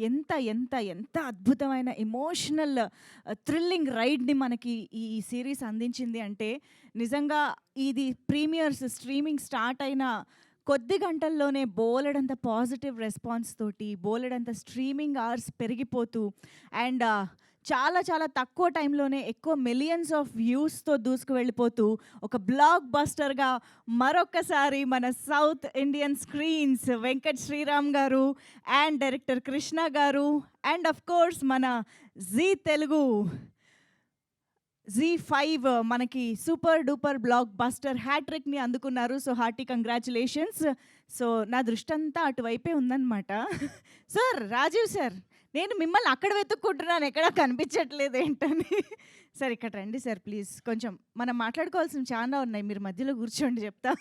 ఎంత ఎంత ఎంత అద్భుతమైన ఎమోషనల్ థ్రిల్లింగ్ రైడ్ని మనకి ఈ సిరీస్ అందించింది అంటే నిజంగా ఇది ప్రీమియర్స్ స్ట్రీమింగ్ స్టార్ట్ అయిన కొద్ది గంటల్లోనే బోలెడంత పాజిటివ్ రెస్పాన్స్ తోటి బోలెడంత స్ట్రీమింగ్ అవర్స్ పెరిగిపోతూ అండ్ చాలా చాలా తక్కువ టైంలోనే ఎక్కువ మిలియన్స్ ఆఫ్ వ్యూస్తో దూసుకు వెళ్ళిపోతూ ఒక బ్లాక్ బస్టర్గా మరొక్కసారి మన South Indian Screens Venkat Sriram గారు అండ్ డైరెక్టర్ కృష్ణ గారు అండ్ అఫ్ కోర్స్ మన జీ తెలుగు Z5 మనకి సూపర్ డూపర్ బ్లాక్ బస్టర్ హ్యాట్రిక్ని అందుకున్నారు. So hearty congratulations. సో నా దృష్టి అంతా అటువైపే ఉందన్నమాట. సార్ రాజీవ్ సార్, నేను మిమ్మల్ని అక్కడ వెతుక్కుంటున్నాను, ఎక్కడా కనిపించట్లేదు ఏంటని. సార్ ఇక్కడ రండి సార్ ప్లీజ్. కొంచెం మనం మాట్లాడుకోవాల్సిన చాలా ఉన్నాయి, మీరు మధ్యలో కూర్చోండి చెప్తా.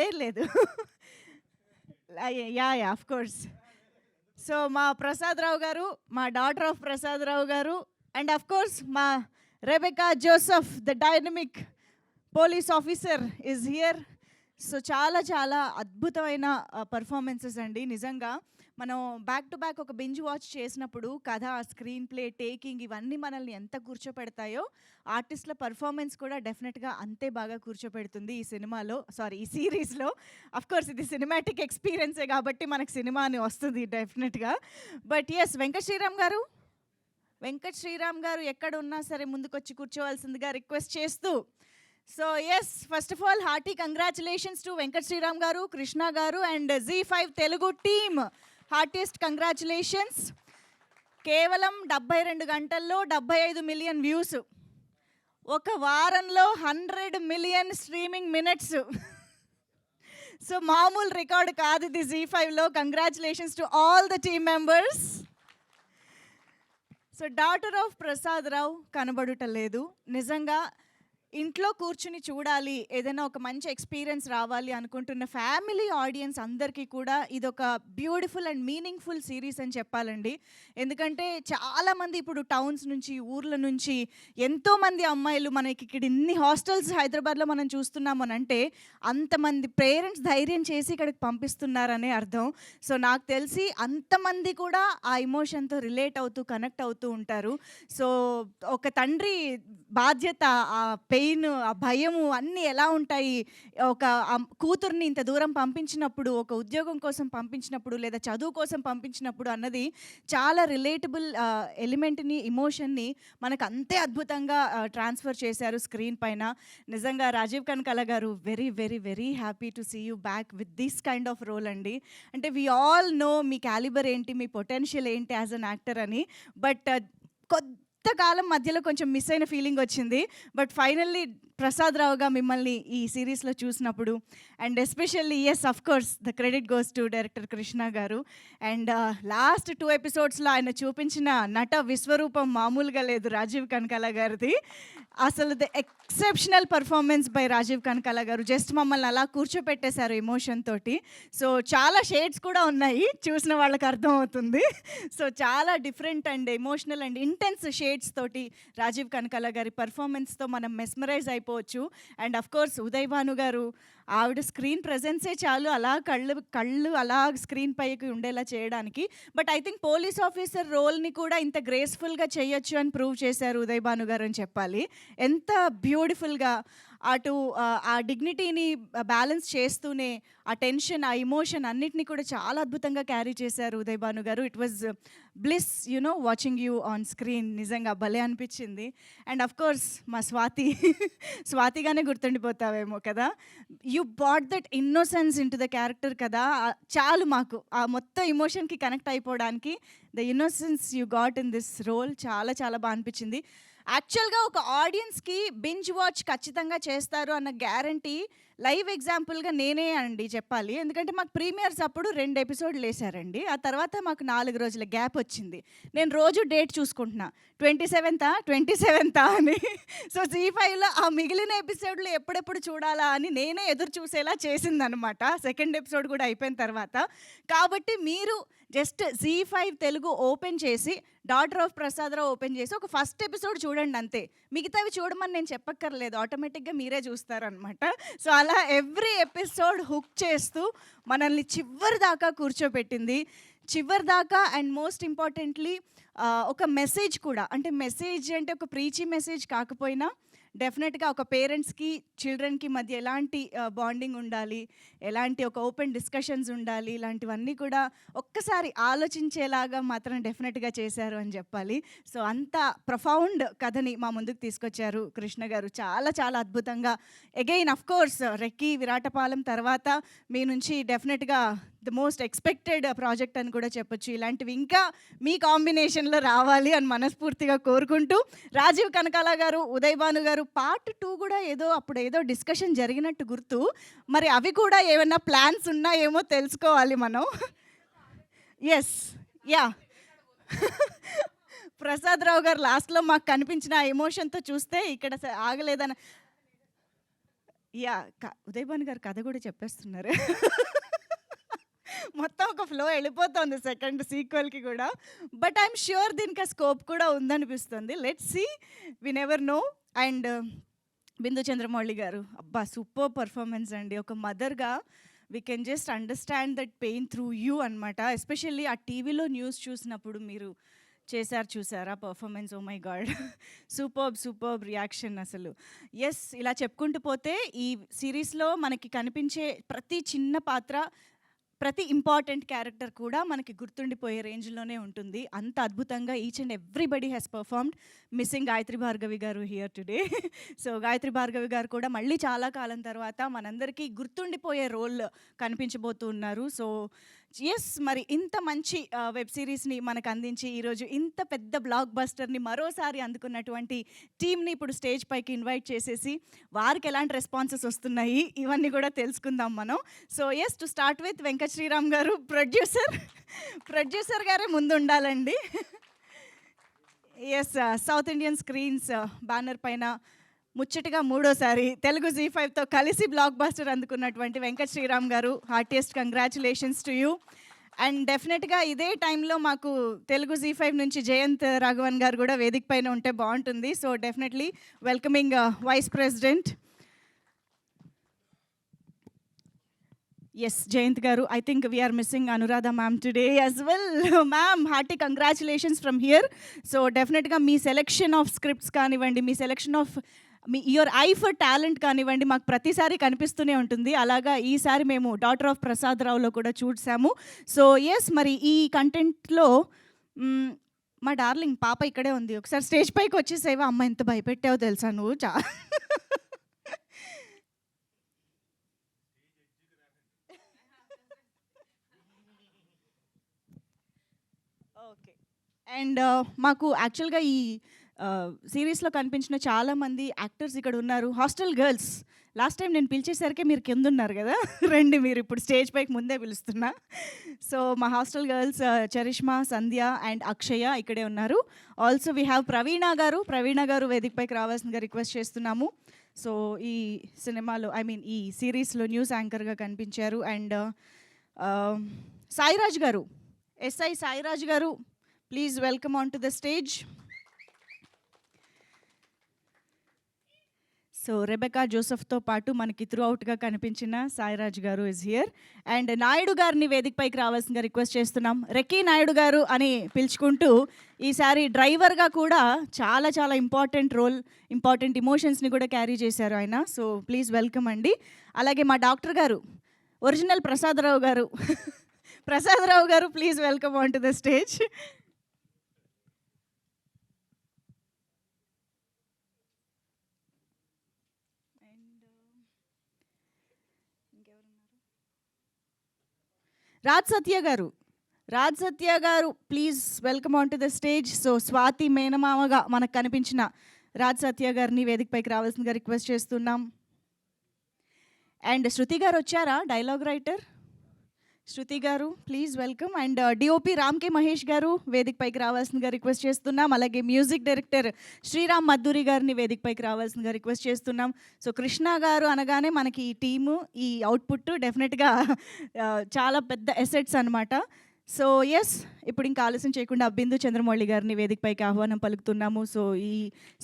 లేదు లేదు యా ఆఫ్ కోర్స్. సో మా ప్రసాదరావు గారు, మా డాటర్ ఆఫ్ ప్రసాదరావు గారు అండ్ అఫ్ కోర్స్ మా Rebecca Joseph the dynamic police officer is here. So చాలా చాలా అద్భుతమైన పర్ఫార్మెన్సెస్ అండి. నిజంగా మనం బ్యాక్ టు బ్యాక్ ఒక బింజ్ వాచ్ చేసినప్పుడు కథ, స్క్రీన్ ప్లే, టేకింగ్ ఇవన్నీ మనల్ని ఎంత కూర్చోపెడతాయో ఆర్టిస్ట్ల పర్ఫార్మెన్స్ కూడా డెఫినెట్గా అంతే బాగా కూర్చోపెడుతుంది ఈ సినిమాలో, సారీ ఈ సిరీస్లో. అఫ్ కోర్స్ ఇది సినిమాటిక్ ఎక్స్పీరియన్సే కాబట్టి మనకు సినిమా అని వస్తుంది డెఫినెట్గా. బట్ ఎస్ వెంకట్ శ్రీరామ్ గారు ఎక్కడ ఉన్నా సరే ముందుకొచ్చి కూర్చోవలసిందిగా రిక్వెస్ట్ చేస్తూ, so yes first of all hearty congratulations to Venkat Sriram గారు, కృష్ణ గారు and Z5 Telugu team. Heartiest congratulations. కేవలం 72 గంటల్లో 75 మిలియన్ వ్యూస్, ఒక వారంలో 100 మిలియన్ స్ట్రీమింగ్ మినిట్స్. సో మామూలు రికార్డు కాదు ఇది Z5లో. Congratulations to all the team members. So daughter of Prasadarao కనబడుటలేదు. నిజంగా ఇంట్లో కూర్చుని చూడాలి, ఏదైనా ఒక మంచి ఎక్స్పీరియన్స్ రావాలి అనుకుంటున్న ఫ్యామిలీ ఆడియన్స్ అందరికీ కూడా ఇదొక బ్యూటిఫుల్ అండ్ మీనింగ్ఫుల్ సిరీస్ అని చెప్పాలండి. ఎందుకంటే చాలామంది ఇప్పుడు టౌన్స్ నుంచి, ఊర్ల నుంచి ఎంతోమంది అమ్మాయిలు, మనకి ఇక్కడ ఇన్ని హాస్టల్స్ హైదరాబాద్లో మనం చూస్తున్నామనంటే అంతమంది పేరెంట్స్ ధైర్యం చేసి ఇక్కడికి పంపిస్తున్నారనే అర్థం. సో నాకు తెలిసి అంతమంది కూడా ఆ ఎమోషన్తో రిలేట్ అవుతూ కనెక్ట్ అవుతూ ఉంటారు. సో ఒక తండ్రి బాధ్యత, ఆ పెయిన్, ఆ భయము అన్నీ ఎలా ఉంటాయి, ఒక కూతుర్ని ఇంత దూరం పంపించినప్పుడు, ఒక ఉద్యోగం కోసం పంపించినప్పుడు లేదా చదువు కోసం పంపించినప్పుడు అన్నది చాలా రిలేటబుల్ ఎలిమెంట్ని, ఇమోషన్ని మనకు అంతే అద్భుతంగా ట్రాన్స్ఫర్ చేశారు స్క్రీన్ పైన. నిజంగా రాజీవ్ కనకాల గారు, very very very happy to see you back with this kind of role అండి. అంటే వీ ఆల్ నో మీ క్యాలిబర్ ఏంటి, మీ పొటెన్షియల్ ఏంటి యాజ్ అన్ యాక్టర్ అని. బట్ కొంతకాలం మధ్యలో కొంచెం మిస్ అయిన ఫీలింగ్ వచ్చింది. బట్ ఫైనల్లీ ప్రసాదరావుగా మిమ్మల్ని ఈ సిరీస్లో చూసినప్పుడు and especially yes of course the credit goes to director Krishna గారు. అండ్ లాస్ట్ 2 ఎపిసోడ్స్లో ఆయన చూపించిన నట విశ్వరూపం మామూలుగా లేదు రాజీవ్ కనకాల గారిది. అసలు the exceptional performance by Rajeev Kanakala గారు. జస్ట్ మమ్మల్ని అలా కూర్చోపెట్టేశారు ఎమోషన్ తోటి. సో చాలా షేడ్స్ కూడా ఉన్నాయి, చూసిన వాళ్ళకి అర్థమవుతుంది. సో చాలా different and emotional and intense shades తోటి రాజీవ్ కనకాల గారి పర్ఫార్మెన్స్తో మనం మెస్మరైజ్ అయిపోవచ్చు. And of course Uday Bhanu గారు, ఆవిడ స్క్రీన్ ప్రెజెన్సే చాలు అలా కళ్ళు అలా స్క్రీన్ పైకి ఉండేలా చేయడానికి. But I think police officer రోల్ని కూడా ఇంత గ్రేస్ఫుల్గా చేయొచ్చు అని ప్రూవ్ చేశారు ఉదయ్ భాను గారు అని చెప్పాలి. ఎంత బ్యూటిఫుల్గా అటు ఆ డిగ్నిటీని బ్యాలెన్స్ చేస్తూనే ఆ టెన్షన్, ఆ ఎమోషన్ అన్నిటినీ కూడా చాలా అద్భుతంగా క్యారీ చేశారు ఉదయ్ భాను గారు. It was bliss watching you on screen. నిజంగా భలే అనిపించింది. అండ్ అఫ్ కోర్స్ మా స్వాతిగానే గుర్తుండిపోతావేమో కదా. You brought that innocence in to the character కదా. చాలు మాకు ఆ మొత్తం ఎమోషన్కి కనెక్ట్ అయిపోవడానికి the innocence you got in this role చాలా చాలా బాగా అనిపించింది. యాక్చువల్గా ఒక ఆడియన్స్కి బింజ్ వాచ్ ఖచ్చితంగా చేస్తారు అన్న గ్యారంటీ లైవ్ ఎగ్జాంపుల్గా నేనే అండి చెప్పాలి. ఎందుకంటే మాకు ప్రీమియర్స్ అప్పుడు 2 ఎపిసోడ్లు వేశారండి. ఆ తర్వాత మాకు 4 రోజుల గ్యాప్ వచ్చింది. నేను రోజు డేట్ చూసుకుంటున్నా, 27th అని. సో Z5లో ఆ మిగిలిన ఎపిసోడ్లు ఎప్పుడెప్పుడు చూడాలా అని నేనే ఎదురు చూసేలా చేసిందనమాట, సెకండ్ ఎపిసోడ్ కూడా అయిపోయిన తర్వాత. కాబట్టి మీరు జస్ట్ Z5 తెలుగు ఓపెన్ చేసి డాటర్ ఆఫ్ ప్రసాదరావు ఓపెన్ చేసి ఒక ఫస్ట్ ఎపిసోడ్ చూడండి అంతే. మిగతావి చూడమని నేను చెప్పక్కర్లేదు, ఆటోమేటిక్గా మీరే చూస్తారనమాట. సో అలా అలా ఎవ్రీ ఎపిసోడ్ హుక్ చేస్తూ మనల్ని చివరి దాకా కూర్చోపెట్టింది. చివరి దాకా అండ్ మోస్ట్ ఇంపార్టెంట్లీ ఒక మెసేజ్ కూడా, అంటే మెసేజ్ అంటే ఒక ప్రీచీ మెసేజ్ కాకపోయినా డెఫినెట్గా ఒక పేరెంట్స్కి చిల్డ్రన్కి మధ్య ఎలాంటి బాండింగ్ ఉండాలి, ఎలాంటి ఒక ఓపెన్ డిస్కషన్స్ ఉండాలి, ఇలాంటివన్నీ కూడా ఒక్కసారి ఆలోచించేలాగా మాత్రం డెఫినెట్గా చేశారు అని చెప్పాలి. సో అంత ప్రొఫౌండ్ కథని మా ముందుకు తీసుకొచ్చారు కృష్ణ గారు, చాలా చాలా అద్భుతంగా. Again of course Recce Viratapalem తర్వాత మీ నుంచి డెఫినెట్గా ద మోస్ట్ ఎక్స్పెక్టెడ్ ప్రాజెక్ట్ అని కూడా చెప్పొచ్చు. ఇలాంటివి ఇంకా మీ కాంబినేషన్లో రావాలి అని మనస్ఫూర్తిగా కోరుకుంటూ, రాజీవ్ కనకాల గారు, ఉదయ్ భాను గారు పార్ట్ 2 కూడా అప్పుడు ఏదో డిస్కషన్ జరిగినట్టు గుర్తు. మరి అవి కూడా ఏమైనా ప్లాన్స్ ఉన్నాయేమో తెలుసుకోవాలి మనం. Yes, yeah. ప్రసాద్ రావు గారు లాస్ట్లో మాకు కనిపించిన ఎమోషన్తో చూస్తే ఇక్కడ ఆగలేదని. యా, ఉదయ్ భాను గారు కథ కూడా చెప్పేస్తున్నారు. మొత్తం ఒక ఫ్లో వెళ్ళిపోతుంది సెకండ్ సీక్వెల్కి కూడా. బట్ ఐఎమ్ ష్యూర్ దీనికి ఆ స్కోప్ కూడా ఉందనిపిస్తుంది. Let's see, we never know. And Bindu Chandramouli గారు, అబ్బా సూపర్ పర్ఫార్మెన్స్ అండి. ఒక మదర్గా we can just understand that pain through you అనమాట. ఎస్పెషల్లీ ఆ టీవీలో న్యూస్ చూసినప్పుడు మీరు చూసారా performance, oh my God, superb reaction అసలు. ఎస్, ఇలా చెప్పుకుంటూ పోతే ఈ సిరీస్లో మనకి కనిపించే ప్రతి చిన్న పాత్ర, ప్రతి ఇంపార్టెంట్ క్యారెక్టర్ కూడా మనకి గుర్తుండిపోయే రేంజ్లోనే ఉంటుంది. అంత అద్భుతంగా each and everybody has performed. Missing Gayatri Bhargavi గారు here today. So Gayatri Bhargavi గారు కూడా మళ్ళీ చాలా కాలం తర్వాత మనందరికీ గుర్తుండిపోయే రోల్ కనిపించబోతూ ఉన్నారు. సో ఎస్, మరి ఇంత మంచి వెబ్ సిరీస్ని మనకు అందించి ఈరోజు ఇంత పెద్ద బ్లాక్ బస్టర్ని మరోసారి అందుకున్నటువంటి టీమ్ని ఇప్పుడు స్టేజ్ పైకి ఇన్వైట్ చేసేసి వారికి ఎలాంటి రెస్పాన్సెస్ వస్తున్నాయి ఇవన్నీ కూడా తెలుసుకుందాం మనం. So yes, to start with Venkat Sriram గారు, ప్రొడ్యూసర్ గారే ముందు ఉండాలండి. Yes, South Indian Screens banner పైన ముచ్చటగా మూడోసారి తెలుగు జీ5తో కలిసి బ్లాక్ బస్టర్ అందుకున్నటువంటి వెంకట్ శ్రీరామ్ గారు, heartiest congratulations to you. And డెఫినెట్గా ఇదే టైంలో మాకు తెలుగు జీ5 నుంచి జయంత్ రాఘవన్ గారు కూడా వేదిక పైన ఉంటే బాగుంటుంది. So definitely welcoming vice president. Yes, Jayant గారు, I think we are missing Anuradha ma'am today as well. Ma'am, hearty congratulations from here. So డెఫినెట్గా మీ సెలెక్షన్ ఆఫ్ స్క్రిప్ట్స్ కానివ్వండి, మీ సెలెక్షన్ ఆఫ్ మీ యువర్ ఐ ఫర్ టాలెంట్ కానివ్వండి, మాకు ప్రతిసారి కనిపిస్తూనే ఉంటుంది. అలాగా ఈసారి మేము డాటర్ ఆఫ్ ప్రసాద్ రావులో కూడా చూసాము. సో ఎస్, మరి ఈ కంటెంట్లో మా డార్లింగ్ పాప ఇక్కడే ఉంది. ఒకసారి స్టేజ్ పైకి వచ్చేసేవా. అమ్మ, ఎంత భయపెట్టావో తెలుసా నువ్వు. ఓకే. అండ్ మాకు యాక్చువల్గా ఈ సిరీస్లో కనిపించిన చాలామంది యాక్టర్స్ ఇక్కడ ఉన్నారు. హాస్టల్ గర్ల్స్, లాస్ట్ టైం నేను పిలిచేసరికి మీరు కింద ఉన్నారు కదా, రండి, మీరు ఇప్పుడు స్టేజ్ పైకి ముందే పిలుస్తున్నా. సో మా hostel girls Charishma, Sandhya and Akshaya ఇక్కడే ఉన్నారు. ఆల్సో వీ హ్యావ్ ప్రవీణ గారు వేదిక పైకి రావాల్సిందిగా రిక్వెస్ట్ చేస్తున్నాము. సో ఈ సినిమాలో, ఐ మీన్ ఈ సిరీస్లో న్యూస్ యాంకర్గా కనిపించారు. అండ్ సాయిరాజ్ గారు, ఎస్ఐ సాయిరాజ్ గారు, please welcome on to the stage. So Rebecca జోసెఫ్తో పాటు మనకి త్రూ అవుట్గా కనిపించిన సాయిరాజ్ గారు ఇస్ హియర్. అండ్ నాయుడు గారిని వేదిక పైకి రావాల్సిందిగా రిక్వెస్ట్ చేస్తున్నాం. రెక్కీ నాయుడు గారు అని పిలుచుకుంటూ ఈసారి డ్రైవర్గా కూడా చాలా చాలా ఇంపార్టెంట్ ఇమోషన్స్ని కూడా క్యారీ చేశారు ఆయన. సో ప్లీజ్ వెల్కమ్ అండి. అలాగే మా డాక్టర్ గారు, ఒరిజినల్ ప్రసాదరావు గారు, please welcome on to the stage. Raj Satya గారు please welcome on to the stage. So Swathi మేనమామగా మనకు కనిపించిన రాజ్ సత్య గారిని వేదికపైకి రావాల్సిందిగా రిక్వెస్ట్ చేస్తున్నాం. అండ్ శృతి గారు వచ్చారా, డైలాగ్ రైటర్ శృతి గారు, please welcome. And DOP రామ్కే Mahesh గారు వేదికపైకి రావాల్సిందిగా రిక్వెస్ట్ చేస్తున్నాం. అలాగే మ్యూజిక్ డైరెక్టర్ శ్రీరామ్ మద్దూరి గారిని వేదికపైకి రావాల్సిందిగా రిక్వెస్ట్ చేస్తున్నాం. సో కృష్ణ గారు అనగానే మనకి ఈ టీము, ఈ అవుట్పుట్ డెఫినెట్గా చాలా పెద్ద ఎసెట్స్ అనమాట. సో ఎస్, ఇప్పుడు ఇంకా ఆలస్యం చేయకుండా బిందు చంద్రమౌళి గారిని వేదికపైకి ఆహ్వానం పలుకుతున్నాము. సో ఈ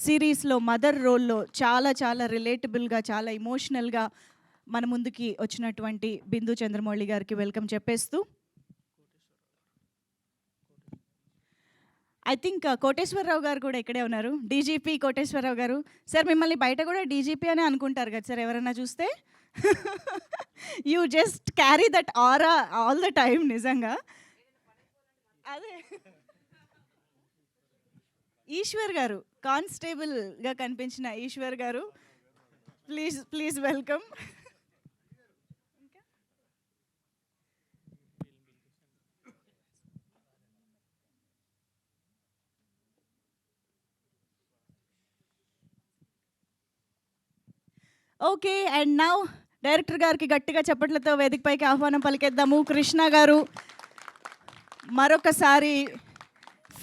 సిరీస్లో మదర్ రోల్లో చాలా చాలా రిలేటబుల్గా, చాలా ఇమోషనల్గా మన ముందుకి వచ్చినటువంటి బిందు చంద్రమౌళి గారికి వెల్కమ్ చెప్పేస్తూ, ఐ థింక్ కోటేశ్వరరావు గారు కూడా ఇక్కడే ఉన్నారు. డీజీపీ కోటేశ్వరరావు గారు. సార్ మిమ్మల్ని బయట కూడా డీజీపీ అనే అనుకుంటారు కదా సార్ ఎవరైనా చూస్తే. You just carry that aura all the time. నిజంగా అదే ఈశ్వర్ గారు, కానిస్టేబుల్గా కనిపించిన ఈశ్వర్ గారు, please please welcome. Okay, and now director గారికి గట్టిగా చప్పట్లతో వేదికపైకి ఆహ్వానం పలికేద్దాము. కృష్ణ గారు మరొకసారి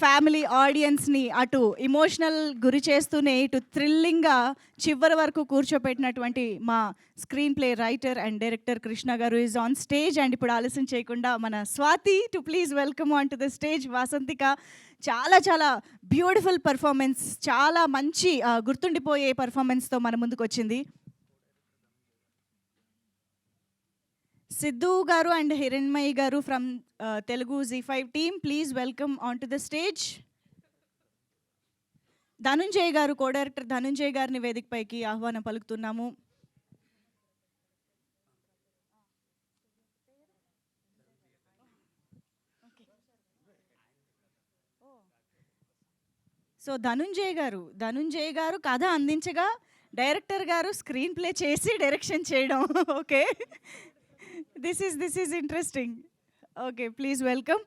ఫ్యామిలీ ఆడియన్స్ని అటు ఇమోషనల్ గురి చేస్తూనే ఇటు థ్రిల్లింగ్గా చివరి వరకు కూర్చోపెట్టినటువంటి మా screen play writer and director Krishna గారు ఈజ్ ఆన్ స్టేజ్. అండ్ ఇప్పుడు ఆలస్యం చేయకుండా మన Swathi to please welcome on to the stage. Vasanthika చాలా చాలా బ్యూటిఫుల్ పర్ఫార్మెన్స్, చాలా మంచి గుర్తుండిపోయే పర్ఫార్మెన్స్తో మన ముందుకు వచ్చింది. సిద్ధు గారు అండ్ హిరణ్మయి గారు from Telugu Z5 team, please welcome on to the stage. Dhananjay గారు, కో డైరెక్టర్ ధనుంజయ్ గారిని వేదికపైకి ఆహ్వానం పలుకుతున్నాము. సో ధనుంజయ్ గారు కథ అందించగా డైరెక్టర్ గారు స్క్రీన్ ప్లే చేసి డైరెక్షన్ చేయడం. Okay, this is interesting. Okay, please welcome.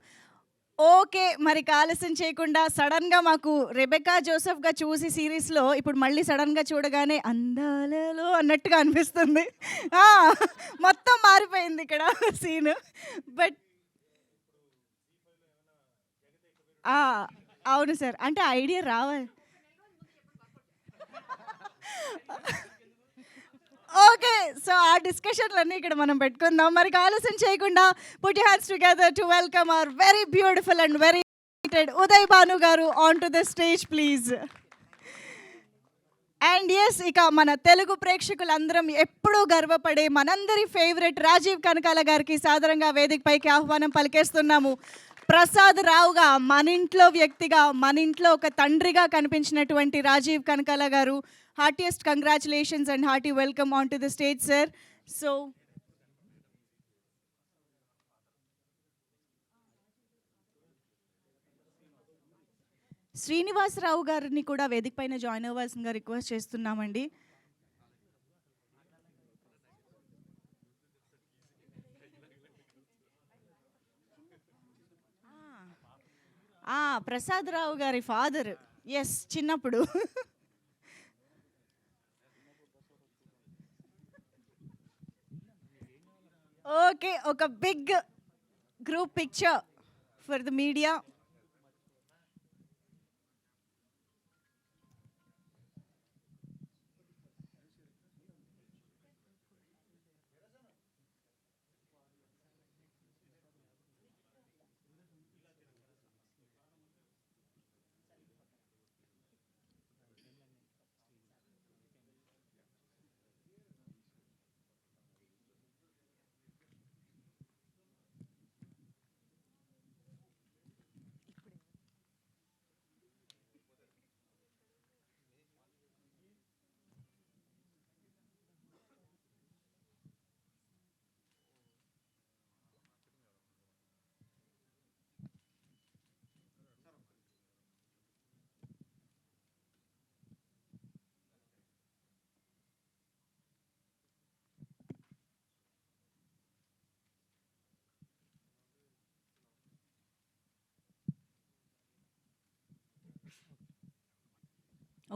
Okay, మరి ఆలస్యం చేయకుండా సడన్గా మాకు రెబెకా జోసెఫ్గా చూసి సిరీస్లో ఇప్పుడు మళ్ళీ సడన్గా చూడగానే అందాలలో అన్నట్టుగా అనిపిస్తుంది. మొత్తం మారిపోయింది ఇక్కడ సీన్. బట్ అవును సార్, అంటే ఐడియా రావాలి. ఓకే, సో ఆ డిస్కషన్లన్నీ ఇక్కడ మనం పెట్టుకుందాం. మరి ఆలస్యం చేయకుండా put your hands together to welcome our very beautiful and very Uday Bhanu గారు on to the stage please. And yes, ఇక మన తెలుగు ప్రేక్షకులందరం ఎప్పుడూ గర్వపడే మనందరి ఫేవరెట్ రాజీవ్ కనకాల గారికి సాదరంగా వేదికపైకి ఆహ్వానం పలికేస్తున్నాము. ప్రసాద్ రావుగా, మన ఇంట్లో వ్యక్తిగా, మన ఇంట్లో ఒక తండ్రిగా కనిపించినటువంటి రాజీవ్ కనకాల గారు, heartiest congratulations and hearty welcome on to the stage sir. So Srinivasarao గారిని కూడా వేదిక పైన జాయిన్ అవ్వాల్సిందిగా రిక్వెస్ట్ చేస్తున్నామండి. ప్రసాద్ రావు గారి ఫాదర్, ఎస్, చిన్నప్పుడు. ఓకే, ఒక big group picture for the media.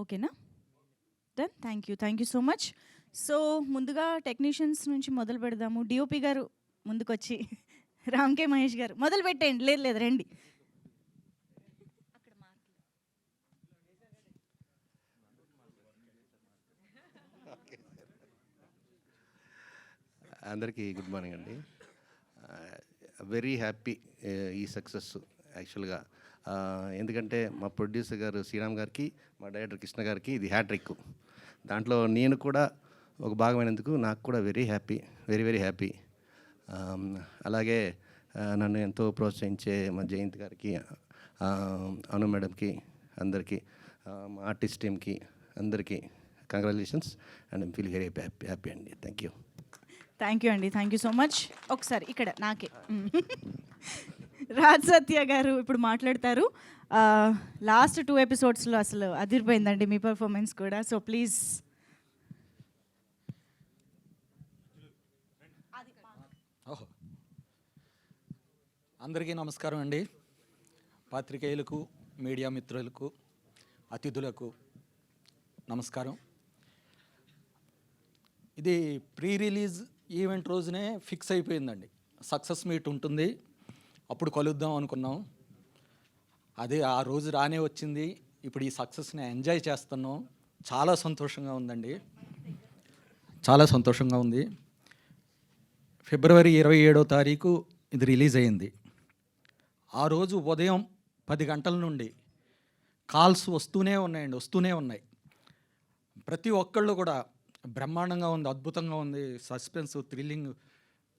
ఓకేనా, done. Thank you so much. So ముందుగా టెక్నీషియన్స్ నుంచి మొదలు పెడదాము. డిఓపి గారు ముందుకొచ్చి, రామ్ కే మహేష్ గారు మొదలు పెట్టేయండి. లేదు రండి. అందరికీ గుడ్ మార్నింగ్ అండి. వెరీ హ్యాపీ ఈ సక్సెస్ యాక్చువల్గా. ఎందుకంటే మా ప్రొడ్యూసర్ గారు శ్రీరామ్ గారికి, మా డైరెక్టర్ కృష్ణ గారికి ఇది హ్యాట్రిక్. దాంట్లో నేను కూడా ఒక భాగమైనందుకు నాకు కూడా very happy, very very happy. అలాగే నన్ను ఎంతో ప్రోత్సహించే మా జయంత్ గారికి, అను మేడంకి, అందరికీ, మా ఆర్టిస్ట్ టీమ్కి అందరికీ congratulations and I'm feel very happy అండి. Thank you. థ్యాంక్ యూ అండి, థ్యాంక్ యూ సో మచ్. ఒకసారి ఇక్కడ నాకే రాజ్ సత్య గారు ఇప్పుడు మాట్లాడతారు. లాస్ట్ 2 ఎపిసోడ్స్లో అసలు అదిరిపోయిందండి మీ పర్ఫార్మెన్స్ కూడా. So please. ఓహో, అందరికీ నమస్కారం అండి. పాత్రికేయులకు, మీడియా మిత్రులకు, అతిథులకు నమస్కారం. ఇది ప్రీ రిలీజ్ ఈవెంట్ రోజునే ఫిక్స్ అయిపోయిందండి. సక్సెస్ మీట్ ఉంటుంది, అప్పుడు కలుద్దాం అనుకున్నాం. అదే ఆ రోజు రానే వచ్చింది. ఇప్పుడు ఈ సక్సెస్ని ఎంజాయ్ చేస్తున్నాం. చాలా సంతోషంగా ఉందండి, చాలా సంతోషంగా ఉంది. ఫిబ్రవరి 27వ తారీఖు ఇది రిలీజ్ అయింది. ఆ రోజు ఉదయం 10 గంటల నుండి కాల్స్ వస్తూనే ఉన్నాయి. ప్రతి ఒక్కళ్ళు కూడా బ్రహ్మాండంగా ఉంది, అద్భుతంగా ఉంది, సస్పెన్స్, థ్రిల్లింగ్,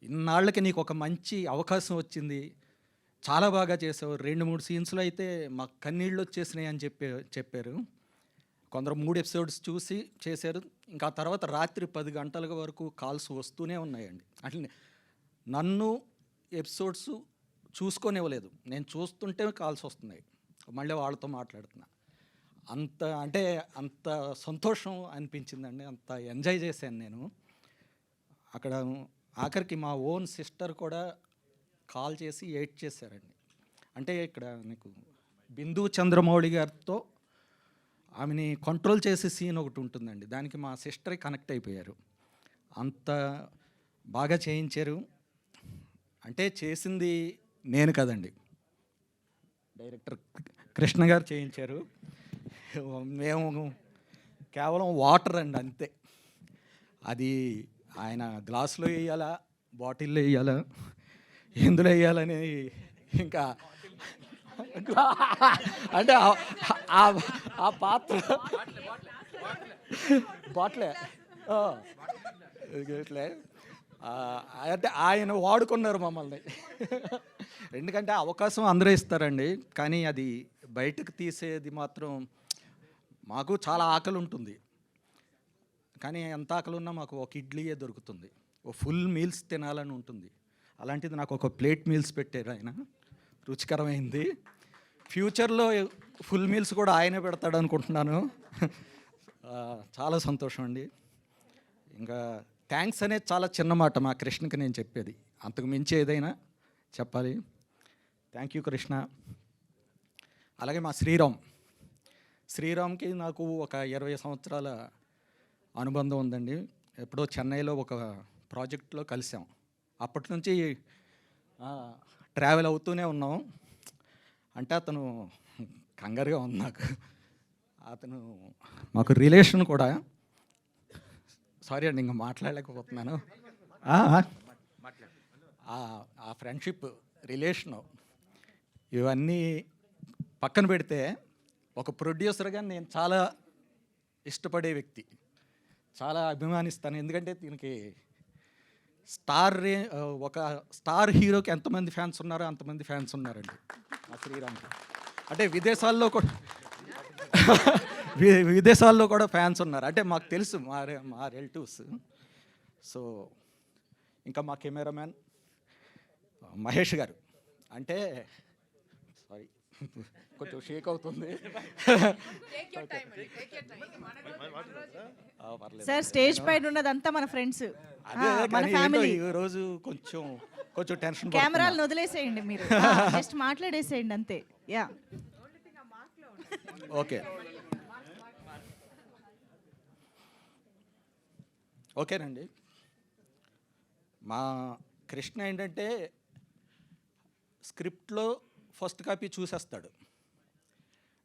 ఇన్నాళ్ళకి నీకు ఒక మంచి అవకాశం వచ్చింది, చాలా బాగా చేసావు. 2-3 సీన్స్లో అయితే మాకు కన్నీళ్ళు వచ్చేసినాయి అని చెప్పారు. కొందరు 3 ఎపిసోడ్స్ చూసి చేశారు. ఇంకా తర్వాత రాత్రి 10 గంటల వరకు కాల్స్ వస్తూనే ఉన్నాయండి. అట్లనే నన్ను ఎపిసోడ్స్ చూసుకోనివ్వలేదు, నేను చూస్తుంటే కాల్స్ వస్తున్నాయి, మళ్ళీ వాళ్ళతో మాట్లాడుతున్నా. అంత సంతోషం అనిపించిందండి, అంత ఎంజాయ్ చేశాను నేను అక్కడ. ఆఖరికి మా ఓన్ సిస్టర్ కూడా కాల్ చేసి ఎయిట్ చేశారండి. అంటే ఇక్కడ నీకు బిందు చంద్రమౌళి గారితో ఆమెని కంట్రోల్ చేసే సీన్ ఒకటి ఉంటుందండి, దానికి మా సిస్టరే కనెక్ట్ అయిపోయారు. అంత బాగా చేయించారు. అంటే చేసింది నేను కదండి, డైరెక్టర్ కృష్ణ గారు చేయించారు. మేము కేవలం వాటర్ అండి అంతే. అది ఆయన గ్లాసులో వేయాలా, బాటిల్లో వేయాలా, ఎందులో వేయాలని ఇంకా అంటే ఆ పాత్ర బాట్లే ఇట్లే అంటే ఆయన వాడుకున్నారు మమ్మల్ని. ఎందుకంటే అవకాశం అందరూ ఇస్తారండి, కానీ అది బయటకు తీసేది మాత్రం మాకు చాలా ఆకలి ఉంటుంది. కానీ ఎంత ఆకలి ఉన్నా మాకు ఒక ఇడ్లీయే దొరుకుతుంది, ఒక ఫుల్ మీల్స్ తినాలని ఉంటుంది. అలాంటిది నాకు ఒక ప్లేట్ మీల్స్ పెట్టారు ఆయన, రుచికరమైంది. ఫ్యూచర్లో ఫుల్ మీల్స్ కూడా ఆయనే పెడతాడు అనుకుంటున్నాను. చాలా సంతోషం అండి. ఇంకా థ్యాంక్స్ అనేది చాలా చిన్న మాట మా కృష్ణకి నేను చెప్పేది, అంతకు మించి ఏదైనా చెప్పాలి. Thank you Krishna. అలాగే మా శ్రీరామ్కి నాకు ఒక 20 సంవత్సరాల అనుబంధం ఉందండి. ఎప్పుడో చెన్నైలో ఒక ప్రాజెక్ట్లో కలిసాం, అప్పటి నుంచి ట్రావెల్ అవుతూనే ఉన్నాం. అంటే అతను కంగారుగా ఉంది నాకు, అతను మాకు రిలేషన్ కూడా. సారీ అండి, ఇంకా మాట్లాడలేకపోతున్నాను. ఆ ఫ్రెండ్షిప్, రిలేషను, ఇవన్నీ పక్కన పెడితే ఒక ప్రొడ్యూసర్గా నేను చాలా ఇష్టపడే వ్యక్తి, చాలా అభిమానిస్తాను. ఎందుకంటే దీనికి ఒక స్టార్ హీరోకి ఎంతమంది ఫ్యాన్స్ ఉన్నారో అంతమంది ఫ్యాన్స్ ఉన్నారండి ఆ శ్రీరామ్కి. అంటే విదేశాల్లో కూడా ఫ్యాన్స్ ఉన్నారు. అంటే మాకు తెలుసు, మా రిలేటివ్స్. సో ఇంకా మా కెమెరామ్యాన్ మహేష్ గారు, అంటే సారీ కొంచెం షేక్ అవుతుంది. సార్ స్టేజ్ పైన ఉన్నదంతా మన ఫ్రెండ్స్, మన ఫ్యామిలీ. ఈరోజు కొంచెం టెన్షన్. కెమెరాలను వదిలేసేయండి మీరు, జస్ట్ మాట్లాడేసేయండి అంతే. యా ఓకే, ఓకేనండి. మా కృష్ణ ఏంటంటే స్క్రిప్ట్లో ఫస్ట్ కాపీ చూసేస్తాడు,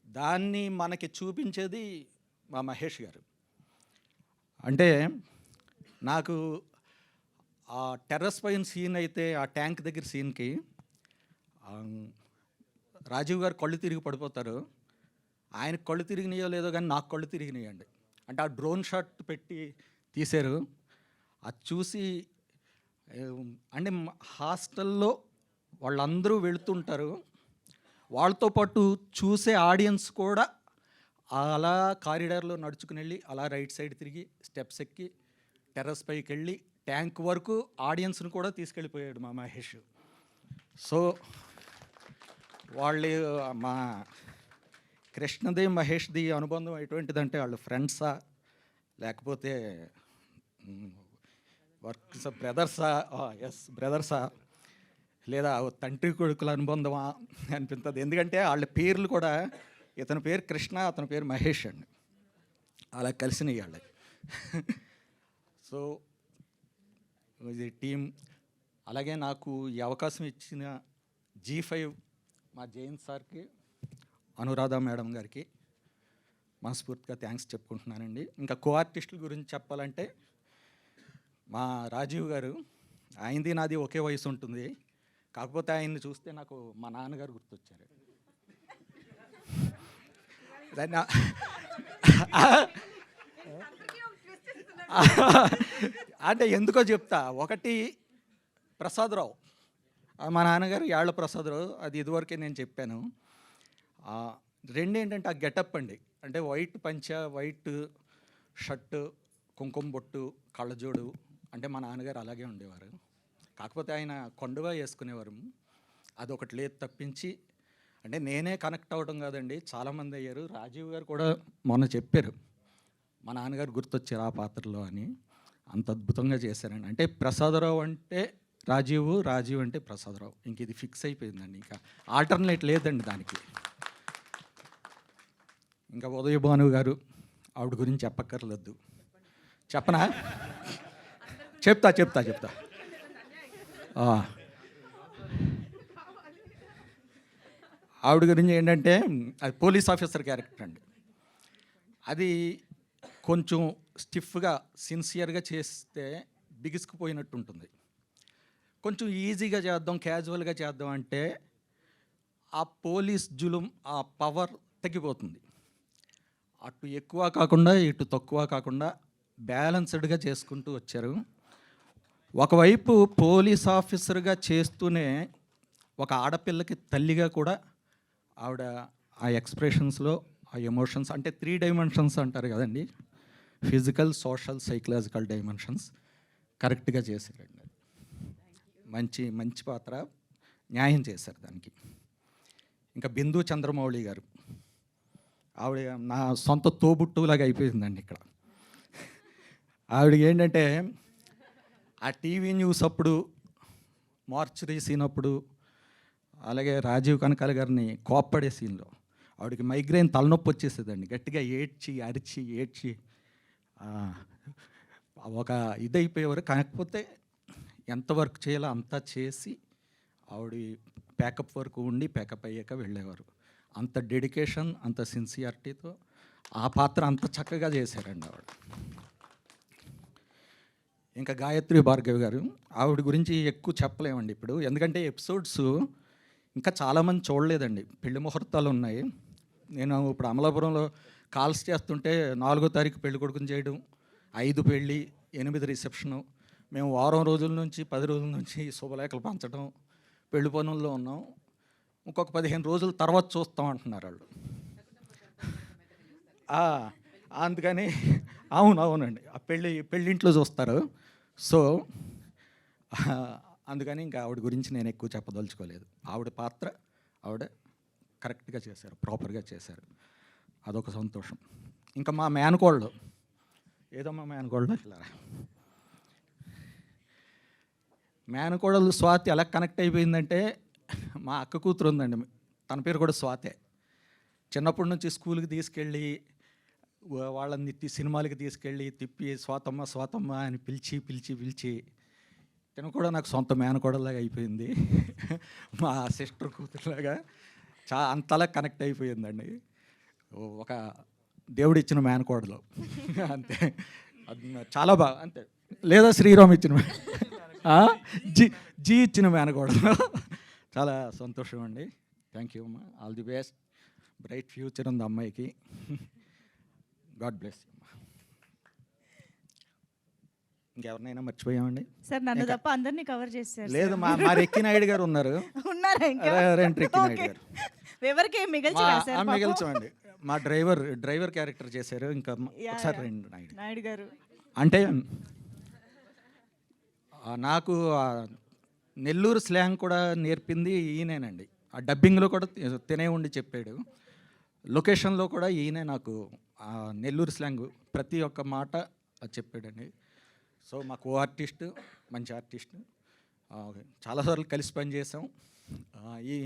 దాన్ని మనకి చూపించేది మా మహేష్ గారు. అంటే నాకు ఆ టెర్రస్ పైన సీన్ అయితే, ఆ ట్యాంక్ దగ్గర సీన్కి రాజీవ్ గారు కళ్ళు తిరిగి పడిపోతారు. ఆయనకు కళ్ళు తిరిగినాయో లేదో కానీ నాకు కళ్ళు తిరిగినాయండి. అంటే ఆ డ్రోన్ షాట్ పెట్టి తీశారు. అది చూసి అంటే హాస్టల్లో వాళ్ళందరూ వెళుతుంటారు, వాళ్ళతో పాటు చూసే ఆడియన్స్ కూడా అలా కారిడార్లో నడుచుకుని వెళ్ళి అలా రైట్ సైడ్ తిరిగి స్టెప్స్ ఎక్కి టెర్రస్ పైకి వెళ్ళి ట్యాంక్ వరకు ఆడియన్స్ని కూడా తీసుకెళ్ళిపోయాడు మా మహేష్. సో వాళ్ళు మా కృష్ణది మహేష్ది అనుబంధం ఎటువంటిదంటే వాళ్ళు ఫ్రెండ్సా లేకపోతే వర్క్స్ బ్రదర్సా, ఎస్ బ్రదర్సా, లేదా తండ్రి కొడుకుల అనుబంధమా అనిపిస్తుంది. ఎందుకంటే వాళ్ళ పేర్లు కూడా ఇతని పేరు కృష్ణ, అతని పేరు మహేష్ అండి, అలా కలిసినాయి వాళ్ళకి. సో ఇది టీం. అలాగే నాకు ఈ అవకాశం ఇచ్చిన G5 మా జయంత్ సార్కి, అనురాధ మేడం గారికి మనస్ఫూర్తిగా థ్యాంక్స్ చెప్పుకుంటున్నానండి. ఇంకా కో ఆర్టిస్టుల గురించి చెప్పాలంటే మా రాజీవ్ గారు, ఆయనది నాది ఒకే వయసు ఉంటుంది, కాకపోతే ఆయన్ని చూస్తే నాకు మా నాన్నగారు గుర్తొచ్చారు. అంటే ఎందుకో చెప్తా. ఒకటి ప్రసాదరావు, మా నాన్నగారు యాళ్ళ ప్రసాదరావు, అది ఇదివరకే నేను చెప్పాను. రెండు ఏంటంటే ఆ గెటప్ అండి, అంటే వైట్ పంచ, వైట్ షర్టు, కుంకుమ బొట్టు, కళ్ళజోడు, అంటే మా నాన్నగారు అలాగే ఉండేవారు. కాకపోతే ఆయన కొండగా వేసుకునేవారు, అదొకటి లేదు తప్పించి. అంటే నేనే కనెక్ట్ అవ్వడం కాదండి, చాలామంది అయ్యారు. రాజీవ్ గారు కూడా మొన్న చెప్పారు మా నాన్నగారు గుర్తొచ్చారు ఆ పాత్రలో అని, అంత అద్భుతంగా చేశారండి. అంటే ప్రసాదరావు అంటే రాజీవ్, రాజీవ్ అంటే ప్రసాదరావు, ఇంక ఇది ఫిక్స్ అయిపోయిందండి, ఇంకా ఆల్టర్నేట్ లేదండి దానికి. ఇంకా ఉదయ భాను గారు, ఆవిడ గురించి చెప్పక్కర్లేదు, చెప్పనా? చెప్తా చెప్తా చెప్తా ఆవిడ గురించి ఏంటంటే అది పోలీస్ ఆఫీసర్ క్యారెక్టర్ అండి. అది కొంచెం స్టిఫ్గా సిన్సియర్గా చేస్తే బిగుసుకుపోయినట్టు ఉంటుంది. కొంచెం ఈజీగా చేద్దాం, క్యాజువల్గా చేద్దాం అంటే ఆ పోలీస్ జులుం, ఆ పవర్ తగ్గిపోతుంది. అటు ఎక్కువ కాకుండా ఇటు తక్కువ కాకుండా బ్యాలెన్స్డ్గా చేసుకుంటూ వచ్చారు. ఒకవైపు పోలీస్ ఆఫీసర్గా చేస్తూనే ఒక ఆడపిల్లకి తల్లిగా కూడా ఆవిడ ఆ ఎక్స్ప్రెషన్స్లో ఆ ఎమోషన్స్, అంటే 3 డైమెన్షన్స్ అంటారు కదండి, ఫిజికల్, సోషల్, సైకలాజికల్ డైమెన్షన్స్ కరెక్ట్గా చేశారండి. మంచి మంచి పాత్ర, న్యాయం చేశారు దానికి. ఇంకా బిందు చంద్రమౌళి గారు, ఆవిడ నా సొంత తోబుట్టులాగా అయిపోయిందండి ఇక్కడ. ఆవిడకి ఏంటంటే ఆ టీవీ న్యూస్ అప్పుడు, మార్చరీ సీన్ అప్పుడు, అలాగే రాజీవ్ కనకాల గారిని కోప్పడే సీన్లో ఆవిడకి మైగ్రేన్ తలనొప్పి వచ్చేసేదండి, గట్టిగా ఏడ్చి అరిచి ఏడ్చి ఒక ఇదైపోయేవారు. కాకపోతే ఎంత వర్క్ చేయాలో అంతా చేసి ఆవిడ ప్యాకప్ వరకు ఉండి ప్యాకప్ అయ్యాక వెళ్ళేవారు. అంత డెడికేషన్, అంత సిన్సియారిటీతో ఆ పాత్ర అంత చక్కగా చేశారండి ఆవిడ. ఇంకా గాయత్రి భార్గవి గారు, ఆవిడ గురించి ఎక్కువ చెప్పలేమండి ఇప్పుడు, ఎందుకంటే ఎపిసోడ్స్ ఇంకా చాలామంది చూడలేదండి. పెళ్లి ముహూర్తాలు ఉన్నాయి. నేను ఇప్పుడు అమలాపురంలో కాల్స్ చేస్తుంటే 4వ తారీఖు పెళ్లి కొడుకుని చేయడం, 5 పెళ్ళి, 8 రిసెప్షను, మేము వారం రోజుల నుంచి 10 రోజుల నుంచి శుభలేఖలు పంచడం, పెళ్లి పనుల్లో ఉన్నాం. ఇంకొక 15 రోజుల తర్వాత చూస్తాం అంటున్నారు వాళ్ళు. అందుకని అవునండి, ఆ పెళ్ళింట్లో చూస్తారు. సో అందుకని ఇంకా ఆవిడ గురించి నేను ఎక్కువ చెప్పదలుచుకోలేదు. ఆవిడ పాత్ర ఆవిడ కరెక్ట్గా చేశారు, ప్రాపర్గా చేశారు, అదొక సంతోషం. ఇంకా మా మేనకోళ్ళు, ఏదో మా మేనకోళ్ళు ఇలా మేనకోడలు స్వాతి ఎలా కనెక్ట్ అయిపోయిందంటే, మా అక్క కూతురు ఉందండి, తన పేరు కూడా స్వాతే. చిన్నప్పటి నుంచి స్కూల్కి తీసుకెళ్ళి వాళ్ళని సినిమాలకి తీసుకెళ్ళి తిప్పి స్వాతమ్మ స్వాతమ్మ అని పిలిచి తను కూడా నాకు సొంత మేనకోడలాగా అయిపోయింది, మా సిస్టర్ కూతురులాగా అంతలా కనెక్ట్ అయిపోయిందండి. ఒక దేవుడిచ్చిన మేనకోడలు అంతే, అది చాలా బాగా అంతే. లేదా శ్రీరామ్ ఇచ్చిన జీ ఇచ్చిన మేనకోడలు. చాలా సంతోషం అండి. థ్యాంక్ యూ అమ్మా, all the best, bright future ఉంది అమ్మాయికి. God bless you. ఇంకెవరినైనా మర్చిపోయామండి? సార్ నన్ను తప్ప అందరినీ కవర్ చేశారు లేదు, మా రెక్కి నాయుడు గారు ఉన్నారు. ఉన్నారా ఇంకా రెక్కి నాయుడు ఓకే. గారు ఎవరికి మిగిల్చారా సార్ పాపం? మిగిల్చమండి. మా డ్రైవర్ క్యారెక్టర్ చేశారు. ఇంకా యా, ఒకసారి యా. రండి నాయుడు. నాయుడు గారు అంటే నాకు నెల్లూరు స్లాంగ్ కూడా నేర్పింది ఈయనేనండి. ఆ డబ్బింగ్లో కూడా తినే ఉండి చెప్పాడు. లొకేషన్లో కూడా ఈయనే నాకు ఆ నెల్లూరు స్లాంగ్ ప్రతి ఒక్క మాట చెప్పాడండి. సో మా కో ఆర్టిస్ట్, మంచి ఆర్టిస్ట్, చాలాసార్లు కలిసి పనిచేసాం. ఈ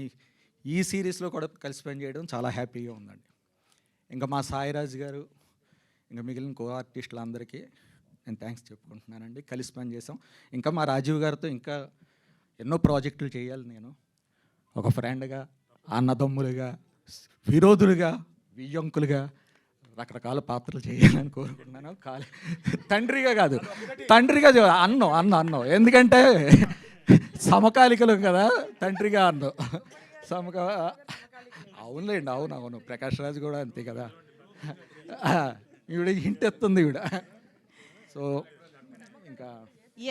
ఈ సిరీస్లో కూడా కలిసి పనిచేయడం చాలా హ్యాపీగా ఉందండి. ఇంకా మా సాయిరాజ్ గారు, ఇంకా మిగిలిన కో ఆర్టిస్టులందరికీ నేను థ్యాంక్స్ చెప్పుకుంటున్నానండి. కలిసి పనిచేసాం. ఇంకా మా రాజీవ్ గారితో ఇంకా ఎన్నో ప్రాజెక్టులు చేయాలి. నేను ఒక ఫ్రెండ్గా, అన్నదమ్ములుగా, విరోధులుగా, వియ్యంకులుగా రకరకాల పాత్రలు చేయాలని కోరుకుంటున్నాను. తండ్రిగా కాదు, అన్నం ఎందుకంటే సమకాలికలు కదా, తండ్రిగా అన్నం అవునులేండి. అవును, ప్రకాష్ రాజ్ కూడా అంతే కదా. ఈవిడ ఇంటెత్తుంది ఈవిడ. సో ఇంకా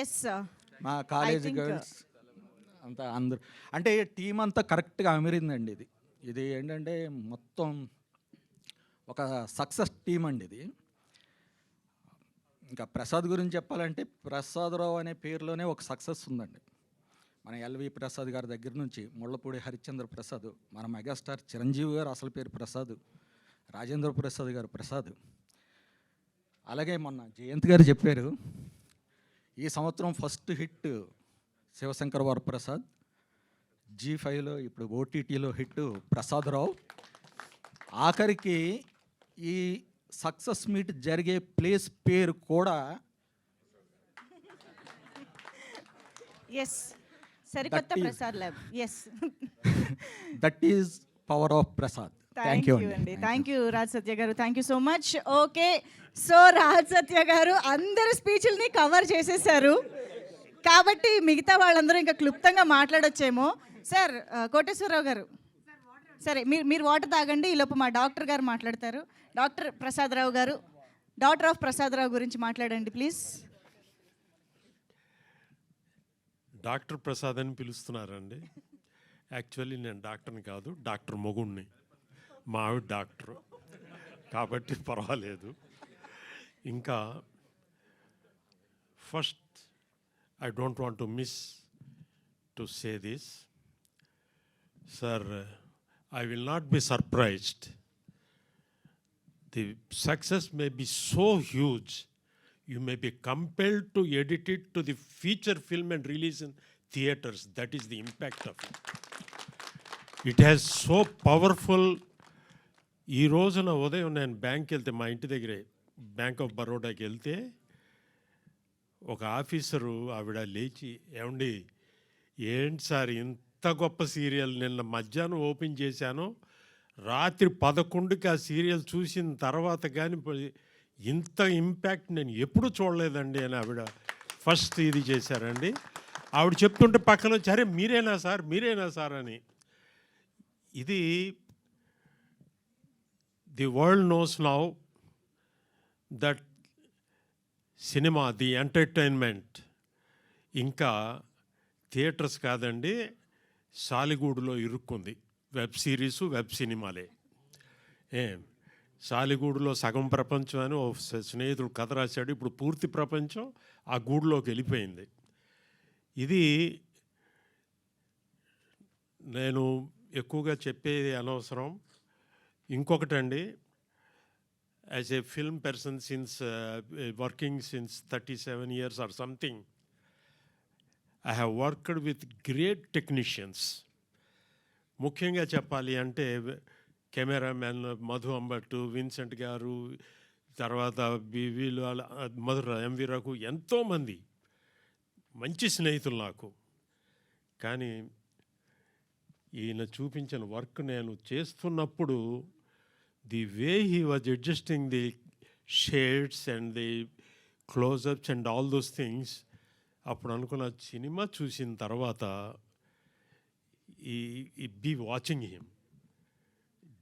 ఎస్ సార్. మా కాలేజ్ గర్ల్స్ అంతా అందరూ అంటే టీం అంతా కరెక్ట్గా అమిరిందండి. ఇది ఏంటంటే మొత్తం ఒక సక్సెస్ టీం అండి ఇది. ఇంకా ప్రసాద్ గురించి చెప్పాలంటే ప్రసాదరావు అనే పేరులోనే ఒక సక్సెస్ ఉందండి. మన ఎల్వి ప్రసాద్ గారి దగ్గర నుంచి ముళ్ళపూడి హరిశ్చంద్ర ప్రసాద్, మన మెగాస్టార్ చిరంజీవి గారు అసలు పేరు ప్రసాద్, రాజేంద్ర ప్రసాద్ గారు ప్రసాద్. అలాగే మొన్న జయంత్ గారు చెప్పారు, ఈ సంవత్సరం ఫస్ట్ హిట్ శివశంకర్ వరప్రసాద్, G5లో ఇప్పుడు OTTలో హిట్ ప్రసాదరావు. ఆఖరికి ఈ సక్సెస్ మీట్ జరిగే ప్లేస్ పేరు కూడా ఎస్ సరికొత్త Prasad lab. Yes that is power of Prasad. Thank you అండి. థ్యాంక్ యూ రాజ్ సత్య గారు. Thank you so much. Okay, so Raj Satya గారు అందరి స్పీచ్ల్ని కవర్ చేసేసారు కాబట్టి మిగతా వాళ్ళందరూ ఇంకా క్లుప్తంగా మాట్లాడొచ్చేమో. సార్ కోటేశ్వరరావు గారు, సరే మీరు వాటర్ తాగండి, ఈలోపు మా డాక్టర్ గారు మాట్లాడతారు. డాక్టర్ ప్రసాదరావు గారు, డాక్టర్ ఆఫ్ ప్రసాదరావు గురించి మాట్లాడండి ప్లీజ్. డాక్టర్ ప్రసాద్ అని పిలుస్తున్నారండి. యాక్చువల్లీ నేను డాక్టర్ని కాదు, డాక్టర్ మొగుణ్ణి. మా ఆవిడ డాక్టరు కాబట్టి పర్వాలేదు. ఇంకా first I don't want to miss to say this. Sir, I will not be surprised. The success may be so huge, you may be compelled to edit it to the feature film and release in theaters. That is the impact of it. It has so powerful. ఈ రోజున ఉదయం నేను బ్యాంక్కి వెళ్తే, మా ఇంటి దగ్గరే bank of బరోడాకి వెళ్తే ఒక ఆఫీసరు ఆవిడ లేచి, ఏమండి ఏంటి సార్ ఇంత గొప్ప సీరియల్ నిన్న మధ్యాహ్నం ఓపెన్ చేశాను, రాత్రి 11కి ఆ సీరియల్ చూసిన తర్వాత కానీ ఇంత ఇంపాక్ట్ నేను ఎప్పుడు చూడలేదండి అని ఆవిడ ఫస్ట్ ఇది చేశారండి. ఆవిడ చెప్తుంటే పక్కన వచ్చి, అరే మీరేనా సార్ అని. ఇది the world knows now that cinema, the entertainment ఇంకా థియేటర్స్ కాదండి, సాలిగూడులో ఇరుక్కుంది. వెబ్ సిరీసు, వెబ్ సినిమాలే. సాలిగూడులో సగం ప్రపంచం అని ఓ స్నేహితుడు కథ రాశాడు. ఇప్పుడు పూర్తి ప్రపంచం ఆ గూడులోకి వెళ్ళిపోయింది. ఇది నేను ఎక్కువగా చెప్పేది అనవసరం. ఇంకొకటండి, as a film person since working since 37 years or something, I have worked with great technicians. ముఖ్యంగా చెప్పాలి అంటే కెమెరామెన్ మధు అంబట్టు, విన్సెంట్ గారు, తర్వాత వీళ్ళు మధుర ఎంవి రఘు, ఎంతోమంది మంచి స్నేహితులు నాకు. కానీ ఈయన చూపించిన వర్క్ నేను చేస్తున్నప్పుడు the way he was adjusting the shades and the close-ups and all those things, అప్పుడు అనుకున్న సినిమా చూసిన తర్వాత be watching him.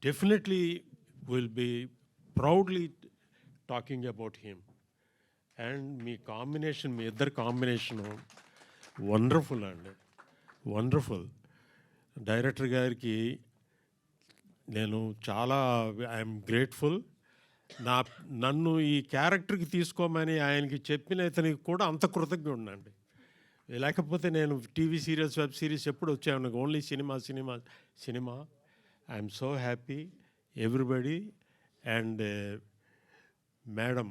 Definitely will be proudly talking about him. And మీ కాంబినేషన్, మీ ఇద్దరు కాంబినేషను వండర్ఫుల్ అండి, వండర్ఫుల్. డైరెక్టర్ గారికి నేను చాలా ఐఎమ్ గ్రేట్ఫుల్. నన్ను ఈ క్యారెక్టర్కి తీసుకోమని ఆయనకి చెప్పిన ఇతనికి కూడా అంత కృతజ్ఞుడినండి. లేకపోతే నేను టీవీ సీరియల్స్, వెబ్ సిరీస్ ఎప్పుడు వచ్చాను, only cinema. I'm so happy everybody. And madam,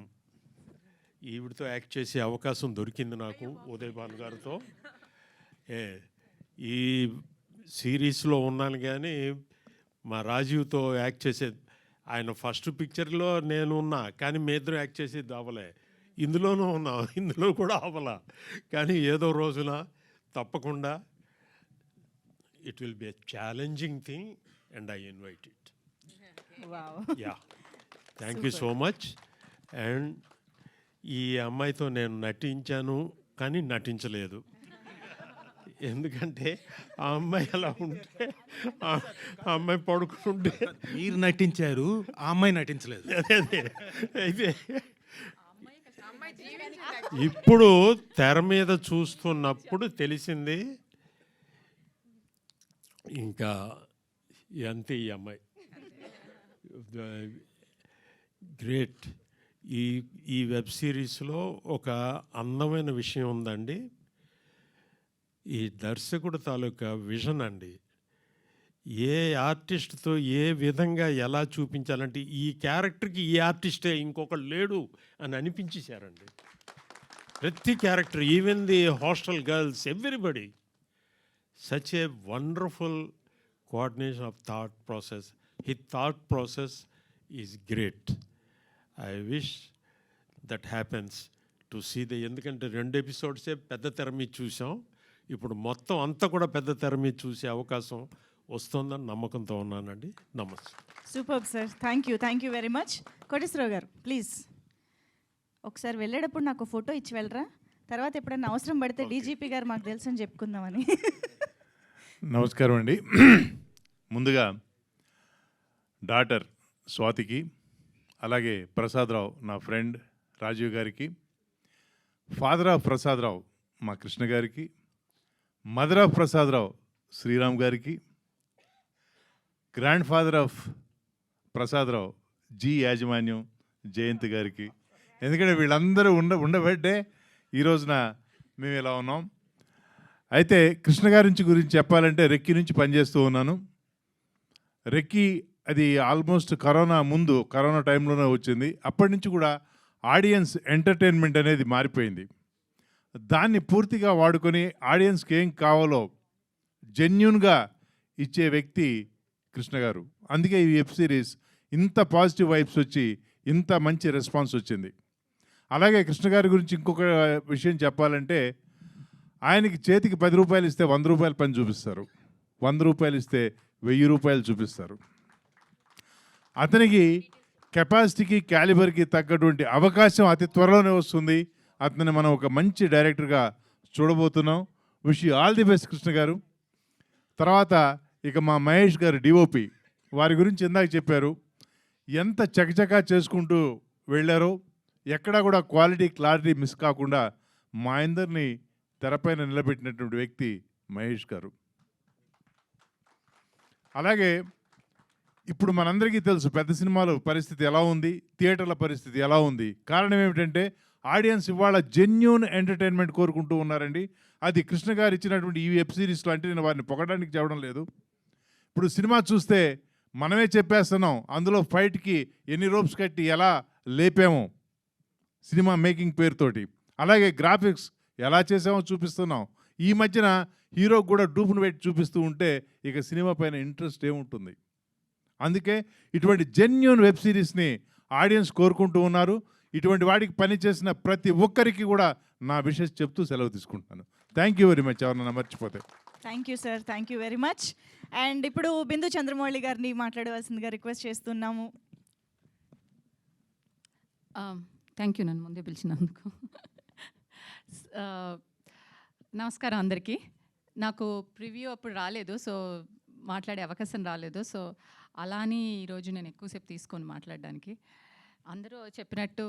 ఈవిడితో యాక్ట్ చేసే అవకాశం దొరికింది నాకు, ఉదయ్ భాను గారితో. ఈ సిరీస్లో ఉన్నాను కానీ మా రాజీవ్తో యాక్ట్ చేసే, ఆయన ఫస్ట్ పిక్చర్లో నేను ఉన్నా కానీ మీ ఇద్దరు యాక్ట్ చేసేది అవ్వలే. ఇందులోనూ ఉన్నా, ఇందులో కూడా అవ్వలా. కానీ ఏదో రోజున తప్పకుండా it will be a challenging thing and I invite it. Yeah, thank you so much. And ఈ అమ్మాయితో నేను నటించాను కానీ నటించలేదు. ఎందుకంటే ఆ అమ్మాయి అలా ఉంటే, ఆ అమ్మాయి పడుకుంటే మీరు నటించారు, ఆ అమ్మాయి నటించలేదు. అయితే ఇప్పుడు తెర మీద చూస్తున్నప్పుడు తెలిసింది ఇంకా అంతే. ఈ అమ్మాయి గ్రేట్. ఈ వెబ్ సిరీస్లో ఒక అందమైన విషయం ఉందండి. ఈ దర్శకుడు తాలూకా విజన్ అండి. ఏ ఆర్టిస్ట్తో ఏ విధంగా ఎలా చూపించాలంటే ఈ క్యారెక్టర్కి ఈ ఆర్టిస్టే ఇంకొకరు లేడు అని అనిపించేశారండి. ప్రతి character, even the hostel girls, everybody. Such a wonderful coordination of thought process. His thought process is great. I wish that happens to see the. ఎందుకంటే 2 ఎపిసోడ్సే పెద్ద తెర మీద చూసాం. ఇప్పుడు మొత్తం అంతా కూడా పెద్ద తెర మీద చూసే అవకాశం వస్తుందని నమ్మకంతో ఉన్నానండి. నమస్తే. Super sir, thank you very much. Koteswararao గారు ప్లీజ్ ఒకసారి వెళ్ళేటప్పుడు నాకు ఫోటో ఇచ్చి వెళ్ళరా, తర్వాత ఎప్పుడైనా అవసరం పడితే డీజీపీ గారు మాకు తెలుసు అని చెప్పుకుందామని. నమస్కారం అండి. ముందుగా డాటర్ స్వాతికి, అలాగే ప్రసాదరావు నా ఫ్రెండ్ రాజీవ్ గారికి, ఫాదర్ ఆఫ్ ప్రసాదరావు మా కృష్ణ గారికి, మదర్ ఆఫ్ ప్రసాదరావు శ్రీరామ్ గారికి, grand father of Prasadarao G యాజమాన్యం జయంత్ గారికి. ఎందుకంటే వీళ్ళందరూ ఉండబట్టే ఈ రోజున మేము ఇలా ఉన్నాం. అయితే కృష్ణ గారి గురించి చెప్పాలంటే రెక్కీ నుంచి పనిచేస్తూ ఉన్నాను. రెక్కీ అది ఆల్మోస్ట్ కరోనా టైంలోనే వచ్చింది. అప్పటి నుంచి కూడా ఆడియన్స్ ఎంటర్టైన్మెంట్ అనేది మారిపోయింది. దాన్ని పూర్తిగా వాడుకొని ఆడియన్స్కి ఏం కావాలో జెన్యూన్గా ఇచ్చే వ్యక్తి కృష్ణ గారు. అందుకే ఈ వెబ్ సిరీస్ ఇంత పాజిటివ్ వైబ్స్ వచ్చి ఇంత మంచి రెస్పాన్స్ వచ్చింది. అలాగే కృష్ణ గారి గురించి ఇంకొక విషయం చెప్పాలంటే, ఆయనకి చేతికి 10 రూపాయలు ఇస్తే 100 రూపాయల పని చూపిస్తారు, 100 రూపాయలు ఇస్తే 1000 రూపాయలు చూపిస్తారు. అతనికి కెపాసిటీకి క్యాలిబర్కి తగ్గటువంటి అవకాశం అతి త్వరలోనే వస్తుంది. అతన్ని మనం ఒక మంచి డైరెక్టర్గా చూడబోతున్నాం. Wish you all the best Krishna గారు. తర్వాత ఇక మా మహేష్ గారు డిఓపి, వారి గురించి ఇందాక చెప్పారు. ఎంత చకచకా చేసుకుంటూ వెళ్ళారో, ఎక్కడా కూడా క్లారిటీ మిస్ కాకుండా మా అందరినీ తెరపైన నిలబెట్టినటువంటి వ్యక్తి మహేష్ గారు. అలాగే ఇప్పుడు మనందరికీ తెలుసు పెద్ద సినిమాల పరిస్థితి ఎలా ఉంది, థియేటర్ల పరిస్థితి ఎలా ఉంది. కారణం ఏమిటంటే ఆడియన్స్ ఇవాళ జెన్యూన్ ఎంటర్టైన్మెంట్ కోరుకుంటూ ఉన్నారండి. అది కృష్ణ గారు ఇచ్చినటువంటి ఈ వెబ్ సిరీస్లో, అంటే నేను వారిని పొగడానికి చెప్పడం లేదు. ఇప్పుడు సినిమా చూస్తే మనమే చెప్పేస్తున్నాం, అందులో ఫైట్కి ఎన్ని రోప్స్ కట్టి ఎలా లేపామో సినిమా మేకింగ్ పేరుతోటి. అలాగే గ్రాఫిక్స్ ఎలా చేసామో చూపిస్తున్నాం. ఈ మధ్యన హీరోకి కూడా డూపును పెట్టి చూపిస్తూ ఉంటే ఇక సినిమా పైన ఇంట్రెస్ట్ ఏముంటుంది. అందుకే ఇటువంటి జెన్యూన్ వెబ్ సిరీస్ని ఆడియన్స్ కోరుకుంటూ ఉన్నారు. ఇటువంటి వాడికి పనిచేసిన ప్రతి ఒక్కరికి కూడా నా విషయం చెప్తూ సెలవు తీసుకుంటున్నాను. Thank you very much. ఎవరన్నా మర్చిపోతే. Thank you sir, thank you very much. And ఇప్పుడు బిందు చంద్రమౌళి గారిని మాట్లాడవలసిందిగా రిక్వెస్ట్ చేస్తున్నాము. థ్యాంక్ యూ నన్ను ముందే పిలిచినందుకు. నమస్కారం అందరికీ. నాకు ప్రివ్యూ అప్పుడు రాలేదు, సో మాట్లాడే అవకాశం రాలేదు. సో అలా అని ఈరోజు నేను ఎక్కువసేపు తీసుకొని మాట్లాడడానికి. అందరూ చెప్పినట్టు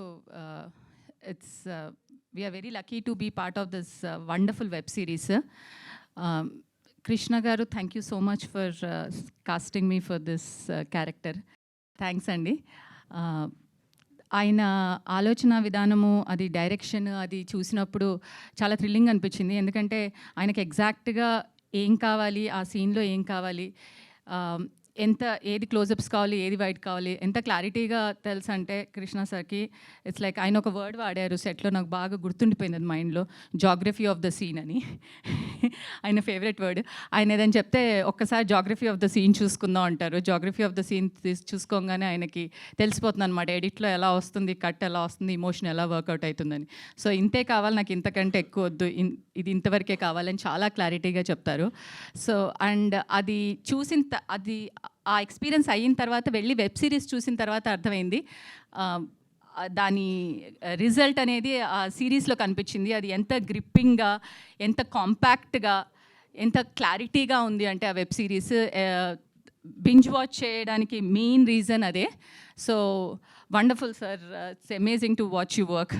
we are very lucky to be part of this wonderful web series. Krishna garu, thank you so much for casting me for this character. Thanks అండి. ఆయన ఆలోచన విధానము, అది డైరెక్షన్, అది చూసినప్పుడు చాలా థ్రిల్లింగ్ అనిపించింది. ఎందుకంటే ఆయనకి ఎగ్జాక్ట్గా ఏం కావాలి, ఆ సీన్లో ఏం కావాలి, ఎంత ఏది క్లోజప్స్ కావాలి, ఏది వైట్ కావాలి, ఎంత క్లారిటీగా తెలుసు అంటే కృష్ణ సార్కి ఇట్స్ లైక్ ఆయన ఒక వర్డ్ వాడారు సెట్లో, నాకు బాగా గుర్తుండిపోయింది అది మైండ్లో, జాగ్రఫీ ఆఫ్ ద సీన్ అని. ఆయన ఫేవరెట్ వర్డ్. ఆయన ఏదని చెప్తే ఒక్కసారి జాగ్రఫీ ఆఫ్ ద సీన్ చూసుకుందాం అంటారు. జాగ్రఫీ ఆఫ్ ద సీన్ చూసుకోగానే ఆయనకి తెలిసిపోతుంది అనమాట, ఎడిట్లో ఎలా వస్తుంది, కట్ ఎలా వస్తుంది, ఇమోషన్ ఎలా వర్కౌట్ అవుతుందని. సో ఇంతే కావాలి, నాకు ఇంతకంటే ఎక్కువ వద్దు, ఇది ఇంతవరకే కావాలని చాలా క్లారిటీగా చెప్తారు. సో అండ్ అది అది ఆ ఎక్స్పీరియన్స్ అయిన తర్వాత వెళ్ళి వెబ్ సిరీస్ చూసిన తర్వాత అర్థమైంది దాని రిజల్ట్ అనేది ఆ సిరీస్లో కనిపించింది. అది ఎంత గ్రిప్పింగ్గా, ఎంత కాంపాక్ట్గా, ఎంత క్లారిటీగా ఉంది అంటే ఆ వెబ్ సిరీస్ బింజ్ వాచ్ చేయడానికి మెయిన్ రీజన్ అదే. So wonderful sir, it's amazing to watch you work.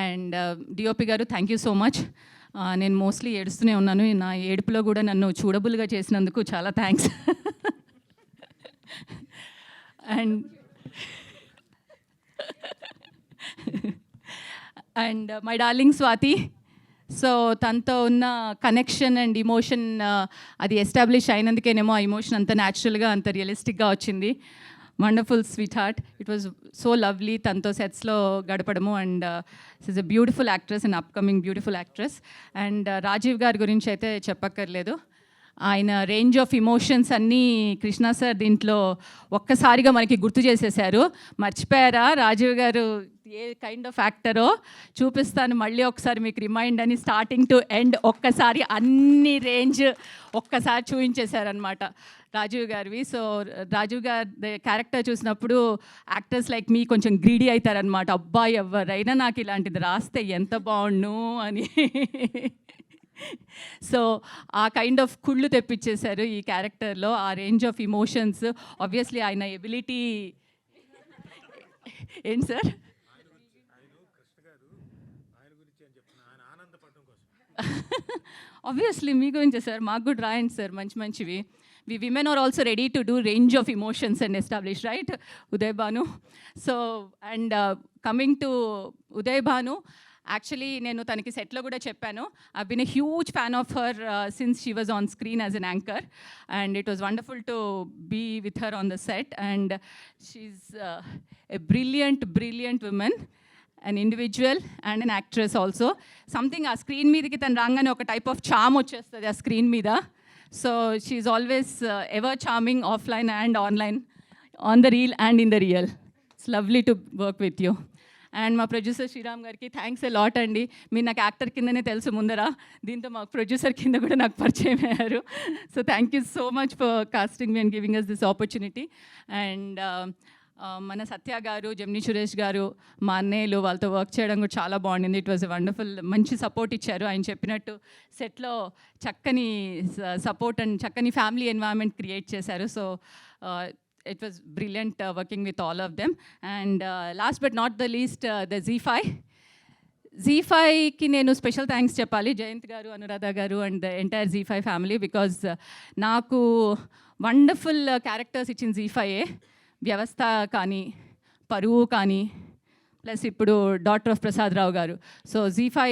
And DOP గారు, థ్యాంక్ యూ సో మచ్. నేను మోస్ట్లీ ఏడుస్తూనే ఉన్నాను, నా ఏడుపులో కూడా నన్ను చూడబుల్గా చేసినందుకు చాలా thanks. And my darling Swathi, so తనతో ఉన్న కనెక్షన్ అండ్ ఇమోషన్ అది ఎస్టాబ్లిష్ అయినందుకేనేమో ఆ ఇమోషన్ అంత న్యాచురల్గా, అంత రియలిస్టిక్గా వచ్చింది. Wonderful sweet heart, it was so lovely తనతో సెట్స్లో గడపడము. And is a beautiful actress and upcoming beautiful actress. And Rajeev గారి గురించి అయితే చెప్పక్కర్లేదు, ఆయన రేంజ్ ఆఫ్ ఇమోషన్స్ అన్నీ కృష్ణ సార్ దీంట్లో ఒక్కసారిగా మనకి గుర్తు చేసేసారు. మర్చిపోయారా రాజీవ్ గారు ఏ కైండ్ ఆఫ్ యాక్టరో? చూపిస్తాను మళ్ళీ ఒకసారి మీకు రిమైండ్ అని, స్టార్టింగ్ టు ఎండ్ ఒక్కసారి అన్ని రేంజ్ ఒక్కసారి చూపించేశారనమాట రాజీవ్ గారివి. సో రాజీవ్ గారి క్యారెక్టర్ చూసినప్పుడు యాక్టర్స్ లైక్ మీ కొంచెం గ్రీడీ అవుతారనమాట, అబ్బాయి ఎవరైనా నాకు ఇలాంటిది రాస్తే ఎంత బాగుండు అని. సో ఆ కైండ్ ఆఫ్ కుళ్ళు తెప్పించేశారు ఈ క్యారెక్టర్లో, ఆ రేంజ్ ఆఫ్ ఇమోషన్స్. ఆబ్వియస్లీ ఆయన ఎబిలిటీ ఏంటి సార్? ఆబ్వియస్లీ మీ గురించే సార్, మాకు కూడా రాయండి సార్ మంచి మంచివి. We women are also ready to do range of emotions and establish, right Uday Bhanu? So and coming to Uday Bhanu, actually నేను తనకి సెట్లో కూడా చెప్పాను, I been a huge fan of her since she was on screen as an anchor, and it was wonderful to be with her on the set. And she's a brilliant woman, an individual and an actress also. Something ఆ screen మీదకి తను రాగానే ఒక type of చామ్ వచ్చేస్తుంది ఆ screen మీద. So she's always ever charming offline and online, on the reel and in the real. It's lovely to work with you. And మా producer Sriram గారికి థ్యాంక్స్ ఎ లాట్ అండి. మీరు నాకు యాక్టర్ కిందనే తెలుసు ముందర, దీంతో మా ప్రొడ్యూసర్ కింద కూడా నాకు పరిచయం అయ్యారు. So thank you so much for casting me and giving us this opportunity. And మన సత్య గారు, జమ్ని సురేష్ గారు, మా అన్నయ్యలు, వాళ్ళతో వర్క్ చేయడం కూడా చాలా బాగుండింది. ఇట్ వాజ్ వండర్ఫుల్, మంచి సపోర్ట్ ఇచ్చారు. ఆయన చెప్పినట్టు సెట్లో చక్కని సపోర్ట్ అండ్ చక్కని ఫ్యామిలీ ఎన్వైరన్మెంట్ క్రియేట్ చేశారు. So it was brilliant working with all of them. And last but not the least, the Z5కి నేను స్పెషల్ థ్యాంక్స్ చెప్పాలి, జయంత్ గారు, అనురాధ గారు and the entire Z5 family, because నాకు వండర్ఫుల్ క్యారెక్టర్స్ ఇచ్చిన Z5ఏ. వ్యవస్థ కానీ, పరువు కానీ, ప్లస్ ఇప్పుడు డాటర్ ఆఫ్ ప్రసాద్ రావు గారు. సో Z5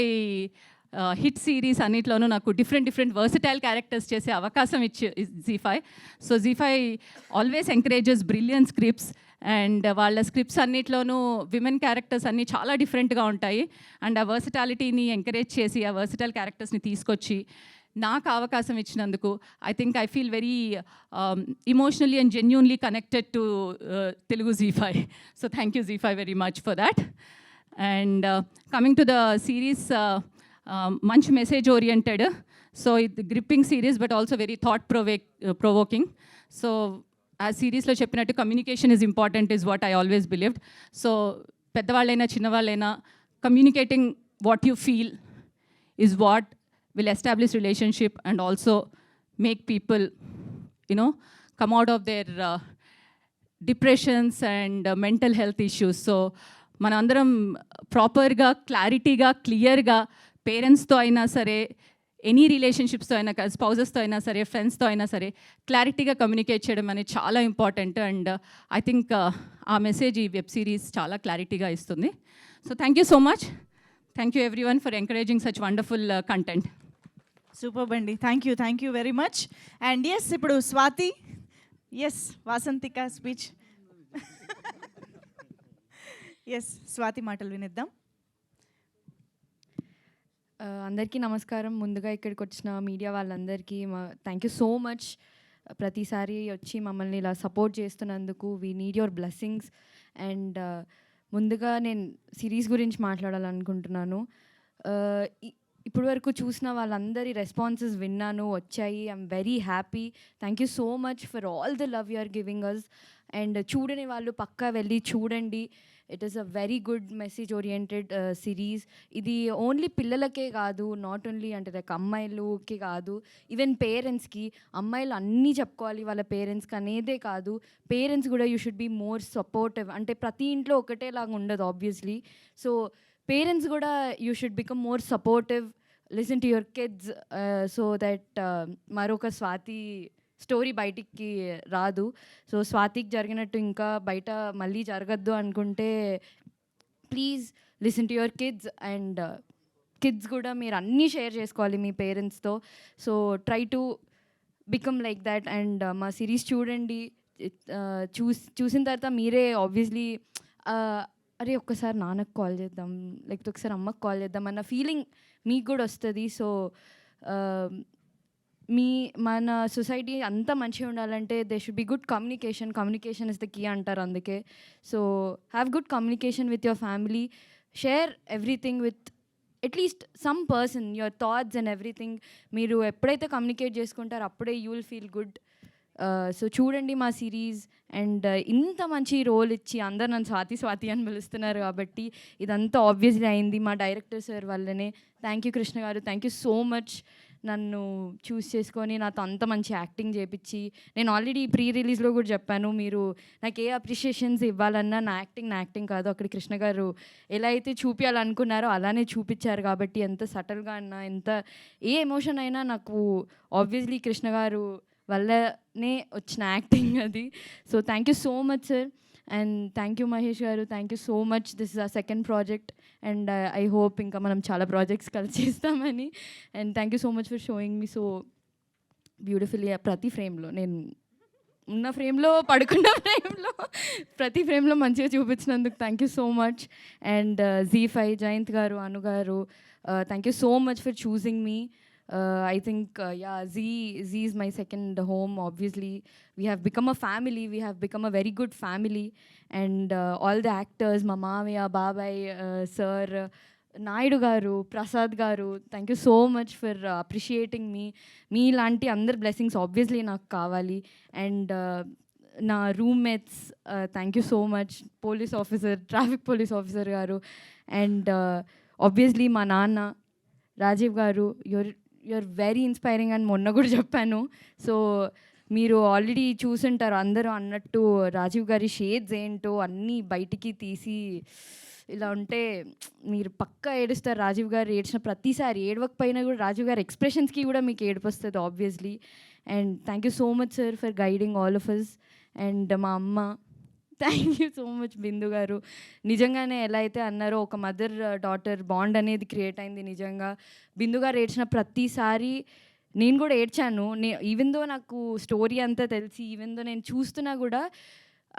హిట్ సిరీస్ అన్నిట్లోనూ నాకు డిఫరెంట్ వర్సటైల్ క్యారెక్టర్స్ చేసే అవకాశం ఇచ్చి Z5. So Z5 always encourages brilliant scripts, and వాళ్ళ స్క్రిప్ట్స్ అన్నిట్లోనూ విమెన్ క్యారెక్టర్స్ అన్నీ చాలా డిఫరెంట్గా ఉంటాయి. అండ్ ఆ వర్సటాలిటీని ఎంకరేజ్ చేసి ఆ వర్సటైల్ క్యారెక్టర్స్ని తీసుకొచ్చి నాకు అవకాశం ఇచ్చినందుకు I feel very emotionally and genuinely connected to Telugu Z5. So thank you Z5 very much for that. And coming to the series, మంచి మెసేజ్ ఓరియంటెడ్, సో ఇది gripping series but also very thought provoking. So ఆ సిరీస్లో చెప్పినట్టు communication is important is what I always believed. So పెద్దవాళ్ళైనా చిన్నవాళ్ళైనా communicating what you feel is what will establish relationship and also make people, come out of their depressions and mental health issues. So మనం అందరం ప్రాపర్గా క్లారిటీగా క్లియర్గా పేరెంట్స్తో అయినా సరే, ఎనీ రిలేషన్షిప్స్తో అయినా, స్పౌజెస్తో అయినా సరే, ఫ్రెండ్స్తో అయినా సరే క్లారిటీగా కమ్యూనికేట్ చేయడం అనేది చాలా ఇంపార్టెంట్. అండ్ ఐ థింక్ ఆ మెసేజ్ ఈ వెబ్ సిరీస్ చాలా క్లారిటీగా ఇస్తుంది. So thank you so much. Thank you everyone for encouraging such wonderful content. Super అండి, thank you very much. And yes, ఇప్పుడు Swathi, yes Vasanthika speech. Yes, Swathi మాటలు వినిద్దాం. అందరికీ నమస్కారం. ముందుగా ఇక్కడికి వచ్చిన మీడియా వాళ్ళందరికీ థ్యాంక్ యూ సో మచ్. ప్రతిసారి వచ్చి మమ్మల్ని ఇలా సపోర్ట్ చేస్తున్నందుకు we need your blessings. And ముందుగా నేను సిరీస్ గురించి మాట్లాడాలనుకుంటున్నాను. ఇప్పటి వరకు చూసిన వాళ్ళందరి రెస్పాన్సెస్ విన్నాను, వచ్చాయి. I'm very happy. Thank you so much for all the love you are giving us. And చూడని వాళ్ళు పక్కా వెళ్ళి చూడండి. It is a very good message oriented series. ఇది ఓన్లీ పిల్లలకే కాదు, నాట్ ఓన్లీ అంటే లైక్ అమ్మాయిలకి కాదు, ఈవెన్ పేరెంట్స్కి. అమ్మాయిలు అన్నీ చెప్పుకోవాలి వాళ్ళ పేరెంట్స్కి అనేదే కాదు, పేరెంట్స్ కూడా you should be more supportive. అంటే ప్రతి ఇంట్లో ఒకటేలాగా ఉండదు ఆబ్వియస్లీ. సో పేరెంట్స్ కూడా you should become more supportive, listen to your kids, so that మరొక స్వాతి స్టోరీ బయటికి రాదు. సో స్వాతికి జరిగినట్టు ఇంకా బయట మళ్ళీ జరగద్దు అనుకుంటే please listen to your kids. And kids కూడా మీరు అన్నీ షేర్ చేసుకోవాలి మీ పేరెంట్స్తో. So try to become like that. And మా సిరీస్ చూడండి. చూసిన తర్వాత మీరే ఆబ్వియస్లీ అరే ఒక్కసారి నాన్నకు కాల్ చేద్దాం, లేకపోతే ఒకసారి అమ్మకు కాల్ చేద్దాం అన్న ఫీలింగ్ మీకు కూడా వస్తుంది. సో మన సొసైటీ అంతా మంచిగా ఉండాలంటే they should be good communication. Communication is the key అంటారు అందుకే. So have good communication with your family. Share everything with at least some person, your thoughts and everything. మీరు ఎప్పుడైతే కమ్యూనికేట్ చేసుకుంటారో అప్పుడే you will feel good. So చూడండి మా series. And ఇంత మంచి రోల్ ఇచ్చి అందరు నన్ను స్వాతి అని పిలుస్తున్నారు కాబట్టి ఇదంతా ఆబ్వియస్లీ అయింది మా డైరెక్టర్ సార్ వల్లనే. Thank you Krishna garu, thank you so much. నన్ను చూస్ చేసుకొని నాతో అంత మంచి యాక్టింగ్ చేయించి, నేను ఆల్రెడీ ప్రీ రిలీజ్లో కూడా చెప్పాను, మీరు నాకు ఏ అప్రిషియేషన్స్ ఇవ్వాలన్నా నా యాక్టింగ్ కాదు, అక్కడ కృష్ణ గారు ఎలా అయితే చూపించాలనుకున్నారో అలానే చూపించారు. కాబట్టి ఎంత సటల్గా అన్నా, ఎంత ఏ ఎమోషన్ అయినా నాకు ఆబ్వియస్లీ కృష్ణ గారు వల్లనే వచ్చిన యాక్టింగ్ అది. So thank you so much sir. And thank you Mahesh గారు, thank you so much. This is a second project and I hope ఇంకా మనం చాలా ప్రాజెక్ట్స్ కలిసి చేస్తామని. And thank you so much for showing me so beautifully. ప్రతి ఫ్రేమ్లో, నేను ఉన్న ఫ్రేమ్లో, పడుకున్న ఫ్రేమ్లో, ప్రతి ఫ్రేమ్లో మంచిగా చూపించినందుకు thank you so much. And Z5 Jayant గారు, అను గారు, thank you so much for choosing me. I think, Z is my second home. Obviously, we have become a family. We have become a very good family. And all the actors, Mamavya, Babai, Sir, Naidu Garu, Prasad Garu, thank you so much for appreciating me. Me lanti andar blessings obviously నాకు కావాలి. And నా roommates, thank you so much. Police officer, traffic police officer గారు. And obviously మా నాన్న రాజీవ్ గారు, you're very inspiring అని మొన్న కూడా చెప్పాను. సో మీరు ఆల్రెడీ చూసుంటారు అందరూ అన్నట్టు రాజీవ్ గారి షేడ్స్ ఏంటో అన్నీ బయటికి తీసి ఇలా ఉంటే మీరు పక్కా ఏడుస్తారు. రాజీవ్ గారు ఏడ్చిన ప్రతిసారి, ఏడవకపోయినా కూడా రాజీవ్ గారి ఎక్స్ప్రెషన్స్కి కూడా మీకు ఏడుపు వస్తుంది obviously. And thank you so much sir for guiding all of us. And మా అమ్మ, thank you so much. Bindu garu, నిజంగానే ఎలా అయితే అన్నారో ఒక మదర్ డాటర్ బాండ్ అనేది క్రియేట్ అయింది. నిజంగా బిందు గారు ఏడ్చిన ప్రతిసారి నేను కూడా ఏడ్చాను. ఈవెన్ దో నాకు స్టోరీ అంతా తెలిసి, ఈవెన్ దో నేను చూస్తున్నా కూడా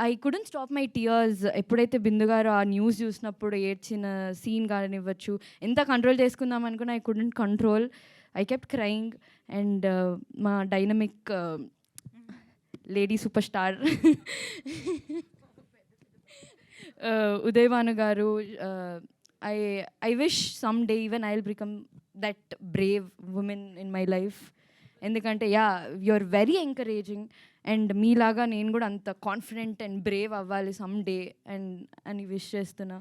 I couldn't stop my tears. ఎప్పుడైతే బిందు గారు ఆ న్యూస్ చూసినప్పుడు ఏడ్చిన సీన్ కానివ్వచ్చు, ఎంత కంట్రోల్ చేసుకుందాం అనుకున్నా I couldn't control. I kept crying. And మా dynamic lady super star Uday Bhanu గారు, I wish someday even I'll become that brave woman in my life. ఎందుకంటే you're very encouraging. అండ్ మీలాగా నేను కూడా అంత కాన్ఫిడెంట్ అండ్ బ్రేవ్ అవ్వాలి సమ్డే అని wish చేస్తున్నా.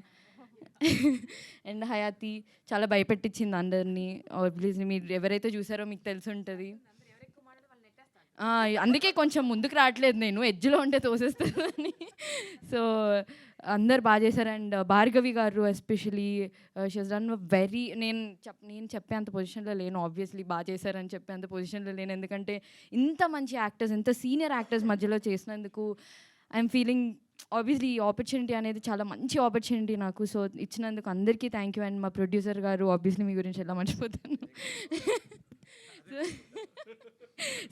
అండ్ హయాతి చాలా భయపెట్టించింది అందరినీ. ఆబ్వియస్లీ మీరు ఎవరైతే చూసారో మీకు తెలిసి ఉంటుంది. అందుకే కొంచెం ముందుకు రావట్లేదు నేను, ఎడ్జ్లో ఉంటే తోసేస్తాను అని. సో అందరు బాగా చేశారు. అండ్ భార్గవి గారు especially she has done very, నేను చెప్పేంత పొజిషన్లో లేను, ఆబ్వియస్లీ బాగా చేశారని చెప్పేంత పొజిషన్లో లేను. ఎందుకంటే ఇంత మంచి యాక్టర్స్, ఇంత సీనియర్ యాక్టర్స్ మధ్యలో చేసినందుకు ఐఎమ్ ఫీలింగ్ ఆబ్వియస్లీ ఈ ఆపర్చునిటీ అనేది చాలా మంచి ఆపర్చునిటీ నాకు. సో ఇచ్చినందుకు అందరికీ థ్యాంక్ యూ. అండ్ మా ప్రొడ్యూసర్ గారు ఆబ్వియస్లీ మీ గురించి ఎలా మర్చిపోతాను.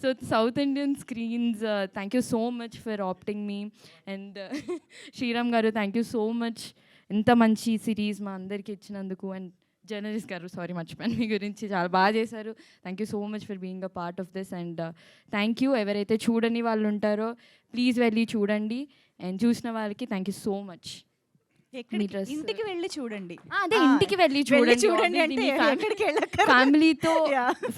So south Indian screens, thank you so much for opting me. And Sriram garu thank you so much, ఎంత మంచి సిరీస్ మా అందరికీ ఇచ్చినందుకు. అండ్ జర్నలిస్ట్ గారు, సారీ మర్చిపోయాను మీ గురించి, చాలా బాగా చేశారు. Thank you so much for being a part of this. And thank you ఎవరైతే చూడని వాళ్ళు ఉంటారో ప్లీజ్ వెళ్ళి చూడండి. అండ్ చూసిన వాళ్ళకి థ్యాంక్ యూ సో మచ్. ఇంటికి వెళ్ళి చూడండి. అదే ఇంటికి వెళ్ళి చూడండి అంటే ఎక్కడికి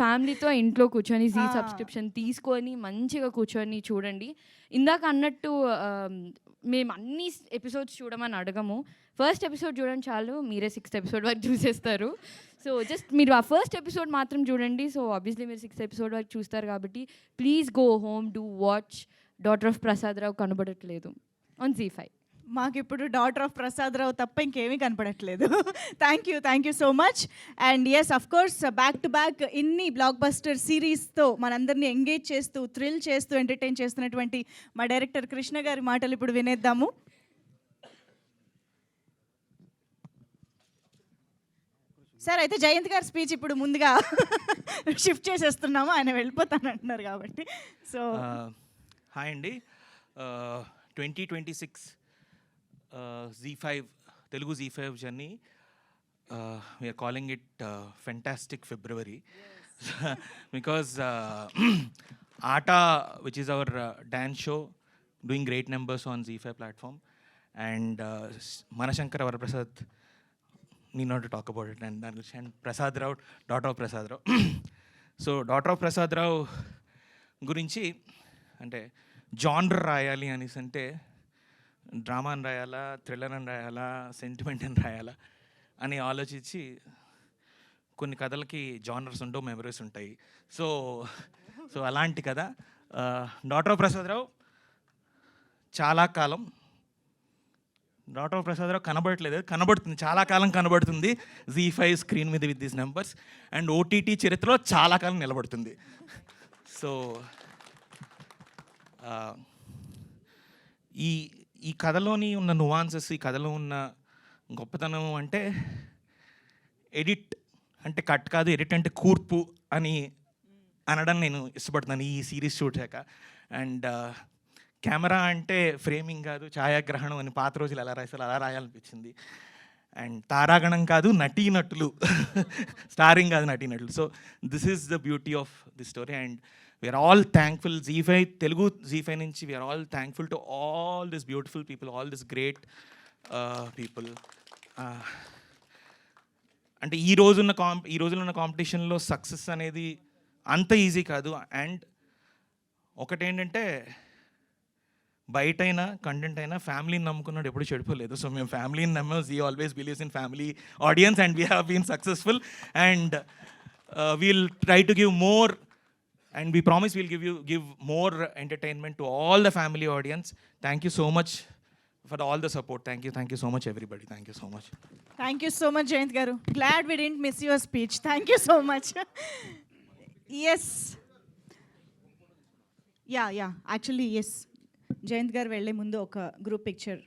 ఫ్యామిలీతో ఇంట్లో కూర్చొని జీ సబ్స్క్రిప్షన్ తీసుకొని మంచిగా కూర్చొని చూడండి. ఇందాక అన్నట్టు మేము అన్ని ఎపిసోడ్స్ చూడమని అడగము, ఫస్ట్ ఎపిసోడ్ చూడండి చాలు, మీరే 6th ఎపిసోడ్ వరకు చూసేస్తారు. సో జస్ట్ మీరు ఆ ఫస్ట్ ఎపిసోడ్ మాత్రం చూడండి. సో ఆబ్వియస్లీ మీరు 6th ఎపిసోడ్ వరకు చూస్తారు కాబట్టి please go home, do watch daughter of Prasad Rao కనబడట్లేదు ఆన్ ZEE5. మాకు ఇప్పుడు డాటర్ ఆఫ్ ప్రసాద్ రావు తప్ప ఇంకేమీ కనపడట్లేదు. Thank you so much. And yes of course back to back ఇన్ని బ్లాక్ బస్టర్ సిరీస్తో మనందరినీ ఎంగేజ్ చేస్తూ, థ్రిల్ చేస్తూ, ఎంటర్టైన్ చేస్తున్నటువంటి మా డైరెక్టర్ కృష్ణ గారి మాటలు ఇప్పుడు వినేద్దాము. సార్ అయితే జయంత్ గారి స్పీచ్ ఇప్పుడు ముందుగా షిఫ్ట్ చేసేస్తున్నాము, ఆయన వెళ్ళిపోతానంటున్నారు కాబట్టి. సో హాయ్ అండి, 2026 ZEE5 Telugu ZEE5 journey, we are calling it fantastic February because Aata which is our dance show doing great numbers on ZEE5 platform, and Manashankara Varaprasad need not to talk about it, and Prasad Rao, daughter of Prasad Rao. So daughter of Prasad Rao గురించి అంటే genre రాయాలి అనేసి అంటే drama అని రాయాలా, thriller అని రాయాలా, sentiment అని రాయాలా అని ఆలోచించి కొన్ని కథలకి జానర్స్ ఉండవు, మెమరీస్ ఉంటాయి. సో సో అలాంటి కథ డాటర్ ఆఫ్ ప్రసాద్ రావు. చాలా కాలం డాటర్ ఆఫ్ ప్రసాద్ రావు కనబడట్లేదు, కనబడుతుంది, చాలా కాలం కనబడుతుంది ZEE5 స్క్రీన్ మీద with these numbers, and OTT చరిత్రలో చాలా కాలం నిలబడుతుంది. సో ఈ కథలోని ఉన్న నువాన్సెస్, ఈ కథలో ఉన్న గొప్పతనం అంటే ఎడిట్ అంటే కట్ కాదు, ఎడిట్ అంటే కూర్పు అని అనడం నేను ఇష్టపడుతున్నాను ఈ సిరీస్ చూసాక. అండ్ కెమెరా అంటే ఫ్రేమింగ్ కాదు, ఛాయాగ్రహణం అని పాత రోజులు ఎలా రాశారు అలా రాయాలనిపించింది. అండ్ తారాగణం కాదు, నటీనటులు, స్టారింగ్ కాదు, నటీనటులు. So this is the beauty of the story, and we are all thankful ZEE5 Telugu ZEE5 నుంచి we are all thankful to all this beautiful people, all this great people. అంటే ఈ రోజుల్లో ఉన్న కాంపిటీషన్లో సక్సెస్ అనేది అంత ఈజీ కాదు. అండ్ ఒకటేంటంటే బయటైనా కంటెంట్ అయినా ఫ్యామిలీని నమ్ముకున్నాడు ఎప్పుడు చెడిపోలేదు. సో మేము ఫ్యామిలీని నమ్మాం. ZEE always believes in family audience, and we have been successful, and we'll try to give more, and we promise we'll give more entertainment to all the family audience. Thank you so much for all the support. Thank you so much everybody. Thank you so much. Thank you so much Jayant garu. Glad we didn't miss your speech. Thank you so much. Yes. Yeah, actually yes. Jayant garu velle mundu oka group picture.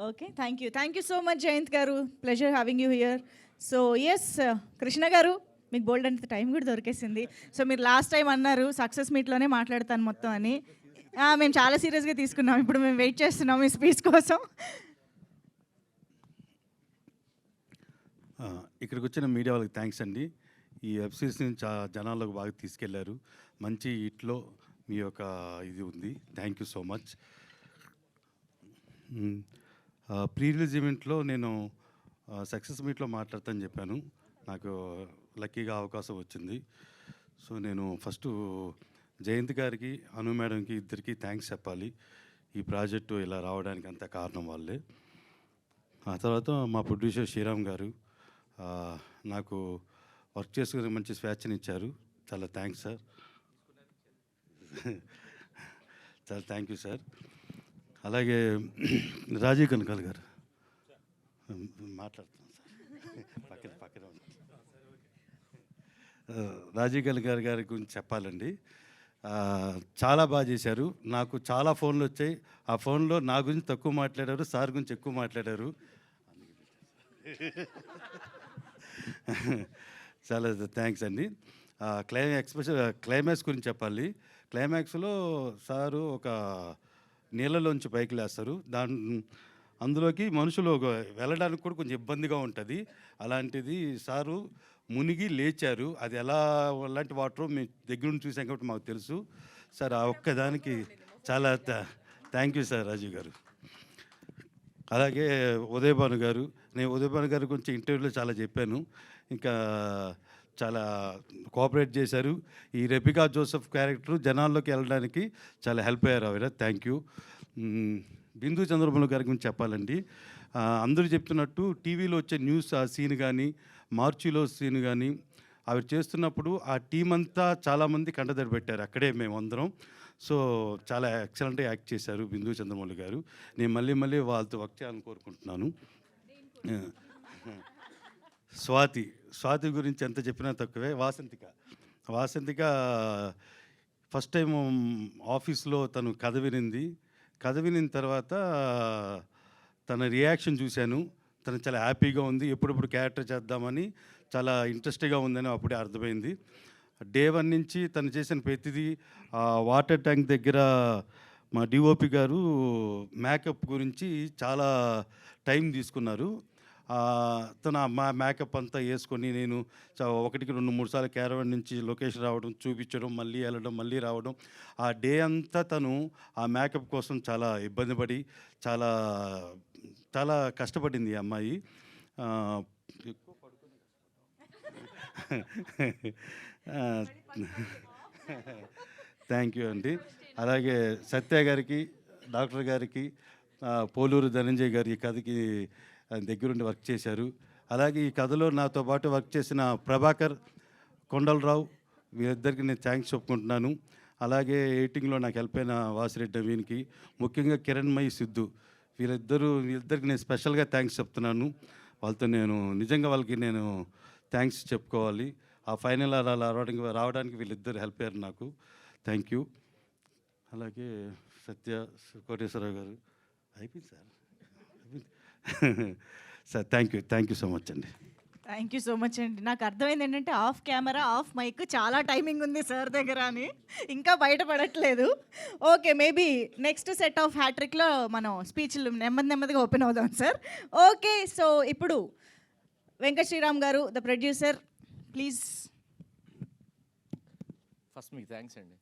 Okay, thank you so much Jayant గారు. Pleasure having you here. So yes, Krishna గారు మీకు బోల్డ్ అంత time కూడా దొరికేసింది. సో మీరు last time అన్నారు సక్సెస్ మీట్లోనే మాట్లాడతాను మొత్తం అని. మేము చాలా సీరియస్గా తీసుకున్నాం. ఇప్పుడు మేము వెయిట్ చేస్తున్నాం మీ స్పీచ్ కోసం. ఇక్కడికి వచ్చిన మీడియా వాళ్ళకి థ్యాంక్స్ అండి. ఈ వెబ్ సిరీస్ని జనాల్లోకి బాగా తీసుకెళ్లారు. మంచి హిట్లో మీ యొక్క ఇది ఉంది. Thank you so much. Pre release ఈవెంట్లో నేను సక్సెస్ మీట్లో మాట్లాడతానని చెప్పాను. నాకు లక్కీగా అవకాశం వచ్చింది. సో నేను ఫస్ట్ జయంత్ గారికి, అను మేడంకి ఇద్దరికి థ్యాంక్స్ చెప్పాలి. ఈ ప్రాజెక్టు ఇలా రావడానికి అంత కారణం వాళ్ళే. ఆ తర్వాత మా ప్రొడ్యూసర్ శ్రీరామ్ గారు నాకు వర్క్ చేసుకునే మంచి స్వేచ్ఛనిచ్చారు. చాలా థ్యాంక్స్ సార్. చాలా థ్యాంక్ యూ సార్. అలాగే రాజీవ్ కనకాల్ గారు మాట్లాడుతున్నాను సార్, పక్కన రాజీవ్ కనకాల్ గారి గురించి చెప్పాలండి. చాలా బాగా చేశారు. నాకు చాలా ఫోన్లు వచ్చాయి. ఆ ఫోన్లో నా గురించి తక్కువ మాట్లాడారు, సార్ గురించి ఎక్కువ మాట్లాడారు. చాలా థ్యాంక్స్ అండి. క్లైమాక్స్ గురించి చెప్పాలి. క్లైమాక్స్లో సారు ఒక నీళ్ళలోంచి పైకి లేస్తారు. అందులోకి మనుషులు వెళ్ళడానికి కూడా కొంచెం ఇబ్బందిగా ఉంటుంది. అలాంటిది సారు మునిగి లేచారు. అది ఎలాంటి వాటర్ మేము దగ్గర నుంచి చూసాం కాబట్టి మాకు తెలుసు సార్. ఆ ఒక్కదానికి చాలా థ్యాంక్ యూ సార్ రాజీవ్ గారు. అలాగే ఉదయభాను గారు, నేను ఉదయభాను గారి గురించి ఇంటర్వ్యూలో చాలా చెప్పాను. ఇంకా చాలా కోఆపరేట్ చేశారు. ఈ రెబికా జోసెఫ్ క్యారెక్టర్ జనాల్లోకి వెళ్ళడానికి చాలా హెల్ప్ అయ్యారు ఆవిడ. Thank you. బిందు చంద్రబాబు గారి గురించి చెప్పాలండి. అందరూ చెప్తున్నట్టు టీవీలో వచ్చే న్యూస్ ఆ సీన్ కానీ, మార్చిలో సీన్ కానీ ఆవిడ చేస్తున్నప్పుడు ఆ టీం అంతా చాలామంది కంటదడి పెట్టారు. అక్కడే మేమందరం. సో చాలా ఎక్సలెంట్గా యాక్ట్ చేశారు బిందు చంద్రమౌళి గారు. నేను మళ్ళీ వాళ్ళతో వర్క్ చేయాలని కోరుకుంటున్నాను. స్వాతి గురించి ఎంత చెప్పినా తక్కువే. వాసంతిక ఫస్ట్ టైం ఆఫీస్లో తను కథ వినిన తర్వాత తన రియాక్షన్ చూశాను. తను చాలా హ్యాపీగా ఉంది. ఎప్పుడెప్పుడు క్యారెక్టర్ చేద్దామని చాలా ఇంట్రెస్ట్గా ఉందని అప్పుడే అర్థమైంది. డే 1 నుంచి తను చేసిన ప్రతిదీ వాటర్ ట్యాంక్ దగ్గర మా డిఓపి గారు మేకప్ గురించి చాలా టైం తీసుకున్నారు. తను మా మేకప్ అంతా వేసుకొని నేను 1-2-3 సార్లు క్యారవాన్ నుంచి లొకేషన్ రావడం, చూపించడం, మళ్ళీ వెళ్ళడం, మళ్ళీ రావడం. ఆ డే అంతా తను ఆ మేకప్ కోసం చాలా ఇబ్బంది పడి చాలా కష్టపడింది ఈ అమ్మాయి. థ్యాంక్ యూ అండి. అలాగే సత్య గారికి, డాక్టర్ గారికి, పోలూరు ధనంజయ్ గారి ఈ కథకి దగ్గరుండి వర్క్ చేశారు. అలాగే ఈ కథలో నాతో పాటు వర్క్ చేసిన ప్రభాకర్, కొండలరావు వీరిద్దరికి నేను థ్యాంక్స్ చెప్పుకుంటున్నాను. అలాగే ఎడిటింగ్లో నాకు హెల్ప్ అయిన వాసిరెడ్డి నవీన్కి, ముఖ్యంగా కిరణ్మయి సిద్ధు వీళ్ళిద్దరికి నేను స్పెషల్గా థ్యాంక్స్ చెప్తున్నాను. వాళ్ళకి నేను థ్యాంక్స్ చెప్పుకోవాలి. ఆ ఫైనల్ అలా రావడానికి వీళ్ళిద్దరు హెల్ప్ అయ్యారు నాకు. Thank you. అలాగే సత్య కోటేశ్వరరావు గారు అయిపోయింది sir. Thank you so much అండి. థ్యాంక్ యూ సో మచ్ అండి. నాకు అర్థమైంది ఏంటంటే ఆఫ్ కెమెరా, ఆఫ్ మైక్ చాలా టైమింగ్ ఉంది సార్ దగ్గర అని ఇంకా బయటపడట్లేదు. Okay, maybe next set of హ్యాట్రిక్లో మనం స్పీచ్లు నెమ్మదిగా ఓపెన్ అవుదాం సార్. ఓకే, సో ఇప్పుడు వెంకట శ్రీరామ్ గారు, ద ప్రొడ్యూసర్, ప్లీజ్. ఫస్ట్ మీకు థ్యాంక్స్ అండి.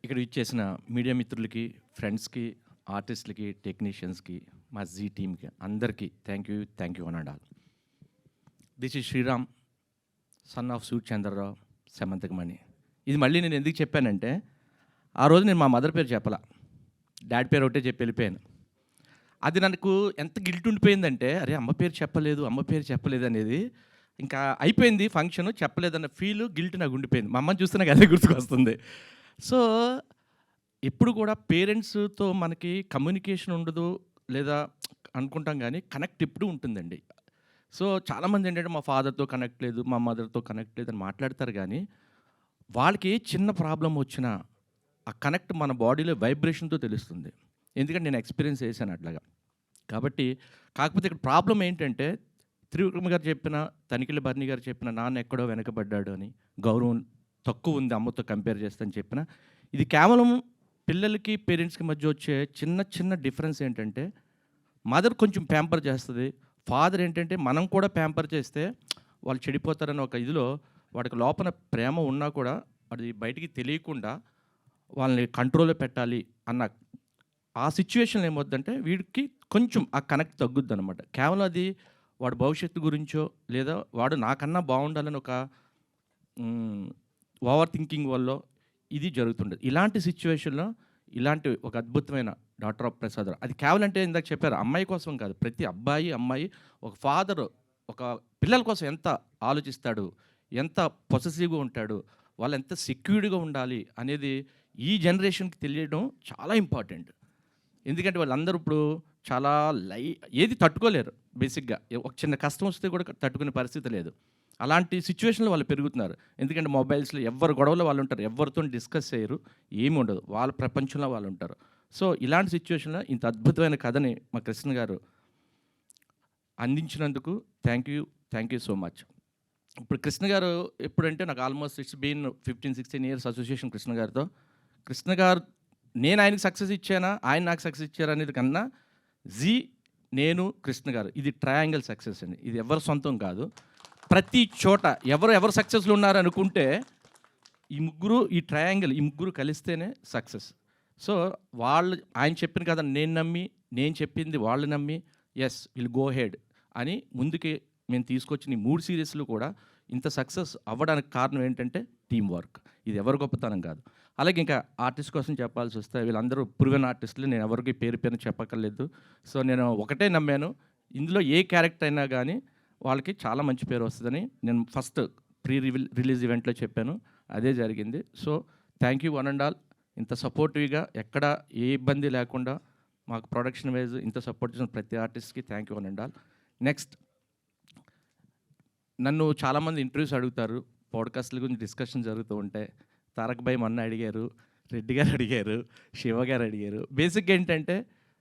ఇక్కడ ఇచ్చేసిన మీడియా మిత్రులకి, ఫ్రెండ్స్కి, ఆర్టిస్టులకి, టెక్నీషియన్స్కి, మా జీ టీమ్కి అందరికీ థ్యాంక్ యూ అని all. This is Sriram, son of సూట్ చంద్రరావు, సెమంతకమణి. ఇది మళ్ళీ నేను ఎందుకు చెప్పానంటే, ఆ రోజు నేను మా మదర్ పేరు చెప్పాల, డాడీ పేరు ఒకటే చెప్పి వెళ్ళిపోయాను. అది నాకు ఎంత గిల్ట్ ఉండిపోయిందంటే, అరే అమ్మ పేరు చెప్పలేదు అనేది. ఇంకా అయిపోయింది ఫంక్షన్, చెప్పలేదన్న ఫీల్, గిల్ట్ నాకు ఉండిపోయింది. మా అమ్మని చూస్తే నాకు అదే గుర్తుకొస్తుంది. సో ఎప్పుడు కూడా పేరెంట్స్తో మనకి కమ్యూనికేషన్ ఉండదు లేదా అనుకుంటాం, కానీ కనెక్ట్ ఎప్పుడు ఉంటుందండి. సో చాలామంది ఏంటంటే మా ఫాదర్తో కనెక్ట్ లేదు, మా మదర్తో కనెక్ట్ లేదు అని మాట్లాడతారు, కానీ వాళ్ళకి ఏ చిన్న ప్రాబ్లం వచ్చినా ఆ కనెక్ట్ మన బాడీలో వైబ్రేషన్తో తెలుస్తుంది. ఎందుకంటే నేను ఎక్స్పీరియన్స్ చేశాను అట్లాగా. కాబట్టి కాకపోతే ఇక్కడ ప్రాబ్లం ఏంటంటే, త్రివిక్రమ్ గారు చెప్పిన, తనిఖీల భరణి గారు చెప్పిన నాన్న ఎక్కడో వెనకబడ్డాడు అని, గౌరవం తక్కువ ఉంది అమ్మతో కంపేర్ చేస్తే అని చెప్పిన, ఇది కేవలం పిల్లలకి పేరెంట్స్కి మధ్య వచ్చే చిన్న డిఫరెన్స్ ఏంటంటే, మదర్ కొంచెం ప్యాంపర్ చేస్తుంది, ఫాదర్ ఏంటంటే మనం కూడా ప్యాంపర్ చేస్తే వాళ్ళు చెడిపోతారని ఒక ఇదిలో వాడికి లోపల ప్రేమ ఉన్నా కూడా అది బయటికి తెలియకుండా వాళ్ళని కంట్రోల్లో పెట్టాలి అన్న ఆ సిచ్యువేషన్లో ఏమవుద్దంటే వీడికి కొంచెం ఆ కనెక్ట్ తగ్గుద్ది అనమాట. కేవలం అది వాడు భవిష్యత్తు గురించో లేదా వాడు నాకన్నా బాగుండాలని ఒక ఓవర్ థింకింగ్ వల్ల ఇది జరుగుతుండదు. ఇలాంటి సిచ్యువేషన్లో ఇలాంటి ఒక అద్భుతమైన డాటర్ ఆఫ్ ప్రసాద్, అది కేవలం అంటే ఇందాక చెప్పారు అమ్మాయి కోసం కాదు, ప్రతి అబ్బాయి అమ్మాయి ఒక ఫాదర్ ఒక పిల్లల కోసం ఎంత ఆలోచిస్తాడు, ఎంత పొసెసివ్గా ఉంటాడు, వాళ్ళు ఎంత సెక్యూర్డ్గా ఉండాలి అనేది ఈ జనరేషన్కి తెలియడం చాలా ఇంపార్టెంట్. ఎందుకంటే వాళ్ళందరూ ఇప్పుడు చాలా ఏది తట్టుకోలేరు బేసిక్గా. ఒక చిన్న కష్టం వస్తే కూడా తట్టుకునే పరిస్థితి లేదు. అలాంటి సిచ్యువేషన్లో వాళ్ళు పెరుగుతున్నారు. ఎందుకంటే మొబైల్స్లో ఎవరు గొడవలో వాళ్ళు ఉంటారు, ఎవరితో డిస్కస్ చేయరు, ఏమి ఉండదు, వాళ్ళ ప్రపంచంలో వాళ్ళు ఉంటారు. సో ఇలాంటి సిచ్యువేషన్లో ఇంత అద్భుతమైన కథని మా కృష్ణ గారు అందించినందుకు థ్యాంక్ యూ సో మచ్. ఇప్పుడు కృష్ణ గారు ఎప్పుడంటే నాకు almost it's been 15-16 years association Krishna గారితో. కృష్ణ గారు నేను ఆయనకి సక్సెస్ ఇచ్చానా, ఆయన నాకు సక్సెస్ ఇచ్చారా అనేది కన్నా నేను కృష్ణ గారు ఇది ట్రయాంగిల్ సక్సెస్ అండి. ఇది ఎవరి సొంతం కాదు. ప్రతి చోట ఎవరు సక్సెస్లో ఉన్నారు అనుకుంటే ఈ ముగ్గురు కలిస్తేనే సక్సెస్. సో ఆయన చెప్పిన కదా నేను చెప్పింది వాళ్ళు నమ్మి ఎస్ విల్ గో హెడ్ అని ముందుకి మేము తీసుకొచ్చిన ఈ 3 సిరీస్లు కూడా ఇంత సక్సెస్ అవ్వడానికి కారణం ఏంటంటే టీం వర్క్. ఇది ఎవరి గొప్పతనం కాదు. అలాగే ఇంకా ఆర్టిస్ట్ కోసం చెప్పాల్సి వస్తే వీళ్ళందరూ ప్రూవెన్ ఆర్టిస్టులు, నేను ఎవరికి పేరు చెప్పక్కర్లేదు. సో నేను ఒకటే నమ్మాను, ఇందులో ఏ క్యారెక్టర్ అయినా కానీ వాళ్ళకి చాలా మంచి పేరు వస్తుందని నేను ఫస్ట్ రిలీజ్ ఈవెంట్లో చెప్పాను, అదే జరిగింది. So thank you one and all. ఇంత సపోర్టివ్గా ఎక్కడ ఏ ఇబ్బంది లేకుండా మాకు ప్రొడక్షన్ వైజ్ ఇంత సపోర్ట్ చేసిన ప్రతి ఆర్టిస్ట్కి thank you one and all. Next నన్ను చాలామంది ఇంటర్వ్యూస్ అడుగుతారు, పాడ్కాస్ట్ల గురించి డిస్కషన్ జరుగుతూ ఉంటాయి. తారక్ భాయ్ మొన్న అడిగారు, రెడ్డి గారు అడిగారు, శివ గారు అడిగారు. బేసిక్ ఏంటంటే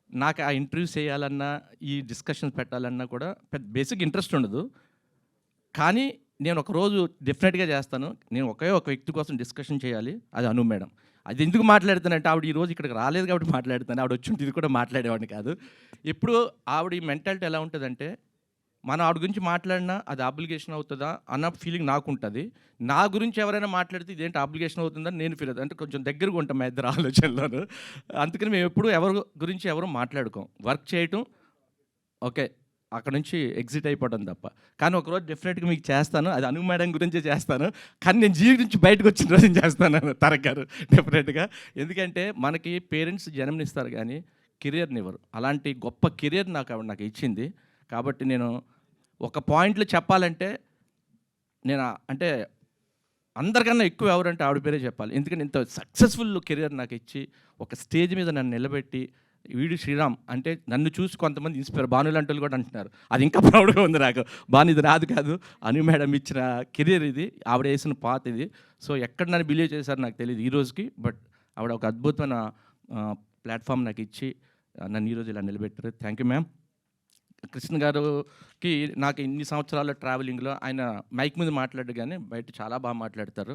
నాకు ఆ ఇంటర్వ్యూస్ చేయాలన్నా ఈ డిస్కషన్స్ పెట్టాలన్నా కూడా పెద్ద బేసిక్ ఇంట్రెస్ట్ ఉండదు. కానీ నేను ఒకరోజు డెఫినెట్గా చేస్తాను. నేను ఒక వ్యక్తి కోసం డిస్కషన్ చేయాలి, అది అను మేడం. అది ఎందుకు మాట్లాడుతానంటే ఆవిడ ఈరోజు ఇక్కడికి రాలేదు కాబట్టి మాట్లాడుతాను. ఆవిడ వచ్చి ఇది కూడా మాట్లాడేవాడిని కాదు. ఎప్పుడు ఆవిడ మెంటాలిటీ ఎలా ఉంటుందంటే మనం ఆవిడ గురించి మాట్లాడినా అది అప్లికేషన్ అవుతుందా అన్న ఫీలింగ్ నాకు ఉంటుంది. నా గురించి ఎవరైనా మాట్లాడితే ఇదేంటి అప్లికేషన్ అవుతుందని నేను ఫీల్ అవుతుంది. అంటే కొంచెం దగ్గరగా ఉంటాం మా ఇద్దరు ఆలోచనలోను. అందుకని మేము ఎప్పుడు ఎవరి గురించి ఎవరు మాట్లాడుకోం. వర్క్ చేయటం ఓకే, అక్కడ నుంచి ఎగ్జిట్ అయిపోవడం తప్ప. కానీ ఒకరోజు డెఫినెట్గా మీకు చేస్తాను, అది అను మేడం గురించే చేస్తాను. కానీ నేను జీవి నుంచి బయటకు వచ్చిన రోజు నేను చేస్తాను తారక్ గారు డెఫినెట్గా. ఎందుకంటే మనకి పేరెంట్స్ జన్మనిస్తారు కానీ కెరియర్ని ఇవ్వరు. అలాంటి గొప్ప కెరియర్ నాకు ఇచ్చింది. కాబట్టి నేను ఒక పాయింట్లో చెప్పాలంటే నేను అంటే అందరికన్నా ఎక్కువ ఎవరంటే ఆవిడ పేరే చెప్పాలి. ఎందుకంటే ఇంత సక్సెస్ఫుల్ కెరియర్ నాకు ఇచ్చి ఒక స్టేజ్ మీద నన్ను నిలబెట్టి వీడు శ్రీరామ్ అంటే నన్ను చూసి కొంతమంది ఇన్స్పైర్, భాను లాంటి కూడా అంటున్నారు. అది ఇంకా ప్రౌడ్గా ఉంది నాకు. భాను ఇది రాదు కాదు, అను మేడం ఇచ్చిన కెరియర్ ఇది, ఆవిడ వేసిన పాత ఇది. సో ఎక్కడ నన్ను బిలీవ్ చేశారు నాకు తెలియదు ఈ రోజుకి. బట్ ఆవిడ ఒక అద్భుతమైన ప్లాట్ఫామ్ నాకు ఇచ్చి నన్ను ఈరోజు ఇలా నిలబెట్టారు. Thank you ma'am. కృష్ణ గారికి నాకు ఇన్ని సంవత్సరాల ట్రావెలింగ్లో ఆయన మైక్ మీద మాట్లాడు కానీ బయట చాలా బాగా మాట్లాడతారు.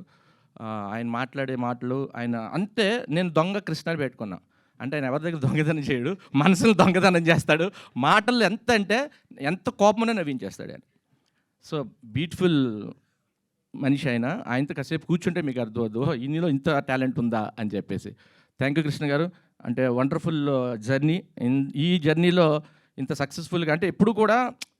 ఆయన మాట్లాడే మాటలు ఆయన అంతే. నేను దొంగ కృష్ణని పెట్టుకున్నా. అంటే ఆయన ఎవరి దగ్గర దొంగతనం చేయడు, మనసులు దొంగతనం చేస్తాడు. మాటలు ఎంత అంటే ఎంత కోపమనే నవ్వించేస్తాడు ఆయన. సో బ్యూటిఫుల్ మనిషి ఆయన. ఆయనతో కాసేపు కూర్చుంటే మీకు అర్థమవుద్దు, ఇన్నిలో ఇంత టాలెంట్ ఉందా అని చెప్పేసి. థ్యాంక్ యూ కృష్ణ గారు. అంటే వండర్ఫుల్ జర్నీ. ఈ జర్నీలో ఇంత సక్సెస్ఫుల్గా, అంటే ఎప్పుడు కూడా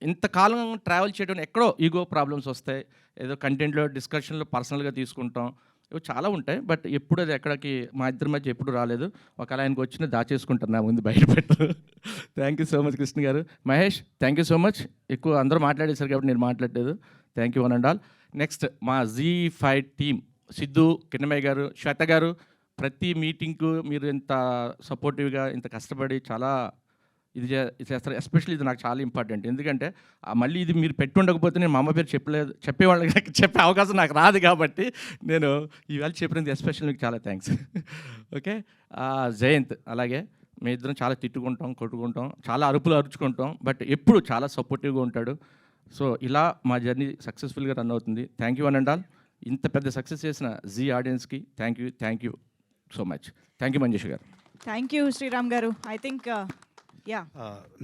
ఇంతకాలం ట్రావెల్ చేయడం ఎక్కడో ఈగో ప్రాబ్లమ్స్ వస్తాయి, ఏదో కంటెంట్లో డిస్కషన్లో పర్సనల్గా తీసుకుంటాం, ఇవి చాలా ఉంటాయి. బట్ ఎప్పుడు అది ఎక్కడికి మా ఇద్దరి మధ్య ఎప్పుడు రాలేదు. ఒకవేళ ఆయనకు వచ్చిన దాచేసుకుంటాను, నా ముందు బయట పెట్టు. Thank you so much Krishna గారు. Mahesh, thank you so much. ఎక్కువ అందరూ మాట్లాడేశారు కాబట్టి నేను మాట్లాడలేదు. Thank you one and all. Next మా Z5 టీమ్, సిద్ధు, కిన్నమయ్య గారు, శ్వేత గారు, ప్రతి మీటింగ్కు మీరు ఇంత సపోర్టివ్గా ఇంత కష్టపడి చాలా ఇది చేస్తారు. ఎస్పెషల్లీ ఇది నాకు చాలా ఇంపార్టెంట్. ఎందుకంటే మళ్ళీ ఇది మీరు పెట్టుండకపోతే నేను మా అమ్మ పేరు చెప్పేవాళ్ళకి చెప్పే అవకాశం నాకు రాదు కాబట్టి నేను ఈవేళ చెప్పినందుకు ఎస్పెషల్ మీకు చాలా థ్యాంక్స్. ఓకే, జయంత్ అలాగే మీ ఇద్దరం చాలా తిట్టుకుంటాం, కొట్టుకుంటాం, చాలా అరుపులు అరుచుకుంటాం, బట్ ఎప్పుడు చాలా సపోర్టివ్గా ఉంటాడు. సో ఇలా మా జర్నీ సక్సెస్ఫుల్గా రన్ అవుతుంది. Thank you one and all. ఇంత పెద్ద సక్సెస్ చేసిన జీ ఆడియన్స్కి thank you so much. Thank you Manjusha garu. Thank you Sriram garu. I think yeah,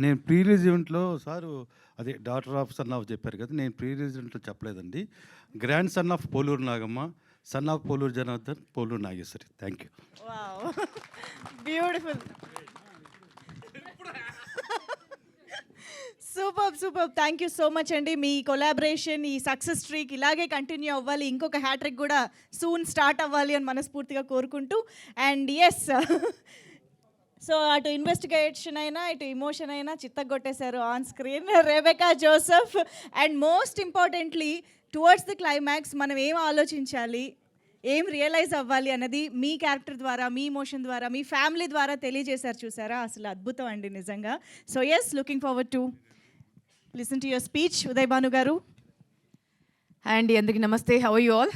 నేను ప్రీ రిలీజ్ ఈవెంట్లో సారు అదే డాటర్ ఆఫ్ సన్ ఆఫ్ చెప్పారు కదా, నేను ప్రీ రిలీజ్ ఈవెంట్లో చెప్పలేదండి. Grandson of Poluru Nagamma, son of Poluru Janardhan, Poluru Nageswari. Thank you. Beautiful, super. Thank you so much అండి. మీ కొలాబరేషన్, ఈ సక్సెస్ స్ట్రీక్ ఇలాగే కంటిన్యూ అవ్వాలి, ఇంకొక హ్యాట్రిక్ కూడా సూన్ స్టార్ట్ అవ్వాలి అని మనస్ఫూర్తిగా కోరుకుంటూ, అండ్ ఎస్, సో అటు ఇన్వెస్టిగేషన్ అయినా ఇటు ఇమోషన్ అయినా చిత్తగొట్టేశారు on screen Rebecca Joseph. And most importantly towards the climax మనం ఏం ఆలోచించాలి, ఏం రియలైజ్ అవ్వాలి అన్నది మీ క్యారెక్టర్ ద్వారా, మీ ఇమోషన్ ద్వారా, మీ ఫ్యామిలీ ద్వారా తెలియజేశారు. చూసారా, అసలు అద్భుతం అండి నిజంగా. So yes, looking forward to listen to your speech. Uday Bhanu garu. అండి అందరికి నమస్తే, హౌ యూ ఆల్?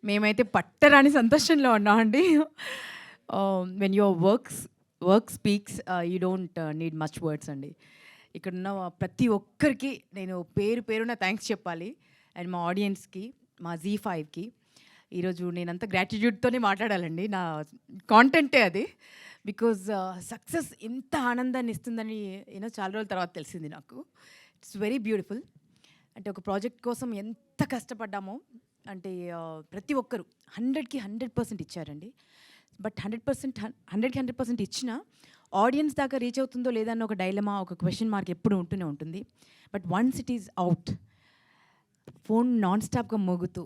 మేమైతే పట్టరాని సంతోషంలో ఉన్నామండి. When your work speaks you don't need much words అండి. ఇక్కడున్న ప్రతి ఒక్కరికి నేను పేరున థ్యాంక్స్ చెప్పాలి. అండ్ మా ఆడియన్స్కి, మా Z5కి ఈరోజు నేనంతా గ్రాటిట్యూడ్తోనే మాట్లాడాలండి. నా కాంటెంటే అది. బికాజ్ సక్సెస్ ఎంత ఆనందాన్ని ఇస్తుందని చాలా రోజుల తర్వాత తెలిసింది నాకు. It's very beautiful. అంటే ఒక ప్రాజెక్ట్ కోసం ఎంత కష్టపడ్డామో అంటే ప్రతి ఒక్కరు 100కి 100% ఇచ్చారండి. బట్ 100% ఇచ్చినా ఆడియన్స్ దాకా రీచ్ అవుతుందో లేదన్న ఒక డైలమా, ఒక క్వశ్చన్ మార్క్ ఎప్పుడు ఉంటూనే ఉంటుంది. But once it is out, phone non స్టాప్గా మోగుతూ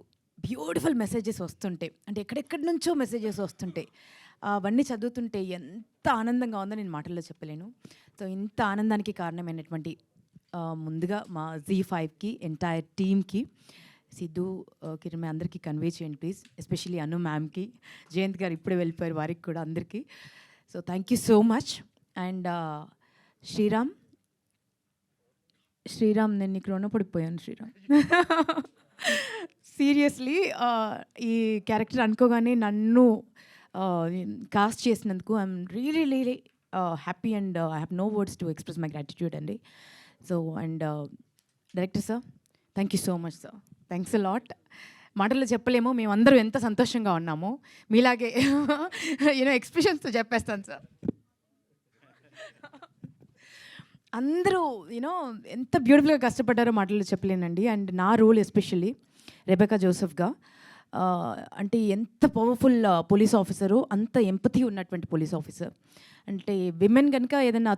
బ్యూటిఫుల్ మెసేజెస్ వస్తుంటాయి, అంటే ఎక్కడెక్కడి నుంచో మెసేజెస్ వస్తుంటాయి, అవన్నీ చదువుతుంటే ఎంత ఆనందంగా ఉందో నేను మాటల్లో చెప్పలేను. సో ఇంత ఆనందానికి కారణమైనటువంటి ముందుగా మా Z5కి, ఎంటైర్ టీమ్కి, సిద్ధు, కిరణ్ అందరికీ కన్వే చేయండి ప్లీజ్. ఎస్పెషల్లీ అను మ్యామ్కి, జయంత్ గారు ఇప్పుడే వెళ్ళిపోయారు, వారికి కూడా అందరికీ. So thank you so much. And Sriram, నేను నీకు రుణపడిపోయాను శ్రీరామ్. సీరియస్లీ ఈ క్యారెక్టర్ అనుకోగానే నన్ను కాస్ట్ చేసినందుకు I'm really happy and I have no words to express my gratitude అండి. So and director sir, thank you so much sir, thanks a lot. మాటల్లో చెప్పలేము మేమందరం ఎంత సంతోషంగా ఉన్నామో. మీలాగే ఎక్స్ప్రెషన్స్తో చెప్పేస్తాను సార్. అందరూ ఎంత బ్యూటిఫుల్గా కష్టపడ్డారో మాటల్లో చెప్పలేనండి. అండ్ నా రోల్ ఎస్పెషల్లీ రెబెకా జోసెఫ్గా, అంటే ఎంత పవర్ఫుల్ పోలీస్ ఆఫీసరు, అంత ఎంపతి ఉన్నటువంటి పోలీస్ ఆఫీసర్. అంటే విమెన్ కనుక ఏదైనా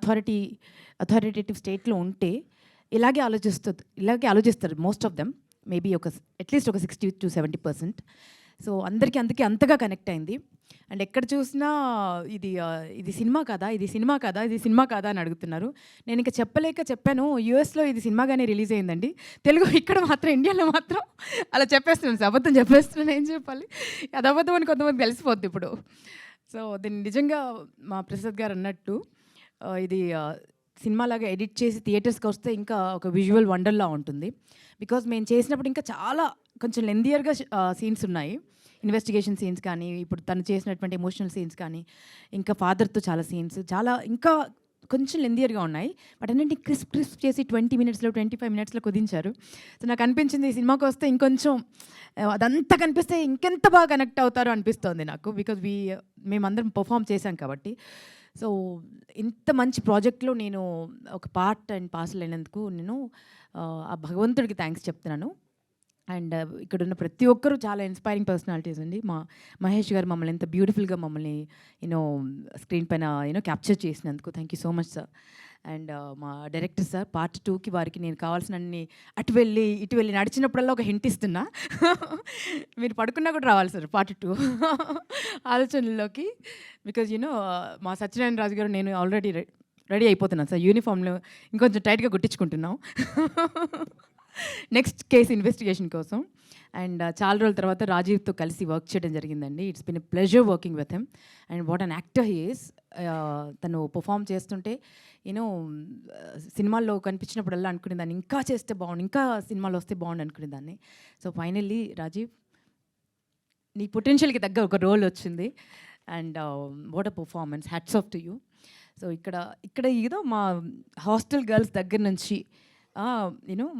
అథారిటేటివ్ స్టేట్లో ఉంటే ఇలాగే ఆలోచిస్తారు most of them, maybe at least ఒక 60 to 70%. సో అందరికీ అందుకే అంతగా కనెక్ట్ అయింది. అండ్ ఎక్కడ చూసినా ఇది సినిమా కాదా అని అడుగుతున్నారు. నేను ఇంకా చెప్పాను, యూఎస్లో ఇది సినిమాగానే రిలీజ్ అయిందండి, తెలుగు ఇక్కడ మాత్రం, ఇండియాలో మాత్రం అలా చెప్పేస్తున్నాను. అబద్ధం చెప్పేస్తున్నాను, ఏం చెప్పాలి, అది అబద్ధం అని కొంతమంది తెలిసిపోద్ది ఇప్పుడు. సో దీన్ని నిజంగా మా ప్రసాద్ గారు అన్నట్టు ఇది సినిమాలాగా ఎడిట్ చేసి థియేటర్స్కి వస్తే ఇంకా ఒక విజువల్ వండర్లా ఉంటుంది. బికాజ్ మేము చేసినప్పుడు ఇంకా చాలా కొంచెం లెందియర్గా సీన్స్ ఉన్నాయి, ఇన్వెస్టిగేషన్ సీన్స్ కానీ, ఇప్పుడు తను చేసినటువంటి ఎమోషనల్ సీన్స్ కానీ, ఇంకా ఫాదర్తో చాలా సీన్స్, చాలా ఇంకా కొంచెం లెందియర్గా ఉన్నాయి, బట్ అన్నింటినీ క్రిస్ప్ చేసి 20 మినిట్స్లో 25 మినిట్స్లో కుదించారు. సో నాకు అనిపించింది ఈ సినిమాకి వస్తే ఇంకొంచెం అదంతా కనిపిస్తే ఇంకెంత బాగా కనెక్ట్ అవుతారో అనిపిస్తోంది నాకు, బికాజ్ మేమందరం పర్ఫామ్ చేశాం కాబట్టి. సో ఇంత మంచి ప్రాజెక్ట్లో నేను ఒక పార్ట్ అండ్ పార్సల్ అయినందుకు నేను ఆ భగవంతుడికి థ్యాంక్స్ చెప్తున్నాను. అండ్ ఇక్కడున్న ప్రతి ఒక్కరూ చాలా ఇన్స్పైరింగ్ పర్సనాలిటీస్ అండి. మహేష్ గారు మమ్మల్ని ఎంత బ్యూటిఫుల్గా మమ్మల్ని స్క్రీన్ పైన క్యాప్చర్ చేసినందుకు thank you so much sir. And మా డైరెక్టర్ సార్ పార్ట్ 2కి వారికి నేను కావాల్సినన్ని అటు వెళ్ళి ఇటు వెళ్ళి నడిచినప్పుడల్లా ఒక హింట్ ఇస్తున్నా, మీరు పడుకున్నా కూడా రావాలి సార్ పార్ట్ 2 ఆలోచనల్లోకి. బికాజ్ మా సత్యనారాయణ రాజు గారు నేను ఆల్రెడీ రెడీ అయిపోతున్నాను సార్, యూనిఫామ్లో ఇంకొంచెం టైట్గా గుట్టించుకుంటున్నాం నెక్స్ట్ కేసు ఇన్వెస్టిగేషన్ కోసం. అండ్ చాలా రోజుల తర్వాత రాజీవ్తో కలిసి వర్క్ చేయడం జరిగిందండి. It's been a pleasure working with him and what an actor he is. తను పర్ఫామ్ చేస్తుంటే సినిమాల్లో కనిపించినప్పుడల్లా అనుకునేదాన్ని ఇంకా చేస్తే బాగుండు, ఇంకా సినిమాలో వస్తే బాగుండు అనుకునేదాన్ని. సో ఫైనల్లీ రాజీవ్ నీ పొటెన్షియల్కి తగ్గ ఒక రోల్ వచ్చింది and what a performance, hats off to you. So ఇక్కడ మా హాస్టల్ గర్ల్స్ దగ్గర నుంచి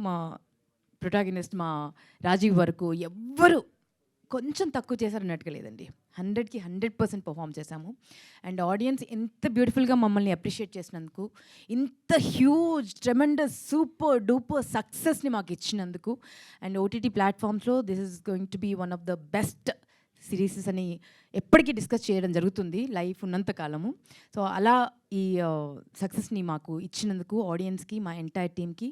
మా ప్రొటాగనిస్ట్ మా రాజీవ్ వరకు ఎవ్వరు కొంచెం తక్కువ చేశారన్నట్టుగా లేదండి. 100కి 100% పర్ఫామ్ చేశాము. అండ్ ఆడియన్స్ ఎంత బ్యూటిఫుల్గా మమ్మల్ని అప్రిషియేట్ చేసినందుకు, ఇంత హ్యూజ్ ట్రెమెండస్ సూపర్ డూపర్ సక్సెస్ని మాకు ఇచ్చినందుకు, అండ్ ఓటీటీ ప్లాట్ఫామ్స్లో this is going to be one of the best series అని ఎప్పటికీ డిస్కస్ చేయడం జరుగుతుంది లైఫ్ ఉన్నంత కాలము. సో అలా ఈ సక్సెస్ని మాకు ఇచ్చినందుకు ఆడియన్స్కి, మా ఎంటైర్ టీమ్కి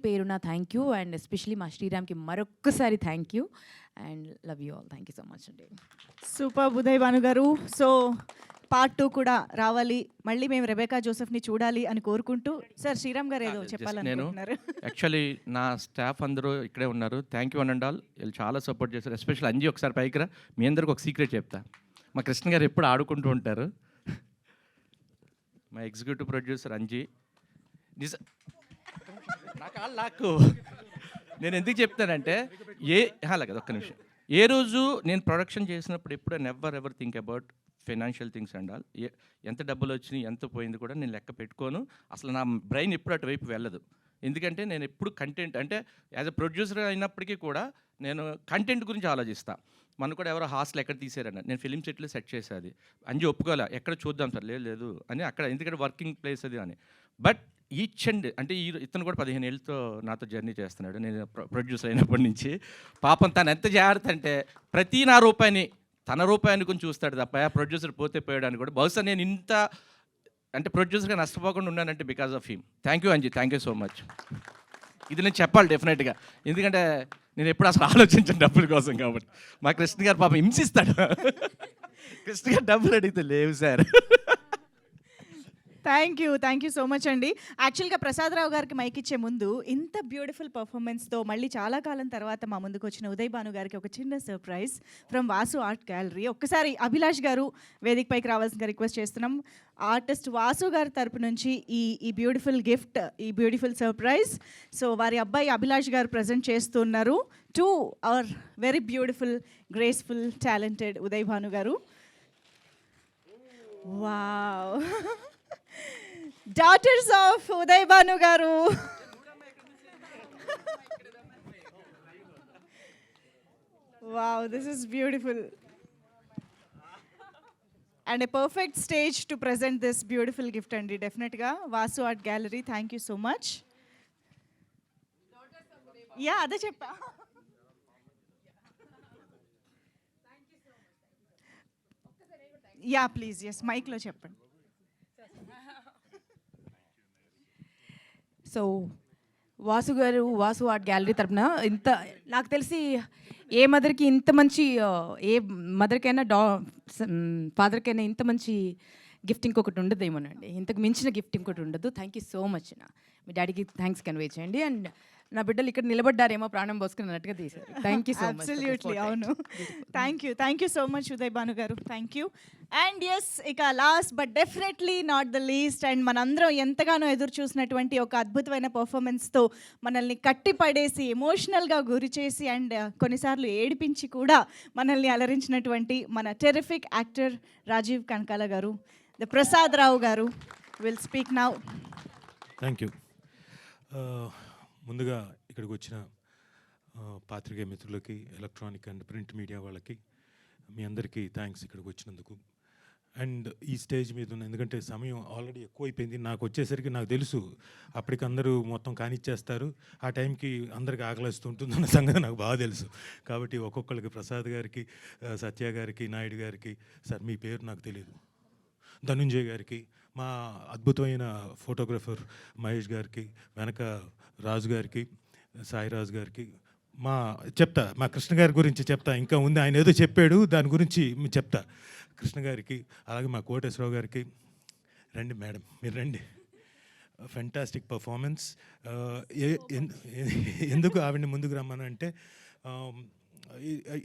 పేరున థ్యాంక్ యూ. అండ్ ఎస్పెషలీ మా శ్రీరామ్కి మరొక్కసారి thank you and love you all. Thank you so much అండి. సూపర్ ఉదయ్ భాను గారు. సో పార్ట్ 2 కూడా రావాలి, మళ్ళీ మేము రెబేకా జోసెఫ్ని చూడాలి అని కోరుకుంటూ, సార్ శ్రీరామ్ గారు ఏదో చెప్పాలనుకుంటున్నారు. యాక్చువల్లీ నా స్టాఫ్ అందరూ ఇక్కడే ఉన్నారు. Thank you and all. వీళ్ళు చాలా సపోర్ట్ చేశారు. ఎస్పెషల్ అంజీ ఒకసారి పైకి రా, మీ అందరికి ఒక సీక్రెట్ చెప్తా. మా కృష్ణ గారు ఎప్పుడు ఆడుకుంటూ ఉంటారు. మా ఎగ్జిక్యూటివ్ ప్రొడ్యూసర్ అంజీ నాకు నేను ఎందుకు చెప్తానంటే అలాగే ఒక్క నిమిషం, ఏ రోజు నేను ప్రొడక్షన్ చేసినప్పుడు ఎప్పుడు never think about financial things and all. ఎంత డబ్బులు వచ్చినాయి ఎంత పోయింది కూడా నేను లెక్క పెట్టుకోను. అసలు నా బ్రెయిన్ ఎప్పుడు అటువైపు వెళ్ళదు. ఎందుకంటే నేను ఎప్పుడు కంటెంట్ అంటే యాజ్ ఎ ప్రొడ్యూసర్ అయినప్పటికీ కూడా నేను కంటెంట్ గురించి ఆలోచిస్తాను. మనకు కూడా ఎవరో హాస్టల్ ఎక్కడ తీసారన్న, నేను ఫిలిం సెట్లో సెట్ చేసేది. అంజీ ఒప్పుకోలే, ఎక్కడ చూద్దాం సార్, లేదు అని అక్కడ, ఎందుకంటే వర్కింగ్ ప్లేస్ అది అని. బట్ ఈచ్ అండ్ అంటే ఇతను కూడా 15 ఏళ్ళతో నాతో జర్నీ చేస్తున్నాడు, నేను ప్రొడ్యూసర్ అయినప్పటి నుంచి. పాపం తను ఎంత జాగ్రత్త అంటే ప్రతి నా రూపాయిని తన రూపాయిని కొంచెం చూస్తాడు తప్ప ప్రొడ్యూసర్ పోతే పోయాడని కూడా. బహుశా నేను ఇంత అంటే ప్రొడ్యూసర్గా నష్టపోకుండా ఉన్నానంటే because of him. Thank you Anji, thank you so much. ఇది నేను చెప్పాలి డెఫినెట్గా, ఎందుకంటే నేను ఎప్పుడు అసలు ఆలోచించాను డబ్బుల కోసం కాబట్టి. మా కృష్ణ గారు పాపం హింసిస్తాడు, కృష్ణ గారు డబ్బులు అడిగితే లేవు sir. Thank you so much అండి. యాక్చువల్గా ప్రసాదరావు గారికి మైక్ ఇచ్చే ముందు ఇంత బ్యూటిఫుల్ పర్ఫార్మెన్స్తో మళ్ళీ చాలా కాలం తర్వాత మా ముందుకు వచ్చిన ఉదయ్ భాను గారికి ఒక చిన్న surprise from Vasu art gallery. ఒక్కసారి అభిలాష్ గారు వేదికపైకి రావాల్సిందిగా రిక్వెస్ట్ చేస్తున్నాం. ఆర్టిస్ట్ వాసు గారి తరపు నుంచి ఈ బ్యూటిఫుల్ గిఫ్ట్, ఈ బ్యూటిఫుల్ సర్ప్రైజ్ సో వారి అబ్బాయి అభిలాష్ గారు ప్రజెంట్ చేస్తున్నారు to our very beautiful graceful talented Uday Bhanu గారు. Wow, daughters of Uday Banu garu. Wow, this is beautiful. And a perfect stage to present this beautiful gift andi definitely ga Vasu Art Gallery. Thank you so much. Yeah, ade cheppa. Yeah, please. Yes, mic lo cheppandi. So Vasu గారు Vasu art gallery తరపున ఇంత నాకు తెలిసి ఏ మదర్కి ఇంత మంచి, ఏ మదర్కైనా ఫాదర్కైనా ఇంత మంచి గిఫ్ట్ ఇంకొకటి ఉండదేమోనండి. ఇంతకు మించిన గిఫ్ట్ ఇంకొకటి ఉండదు. Thank you so much. మీ డాడీకి థ్యాంక్స్ కన్వే చేయండి. అండ్ నా బిడ్డలు ఇక్కడ నిలబడ్డారేమో ప్రాణం పోసుకున్నట్టుగా తీశారు. Thank you so much. Absolutely అవును. Thank you so much Uday Bhanu గారు. Thank you. అండ్ ఎస్, ఇక last but definitely not the least and మనందరం ఎంతగానో ఎదురు చూసినటువంటి ఒక అద్భుతమైన పర్ఫార్మెన్స్తో మనల్ని కట్టిపడేసి ఎమోషనల్గా గురి చేసి అండ్ కొన్నిసార్లు ఏడిపించి కూడా మనల్ని అలరించినటువంటి మన టెరిఫిక్ యాక్టర్ రాజీవ్ కనకాల గారు, ద ప్రసాద్ రావు గారు. Will speak now. Thank you. ముందుగా ఇక్కడికి వచ్చిన పాత్రికేయ మిత్రులకి, ఎలక్ట్రానిక్ అండ్ ప్రింట్ మీడియా వాళ్ళకి, మీ అందరికీ థ్యాంక్స్ ఇక్కడికి వచ్చినందుకు. అండ్ ఈ స్టేజ్ మీద ఉన్న, ఎందుకంటే సమయం ఆల్రెడీ ఎక్కువైపోయింది, నాకు వచ్చేసరికి నాకు తెలుసు అప్పటికి అందరూ మొత్తం కానిచ్చేస్తారు, ఆ టైంకి అందరికి ఆకలిస్తుంటుంది అన్న సంగతి నాకు బాగా తెలుసు. కాబట్టి ఒక్కొక్కరికి, ప్రసాద్ గారికి, సత్య గారికి, నాయుడు గారికి, సార్ మీ పేరు నాకు తెలియదు, ధనుంజయ్ గారికి, మా అద్భుతమైన ఫోటోగ్రఫర్ మహేష్ గారికి, వెనక రాజు గారికి, సాయిరాజు గారికి, మా కృష్ణ గారి గురించి చెప్తా, ఇంకా ఉంది, ఆయన ఏదో చెప్పాడు దాని గురించి చెప్తా. కృష్ణ గారికి, అలాగే మా కోటేశ్వరరావు గారికి. రండి మేడం, మీరు రండి. Fantastic performance. ఎందుకు ఆవిడని ముందుకు రమ్మనంటే,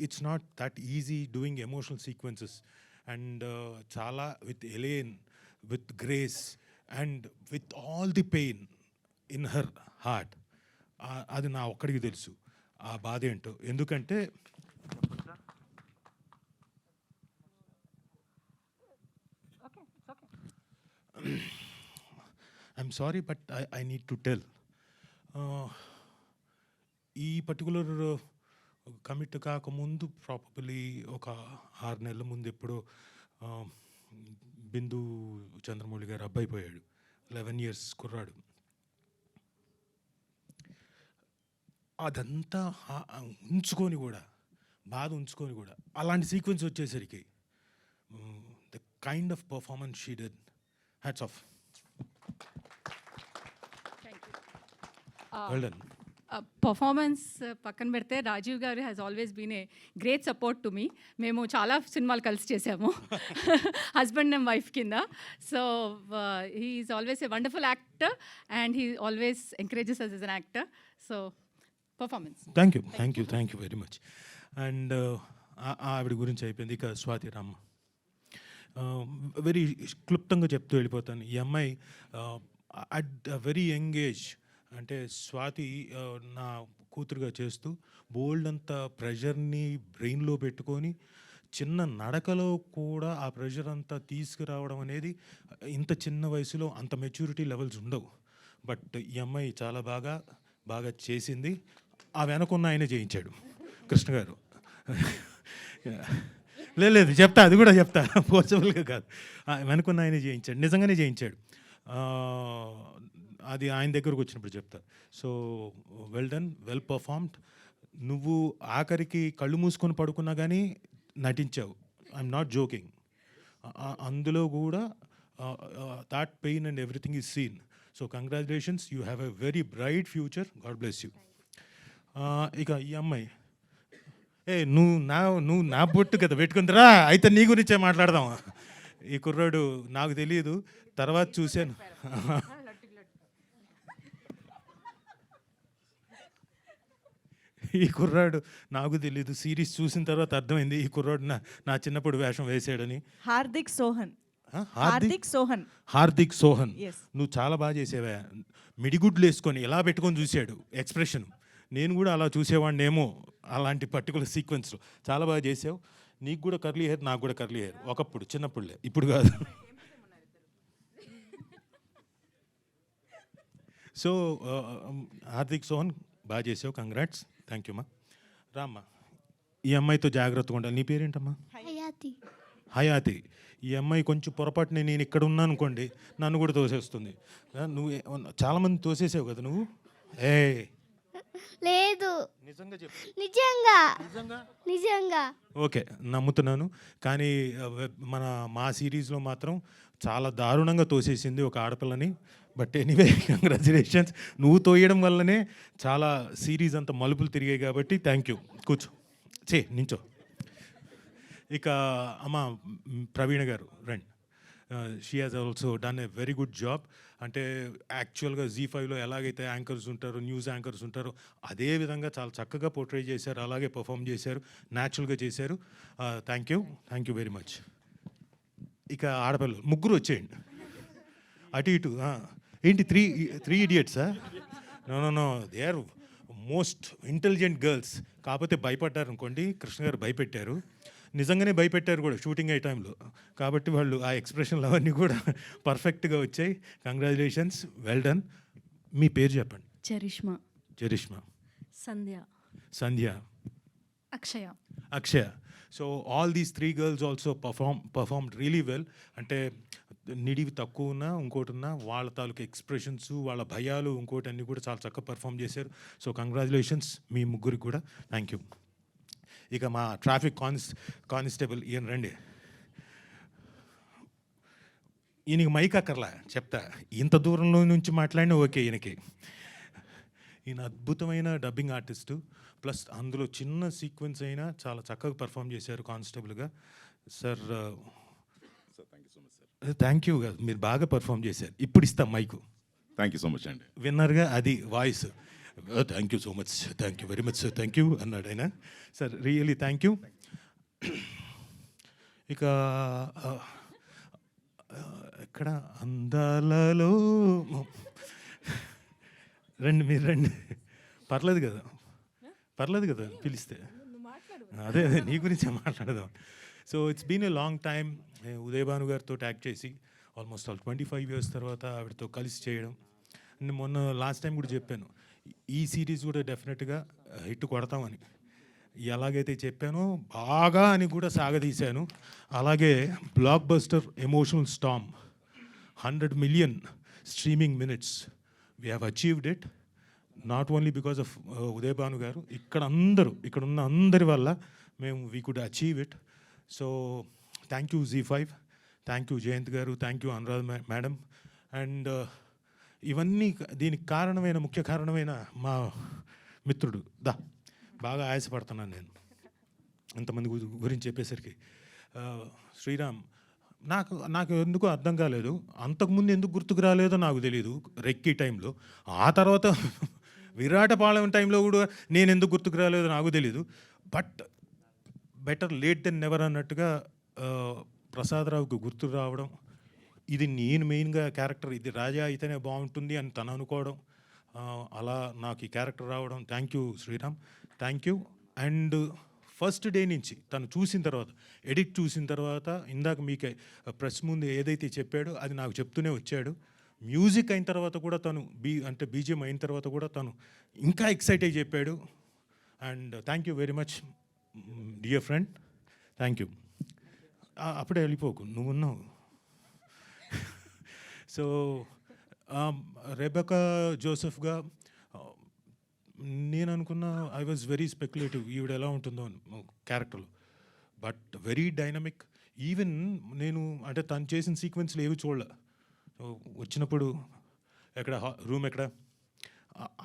it's not that easy doing emotional sequences. And చాలా with elan, with grace and with all the pain in her heart. అది నా ఒక్కడికి తెలుసు ఆ బాధ ఏంటో. ఎందుకంటే I'm sorry but I need to tell, ఈ పర్టికులర్ కమిట్ కాకముందు ప్రాబబ్లీ ఒక 6 నెలల ముందు ఎప్పుడో బిందు చంద్రమౌళి గారు అబ్బాయి పోయాడు, 11 years కుర్రాడు. అదంతా ఉంచుకొని కూడా, బాధ ఉంచుకొని కూడా, అలాంటి సీక్వెన్స్ వచ్చేసరికి the kind of performance she did, hats off. Well done. Performance పక్కన పెడితే Rajeev garu has always been a great support to me. మేము చాలా సినిమాలు కలిసి చేసాము, హస్బెండ్ అండ్ వైఫ్ కింద. So he is always a wonderful actor and he always encourages us as an actor. So performance. Thank you very much. And ఆవిడ గురించి అయిపోయింది. ఇక స్వాతి రామ, వెరీ క్లుప్తంగా చెప్తూ వెళ్ళిపోతాను. ఈ అమ్మాయి అట్ వెరీ యంగ్ ఏజ్, అంటే స్వాతి నా కూతురుగా చేస్తూ బోల్డ్ అంత ప్రెషర్ని బ్రెయిన్లో పెట్టుకొని చిన్న నడకలో కూడా ఆ ప్రెషర్ అంతా తీసుకురావడం అనేది ఇంత చిన్న వయసులో అంత మెచ్యూరిటీ లెవెల్స్ ఉండవు. బట్ ఈ అమ్మాయి చాలా బాగా చేసింది. ఆ వెనకున్న ఆయన చేయించాడు కృష్ణ గారు. లేదు చెప్తా, అది కూడా చెప్తా, పోసిబుల్గా కాదు. వెనకున్న ఆయన చేయించాడు, నిజంగానే చేయించాడు. అది ఆయన దగ్గరకు వచ్చినప్పుడు చెప్తా. So well done, well performed. నువ్వు ఆఖరికి కళ్ళు మూసుకొని పడుకున్నా కానీ నటించావు, ఐఎమ్ నాట్ జోకింగ్. అందులో కూడా that pain and everything is seen. So congratulations, you have a very bright future. God bless you. ఇక ఈ అమ్మాయి, నువ్వు నా బొట్టు కదా పెట్టుకుందిరా, అయితే నీ గురించే మాట్లాడదాం. ఈ కుర్రాడు నాకు తెలియదు, తర్వాత చూశాను. ఈ కుర్రాడు నాకు తెలియదు, సిరీస్ చూసిన తర్వాత అర్థమైంది ఈ కుర్రాడు నా చిన్నప్పుడు వేషం వేసాడని. హార్దిక్ సోహన్. నువ్వు చాలా బాగా చేసేవా. మిడిగుడ్లు వేసుకొని ఎలా పెట్టుకొని చూశాడు ఎక్స్ప్రెషన్. నేను కూడా అలా చూసేవాడినేమో అలాంటి పర్టికులర్ సీక్వెన్స్లో. చాలా బాగా చేసావు. నీకు కూడా కర్లీ హెయిర్, నాకు కూడా కర్లీ హెయిర్, ఒకప్పుడు చిన్నప్పుడులే, ఇప్పుడు కాదు. సో హార్దిక్ సోహన్ బాగా చేసావు, కంగ్రాట్స్. థ్యాంక్ యూ మా. రామ్మా, ఈ అమ్మాయితో జాగ్రత్తగా ఉండాలి. నీ పేరేంటమ్మా? హయాతి. ఈ అమ్మాయి కొంచెం పొరపాటునే నేను ఇక్కడ ఉన్నాను అనుకోండి, నన్ను కూడా తోసేస్తుంది. నువ్వు చాలామంది తోసేసావు కదా నువ్వు. లేదు, నిజంగా చెప్పు. నిజంగా ఓకే, నమ్ముతున్నాను. కానీ మా సిరీస్లో మాత్రం చాలా దారుణంగా తోసేసింది ఒక ఆడపిల్లని. But anyway, congratulations. నువ్వు తోయడం వల్లనే చాలా సిరీస్ అంతా మలుపులు తిరిగాయి కాబట్టి థ్యాంక్ యూ. కూర్చో, నించో. ఇక అమ్మ ప్రవీణ గారు రండి. She has also done a very good job. అంటే యాక్చువల్గా ZEE5లో ఎలాగైతే యాంకర్స్ ఉంటారో, న్యూస్ యాంకర్స్ ఉంటారో, అదే విధంగా చాలా చక్కగా పోర్ట్రే చేశారు, అలాగే పర్ఫామ్ చేశారు, న్యాచురల్గా చేశారు. Thank you very much. ఇక ఆడపిల్లలు ముగ్గురు వచ్చేయండి, అటు ఇటు. ఏంటి త్రీ ఇడియట్సా? No, they are most intelligent girls. కాకపోతే భయపడ్డారు అనుకోండి, కృష్ణ గారు భయపెట్టారు. నిజంగానే భయపెట్టారు కూడా షూటింగ్ అయ్యే టైంలో. కాబట్టి వాళ్ళు ఆ ఎక్స్ప్రెషన్లు అవన్నీ కూడా పర్ఫెక్ట్గా వచ్చాయి. Congratulations, well done. మీ పేరు చెప్పండి. Charishma. Charishma, Sandhya. Sandhya, Akshaya. Akshaya. So all these 3 girls also performed really well. అంటే నిడివి తక్కువ ఉన్నా ఇంకోటి ఉన్నా వాళ్ళ తాలూకు ఎక్స్ప్రెషన్స్, వాళ్ళ భయాలు, ఇంకోటి అన్నీ కూడా చాలా చక్కగా పర్ఫామ్ చేశారు. సో కంగ్రాచులేషన్స్ మీ ముగ్గురికి కూడా. Thank you. ఇక మా ట్రాఫిక్ కానిస్టేబుల్ ఈయన రండి. ఈయనకి మైక్ అక్కర్లా, చెప్తా. ఇంత దూరంలో నుంచి మాట్లాడినా ఓకే ఈయనకి. ఈయన అద్భుతమైన డబ్బింగ్ ఆర్టిస్టు, ప్లస్ అందులో చిన్న సీక్వెన్స్ అయినా చాలా చక్కగా పర్ఫామ్ చేశారు కానిస్టేబుల్గా. సార్ థ్యాంక్ యూ, మీరు బాగా పర్ఫామ్ చేశారు. ఇప్పుడు ఇస్తాం mic. Thank you so much అండి. విన్నర్గా అది voice. Thank you so much, thank you very much sir, thank you అన్నాడు ఆయన. Sir really thank you. ఇక ఎక్కడ అందాలలో రండి, మీరు రండి. పర్లేదు కదా, పర్లేదు కదా పిలిస్తే. అదే నీ గురించే మాట్లాడదాం. So it's been a long time. Uday Bhanu గారితో యాక్ట్ చేసి ఆల్మోస్ట్ 25 years తర్వాత ఆవిడతో కలిసి చేయడం. అండ్ మొన్న లాస్ట్ టైం కూడా చెప్పాను, ఈ సిరీస్ కూడా డెఫినెట్గా హిట్ కొడతామని. ఎలాగైతే చెప్పానో బాగా అని కూడా సాగదీశాను. అలాగే blockbuster emotional storm, 100 million streaming minutes, we have achieved it. Not only because of Uday Bhanu garu, ఇక్కడ ఉన్న అందరి వల్ల మేము we could achieve it. So thank you ZEE5, thank you Jayanth garu, thank you Anuradha madam. And ఇవన్నీ దీనికి ముఖ్య కారణమైన మా మిత్రుడు బాగా ఆయాసపడుతున్నాను నేను ఇంతమంది గురించి చెప్పేసరికి. శ్రీరామ్ నాకు ఎందుకో అర్థం కాలేదు. అంతకుముందు ఎందుకు గుర్తుకు రాలేదో నాకు తెలియదు రెక్కీ టైంలో. ఆ తర్వాత విరాటపాలెం టైంలో కూడా నేను ఎందుకు గుర్తుకు రాలేదో నాకు తెలీదు. But better late than never అన్నట్టుగా ప్రసాదరావుకి గుర్తు రావడం, ఇది నేను మెయిన్గా క్యారెక్టర్, ఇది రాజా అయితేనే బాగుంటుంది అని తను అనుకోవడం, అలా నాకు ఈ క్యారెక్టర్ రావడం. Thank you Sriram, thank you. And first day నుంచి తను చూసిన తర్వాత, ఎడిట్ చూసిన తర్వాత, ఇందాక మీకు ప్రెస్ ముందు ఏదైతే చెప్పాడో అది నాకు చెప్తూనే వచ్చాడు. మ్యూజిక్ అయిన తర్వాత కూడా తను బీజిఎం అయిన తర్వాత కూడా తను ఇంకా ఎక్సైట్ అయ్యి చెప్పాడు. And thank you very much dear friend, thank you. అప్పుడే వెళ్ళిపోకు, నువ్వు ఉన్నావు. సో రెబెకా జోసెఫ్గా నేను అనుకున్న, ఐ వాజ్ వెరీ స్పెక్యులేటివ్ ఈవిడ ఎలా ఉంటుందో క్యారెక్టర్లో. But very dynamic. ఈవెన్ నేను అంటే తను చేసిన సీక్వెన్స్లు ఏవి చూడలే. వచ్చినప్పుడు ఎక్కడ రూమ్ ఎక్కడ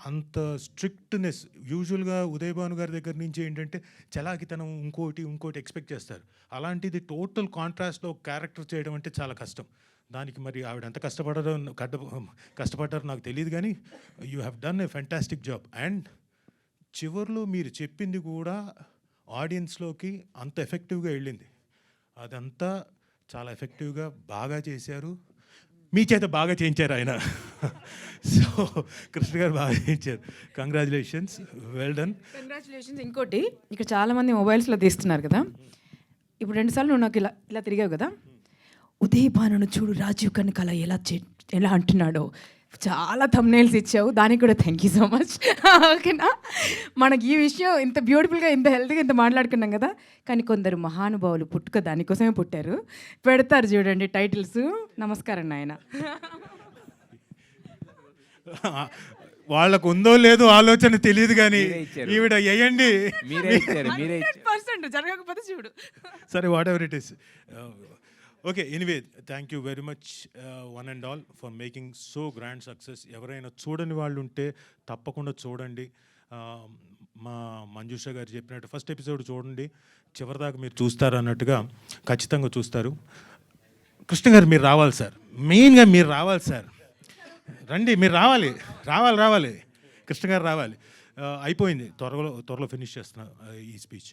అంత స్ట్రిక్ట్నెస్. యూజువల్గా ఉదయ్ భాను గారి దగ్గర నుంచి ఏంటంటే చలాకితనం, ఇంకోటి ఎక్స్పెక్ట్ చేస్తారు. అలాంటిది టోటల్ కాంట్రాస్ట్లో క్యారెక్టర్ చేయడం అంటే చాలా కష్టం. దానికి మరి ఆవిడ ఎంత కష్టపడ్డారో నాకు తెలియదు, కానీ you have done a fantastic job. And చివర్లో మీరు చెప్పింది కూడా ఆడియన్స్లోకి అంత ఎఫెక్టివ్గా వెళ్ళింది. అదంతా చాలా ఎఫెక్టివ్గా బాగా చేశారు. మీ చేత బాగా చేయించారు ఆయన. సో కృష్ణ గారు బాగా చేయించారు. Congratulations, well done. కంగ్రాచులేషన్స్. ఇంకోటి, ఇక్కడ చాలామంది మొబైల్స్లో తీస్తున్నారు కదా. ఇప్పుడు 2 సార్లు నువ్వు నాకు ఇలా తిరిగావు కదా. ఉదయ్ భానును చూడు, రాజీవ్ కనకాల ఎలా అంటున్నాడో చాలా థంబ్నెయిల్స్ ఇచ్చావు. దానికి కూడా థ్యాంక్ యూ సో మచ్. ఓకేనా, మనకి ఈ విషయం ఇంత బ్యూటిఫుల్గా, ఇంత హెల్తీగా ఇంత మాట్లాడుకున్నాం కదా. కానీ కొందరు మహానుభావులు పుట్టుక దానికోసమే పుట్టారు. పెడతారు చూడండి టైటిల్స్. నమస్కారం నాయన. వాళ్ళకు ఉందో లేదో ఆలోచన తెలియదు, కానీ ఈవిడ వేయండి. 100% జరగకపోతే చూడు. సరే, what ever it is. Okay, anyway thank you very much one and all for making so grand success. ఎవరైనా చూడని వాళ్ళు ఉంటే తప్పకుండా చూడండి. మా మంజుష గారు చెప్పినట్టు ఫస్ట్ ఎపిసోడ్ చూడండి, చివరిదాకా మీరు చూస్తారు అన్నట్టుగా ఖచ్చితంగా చూస్తారు. కృష్ణ గారు మీరు రావాలి సార్, మెయిన్గా మీరు రావాలి సార్. రండి, మీరు రావాలి. కృష్ణ గారు రావాలి. అయిపోయింది, త్వరలో ఫినిష్ చేస్తున్నా ఈ స్పీచ్.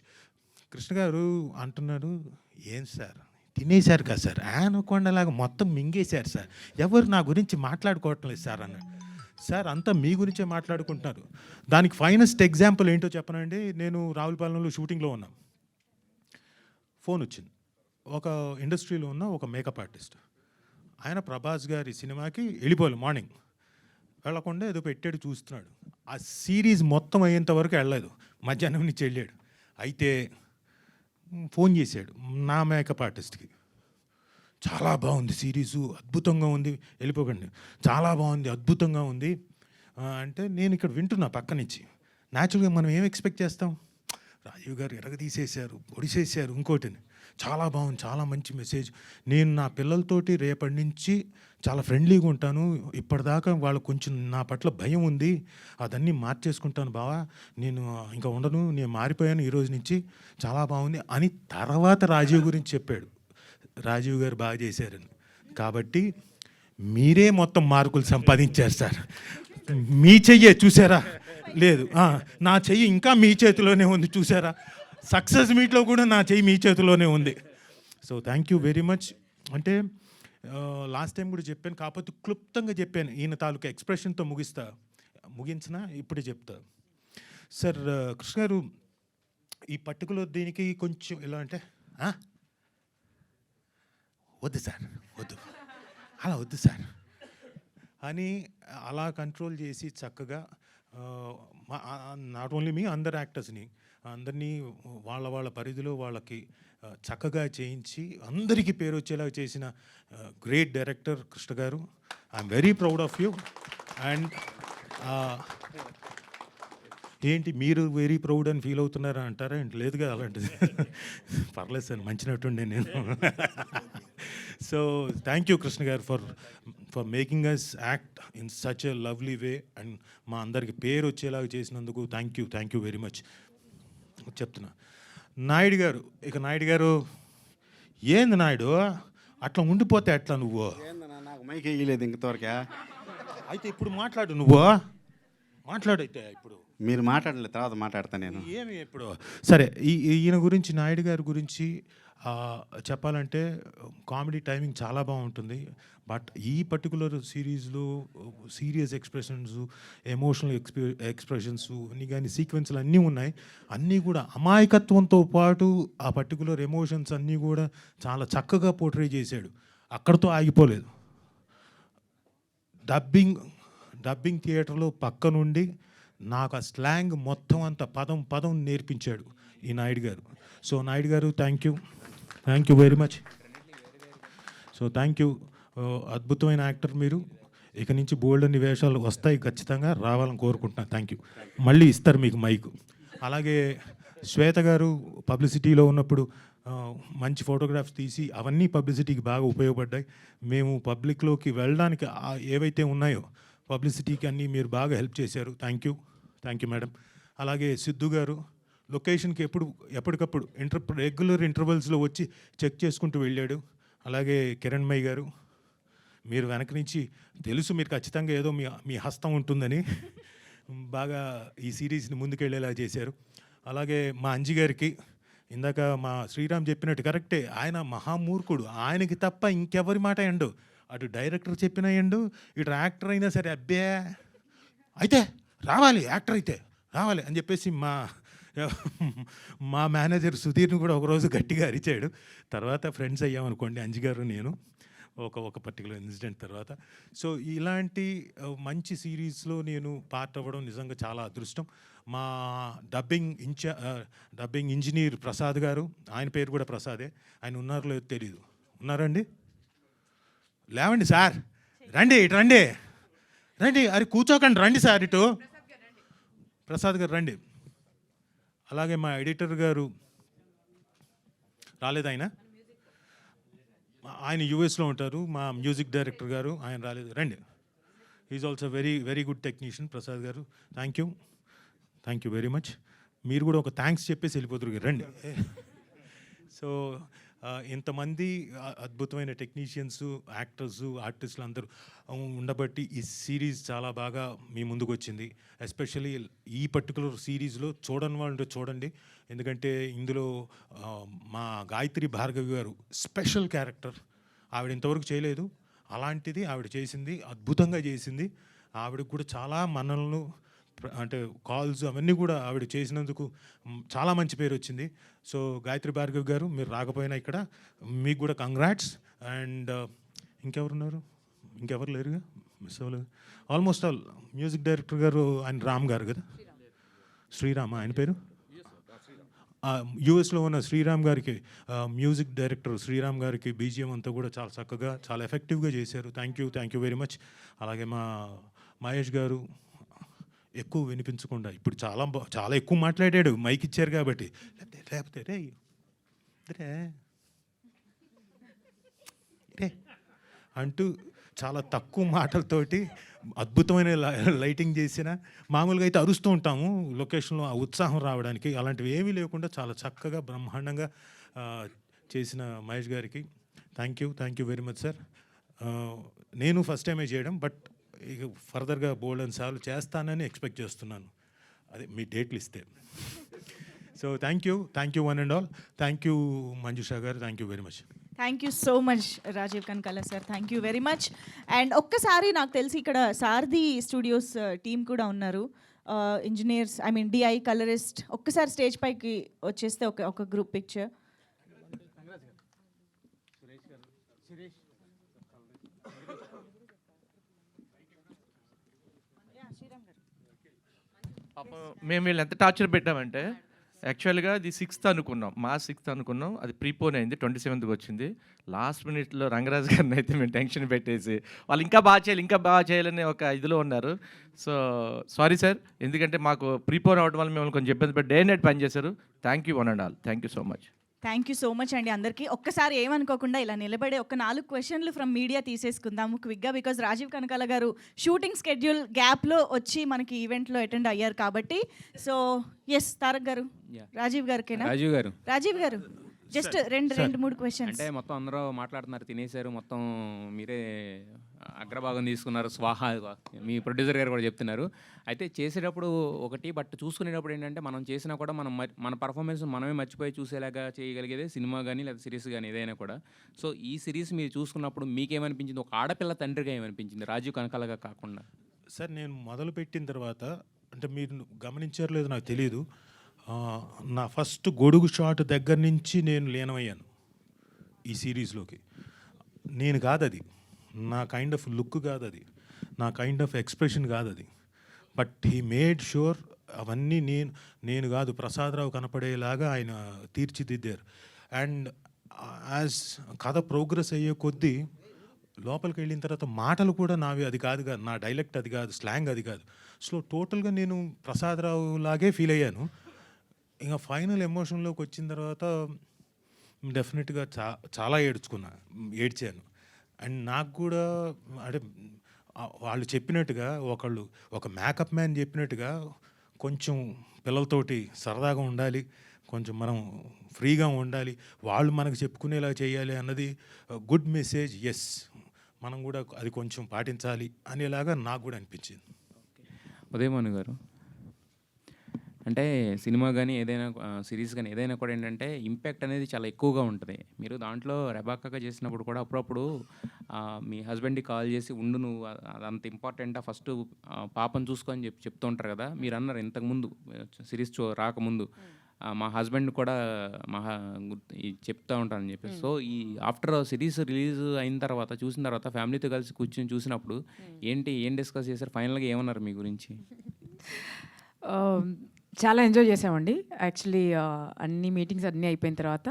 కృష్ణ గారు అంటున్నారు, ఏం సార్ తినేశారు కదా సార్, ఆనకొండలాగా మొత్తం మింగేశారు సార్, ఎవరు నా గురించి మాట్లాడుకోవటం లేదు సార్ అన్నాడు. సార్ అంతా మీ గురించే మాట్లాడుకుంటున్నారు. దానికి ఫైనెస్ట్ ఎగ్జాంపుల్ ఏంటో చెప్పనండి. నేను రావులపాలెంలో షూటింగ్లో ఉన్నాను. ఫోన్ వచ్చింది. ఒక ఇండస్ట్రీలో ఉన్న ఒక మేకప్ ఆర్టిస్ట్, ఆయన ప్రభాస్ గారి సినిమాకి వెళ్ళిపోవాలి మార్నింగ్, వెళ్ళకుండా ఏదో పెట్టాడు చూస్తున్నాడు. ఆ సిరీస్ మొత్తం అయ్యేంత వరకు వెళ్ళలేదు, మధ్యాహ్నం నుంచి వెళ్ళాడు. అయితే ఫోన్ చేశాడు నా మేకప్ ఆర్టిస్ట్కి, చాలా బాగుంది సిరీసు, అద్భుతంగా ఉంది, వెళ్ళిపోకండి, చాలా బాగుంది, అద్భుతంగా ఉంది అంటే నేను ఇక్కడ వింటున్నా పక్క నుంచి. న్యాచురల్గా మనం ఏం ఎక్స్పెక్ట్ చేస్తాం, రాజీవ్ గారు ఎరగదీసేశారు, పొడిసేశారు, ఇంకోటిని, చాలా బాగుంది, చాలా మంచి మెసేజ్, నేను నా పిల్లలతోటి రేపటి నుంచి చాలా ఫ్రెండ్లీగా ఉంటాను, ఇప్పటిదాకా వాళ్ళకు కొంచెం నా పట్ల భయం ఉంది, అదన్నీ మార్చేసుకుంటాను బావా, నేను ఇంకా ఉండను, నేను మారిపోయాను ఈ రోజు నుంచి, చాలా బాగుంది అని తర్వాత రాజీవ్ గురించి చెప్పాడు. రాజీవ్ గారు బాగా చేశారని. కాబట్టి మీరే మొత్తం మార్కులు సంపాదించేస్తారు. మీ చెయ్యే చూసారా, లేదు నా చెయ్యి ఇంకా మీ చేతిలోనే ఉంది చూసారా, సక్సెస్ మీట్లో కూడా నా చెయ్యి మీ చేతిలోనే ఉంది. So thank you very much. అంటే లాస్ట్ టైం కూడా చెప్పాను, కాకపోతే క్లుప్తంగా చెప్పాను, ఈయన తాలూకా ఎక్స్ప్రెషన్తో ముగించిన ఇప్పుడే చెప్తా. సార్ కృష్ణ గారు, ఈ పర్టికులర్ దీనికి కొంచెం ఎలా అంటే వద్దు సార్, వద్దు, అలా వద్దు సార్ అని అలా కంట్రోల్ చేసి చక్కగా నాట్ ఓన్లీ మీ అందరు యాక్టర్స్ని అందరినీ వాళ్ళ వాళ్ళ పరిధిలో వాళ్ళకి చక్కగా చేయించి అందరికీ పేరు వచ్చేలా చేసిన గ్రేట్ డైరెక్టర్ కృష్ణ గారు. I'm very proud of you. And ఏంటి మీరు వెరీ ప్రౌడ్ అని ఫీల్ అవుతున్నారా అంటారా ఏంటి, లేదుగా అలాంటిది, పర్లేదు సార్, మంచినట్టుండే నేను. So thank you Krishna garu for making us act in such a lovely way and మా అందరికి పేరు వచ్చేలాగా చేసినందుకు థ్యాంక్ యూ వెరీ మచ్ చెప్తున్నా. నాయుడు గారు, ఇక నాయుడు గారు, ఏంది నాయుడు అట్లా ఉండిపోతే ఎట్లా నువ్వు, నాకు మైక్ వేయలేదు ఇంతవరకే, అయితే ఇప్పుడు మాట్లాడు, నువ్వు మాట్లాడైతే ఇప్పుడు మీరు మాట్లాడలేదు, తర్వాత మాట్లాడతాను నేను. ఏమి ఇప్పుడు సరే, ఈయన గురించి, నాయుడు గారి గురించి చెప్పాలంటే కామెడీ టైమింగ్ చాలా బాగుంటుంది. బట్ ఈ పర్టికులర్ సిరీస్లో సీరియస్ ఎక్స్ప్రెషన్స్, ఎమోషనల్ ఎక్స్ప్రెషన్స్ అన్నీ కానీ సీక్వెన్స్లు అన్నీ ఉన్నాయి. అన్నీ కూడా అమాయకత్వంతో పాటు ఆ పర్టికులర్ ఎమోషన్స్ అన్నీ కూడా చాలా చక్కగా పోర్ట్రే చేశాడు. అక్కడితో ఆగిపోలేదు. డబ్బింగ్ థియేటర్లో పక్క నుండి నాకు ఆ స్లాంగ్ మొత్తం అంతా పదం నేర్పించాడు ఈ నాయుడు గారు. సో నాయుడు గారు thank you very much. So thank you, అద్భుతమైన యాక్టర్ మీరు. ఇక నుంచి బోల్డ్ అన్ని వేషాలు వస్తాయి, ఖచ్చితంగా రావాలని కోరుకుంటున్నాను. Thank you. మళ్ళీ ఇస్తారు మీకు మైక్. అలాగే శ్వేత గారు పబ్లిసిటీలో ఉన్నప్పుడు మంచి ఫోటోగ్రాఫ్స్ తీసి అవన్నీ పబ్లిసిటీకి బాగా ఉపయోగపడ్డాయి. మేము పబ్లిక్లోకి వెళ్ళడానికి ఏవైతే ఉన్నాయో పబ్లిసిటీకి అన్నీ మీరు బాగా హెల్ప్ చేశారు. Thank you madam. అలాగే సిద్ధు గారు లొకేషన్కి ఎప్పటికప్పుడు రెగ్యులర్ ఇంటర్వెల్స్లో వచ్చి చెక్ చేసుకుంటూ వెళ్ళాడు. అలాగే కిరణ్మయ్య గారు, మీరు వెనక నుంచి తెలుసు, మీరు ఖచ్చితంగా ఏదో మీ హస్తం ఉంటుందని బాగా ఈ సిరీస్ని ముందుకెళ్ళేలా చేశారు. అలాగే మా అంజి గారికి, ఇందాక మా శ్రీరామ్ చెప్పినట్టు కరెక్టే, ఆయన మహామూర్ఖుడు, ఆయనకి తప్ప ఇంకెవరి మాట ఎండు, అటు డైరెక్టర్ చెప్పిన ఎండు, ఇటు యాక్టర్ అయినా సరే అబ్బే అయితే రావాలి, యాక్టర్ అయితే రావాలి అని చెప్పేసి మా మేనేజర్ సుధీర్ని కూడా ఒకరోజు గట్టిగా అరిచాడు. తర్వాత ఫ్రెండ్స్ అయ్యామనుకోండి అంజి గారు నేను ఒక పర్టికులర్ ఇన్సిడెంట్ తర్వాత. సో ఇలాంటి మంచి సిరీస్లో నేను పార్ట్ అవ్వడం నిజంగా చాలా అదృష్టం. మా డబ్బింగ్ ఇంజనీర్ ప్రసాద్ గారు, ఆయన పేరు కూడా ప్రసాదే, ఆయన ఉన్నారో లేదో తెలీదు, ఉన్నారండి? లేవండి సార్, రండి ఇటు రండి, అరే కూర్చోకండి, రండి సార్ ఇటు, ప్రసాద్ గారు రండి. అలాగే మా ఎడిటర్ గారు రాలేదు, ఆయన యూఎస్లో ఉంటారు. మా మ్యూజిక్ డైరెక్టర్ గారు, ఆయన రాలేదు, రండి. Is also very good technician Prasad garu. Thank you very much. మీరు కూడా ఒక థ్యాంక్స్ చెప్పేసి వెళ్ళిపోతారు, రండి. సో ఇంతమంది అద్భుతమైన టెక్నీషియన్స్, యాక్టర్స్, ఆర్టిస్టులు అందరూ ఉండబట్టి ఈ సిరీస్ చాలా బాగా మీ ముందుకు వచ్చింది. ఎస్పెషల్లీ ఈ పర్టికులర్ సిరీస్లో చూడని వాళ్ళు చూడండి, ఎందుకంటే ఇందులో మా గాయత్రి భార్గవి గారు స్పెషల్ క్యారెక్టర్, ఆవిడ ఇంతవరకు చేయలేదు, అలాంటిది ఆవిడ చేసింది, అద్భుతంగా చేసింది. ఆవిడకు కూడా చాలా మన్ననలు అంటే కాల్స్ అవన్నీ కూడా ఆవిడ చేసినందుకు చాలా మంచి పేరు వచ్చింది. సో గాయత్రి భార్గవ్ గారు, మీరు రాకపోయినా ఇక్కడ మీకు కూడా కంగ్రాట్స్. అండ్ ఇంకెవరున్నారు? ఇంకెవరు లేరుగా, మిస్ అవ్వలేదు. ఆల్మోస్ట్ ఆల్ మ్యూజిక్ డైరెక్టర్ గారు ఆయన రామ్ గారు కదా, శ్రీరామ్ ఆయన పేరు. యూఎస్లో ఉన్న శ్రీరామ్ గారికి, మ్యూజిక్ డైరెక్టర్ శ్రీరామ్ గారికి బీజిఎం అంతా కూడా చాలా చక్కగా, చాలా ఎఫెక్టివ్గా చేశారు. Thank you very much. అలాగే మా మహేష్ గారు ఎక్కువ వినిపించకుండా, ఇప్పుడు చాలా ఎక్కువ మాట్లాడాడు, మైక్ ఇచ్చారు కాబట్టి. లేకపోతే రే అంటూ చాలా తక్కువ మాటలతోటి అద్భుతమైన లైటింగ్ చేసిన, మామూలుగా అయితే అరుస్తూ ఉంటాము లొకేషన్లో ఆ ఉత్సాహం రావడానికి, అలాంటివి ఏమీ లేకుండా చాలా చక్కగా బ్రహ్మాండంగా చేసిన మహేష్ గారికి thank you very much sir. నేను ఫస్ట్ టైమే చేయడం, బట్ ఇక ఫర్దర్గా బోల్డ్ అండ్ సార్లు చేస్తానని ఎక్స్పెక్ట్ చేస్తున్నాను, అదే మీ డేట్లు ఇస్తే. So thank you one and all. Thank you Manjusha garu, thank you very much. Thank you so much Rajeev Kanakala sir, thank you very much. And ఒక్కసారి నాకు తెలిసి ఇక్కడ సారథి స్టూడియోస్ టీం కూడా ఉన్నారు, engineers, I mean DI, colourist. ఒక్కసారి స్టేజ్ పైకి వచ్చేస్తే ఒక గ్రూప్ పిక్చర్. మేము వీళ్ళు ఎంత టార్చర్ పెట్టామంటే, యాక్చువల్గా అది 6th అనుకున్నాం, March 6th అనుకున్నాం, అది ప్రీపోన్ అయింది, 27th వచ్చింది. లాస్ట్ మినిట్లో రంగరాజ్ గారిని అయితే మేము టెన్షన్ పెట్టేసి, వాళ్ళు ఇంకా బాగా చేయాలని ఒక ఇదిలో ఉన్నారు. సో సారీ సార్, ఎందుకంటే మాకు ప్రీపోన్ అవ్వడం వల్ల మేము కొంచెం ఇబ్బంది పడి డే నైట్ పని చేశారు. Thank you one and all, thank you so much. Thank you so much అండి అందరికీ. ఒక్కసారి ఏమనుకోకుండా ఇలా నిలబడే ఒక 4 క్వశ్చన్లు ఫ్రమ్ మీడియా తీసేసుకుందాము క్విక్గా, బికాజ్ రాజీవ్ కనకాల గారు షూటింగ్ స్కెడ్యూల్ గ్యాప్లో వచ్చి మనకి ఈవెంట్లో అటెండ్ అయ్యారు కాబట్టి. సో ఎస్ తారక్ గారు, రాజీవ్ గారికేనా? రాజీవ్ గారు జస్ట్ రెండు మూడు క్వశ్చన్స్. అంటే మొత్తం అందరూ మాట్లాడుతున్నారు, తినేశారు, మొత్తం మీరే అగ్రభాగం తీసుకున్నారు, స్వాహా, మీ ప్రొడ్యూసర్ గారు కూడా చెప్తున్నారు. అయితే చేసేటప్పుడు ఒకటి, బట్ చూసుకునేటప్పుడు ఏంటంటే మనం చేసినా కూడా మన పర్ఫార్మెన్స్ మనమే మర్చిపోయి చూసేలాగా చేయగలిగేదే సినిమా కానీ లేదా సిరీస్ కానీ ఏదైనా కూడా. సో ఈ సిరీస్ మీరు చూసుకున్నప్పుడు మీకేమనిపించింది, ఒక ఆడపిల్ల తండ్రిగా ఏమనిపించింది రాజీవ్ కనకాలగా కాకుండా? సార్ నేను మొదలు పెట్టిన తర్వాత, అంటే మీరు గమనించారో లేదో నాకు తెలియదు, నా ఫస్ట్ గొడుగు షాట్ దగ్గర నుంచి నేను లీనమయ్యాను ఈ సిరీస్లోకి. నేను కాదు అది, నా కైండ్ ఆఫ్ లుక్ కాదు అది, నా కైండ్ ఆఫ్ ఎక్స్ప్రెషన్ కాదు అది, బట్ హీ మేడ్ షూర్ అవన్నీ నేను కాదు, ప్రసాదరావు కనపడేలాగా ఆయన తీర్చిదిద్దారు. అండ్ యాజ్ కథ ప్రోగ్రెస్ అయ్యే కొద్దీ లోపలికి వెళ్ళిన తర్వాత మాటలు కూడా నావి అది కాదు, నా డైలెక్ట్ అది కాదు, స్లాంగ్ అది కాదు. సో టోటల్గా నేను ప్రసాదరావు లాగే ఫీల్ అయ్యాను. ఇంకా ఫైనల్ ఎమోషన్లోకి వచ్చిన తర్వాత డెఫినెట్గా చాలా ఏడ్చాను. అండ్ నాకు కూడా అంటే వాళ్ళు చెప్పినట్టుగా, ఒక మేకప్ మ్యాన్ చెప్పినట్టుగా కొంచెం పిల్లలతోటి సరదాగా ఉండాలి, కొంచెం మనం ఫ్రీగా ఉండాలి, వాళ్ళు మనకు చెప్పుకునేలా చేయాలి అన్నది గుడ్ మెసేజ్. ఎస్, మనం కూడా అది కొంచెం పాటించాలి అనేలాగా నాకు కూడా అనిపించింది. ఉదయభాను గారు, అంటే సినిమా కానీ ఏదైనా సిరీస్ కానీ ఏదైనా కూడా ఏంటంటే ఇంపాక్ట్ అనేది చాలా ఎక్కువగా ఉంటుంది. మీరు దాంట్లో రెబాకాగా చేసినప్పుడు కూడా అప్పుడప్పుడు మీ హస్బెండ్కి కాల్ చేసి, ఉండు నువ్వు అదంత ఇంపార్టెంటా, ఫస్ట్ పాపను చూసుకో అని చెప్తూ ఉంటారు కదా. మీరు అన్నారు ఇంతకుముందు సిరీస్ రాకముందు, మా హస్బెండ్ కూడా చెప్తూ ఉంటానని చెప్పి. సో ఈ ఆఫ్టర్ సిరీస్ రిలీజ్ అయిన తర్వాత, చూసిన తర్వాత ఫ్యామిలీతో కలిసి కూర్చొని చూసినప్పుడు ఏం డిస్కస్ చేశారు, ఫైనల్గా ఏమన్నారు మీ గురించి? చాలా ఎంజాయ్ చేసామండి. యాక్చువల్లీ అన్ని మీటింగ్స్ అన్నీ అయిపోయిన తర్వాత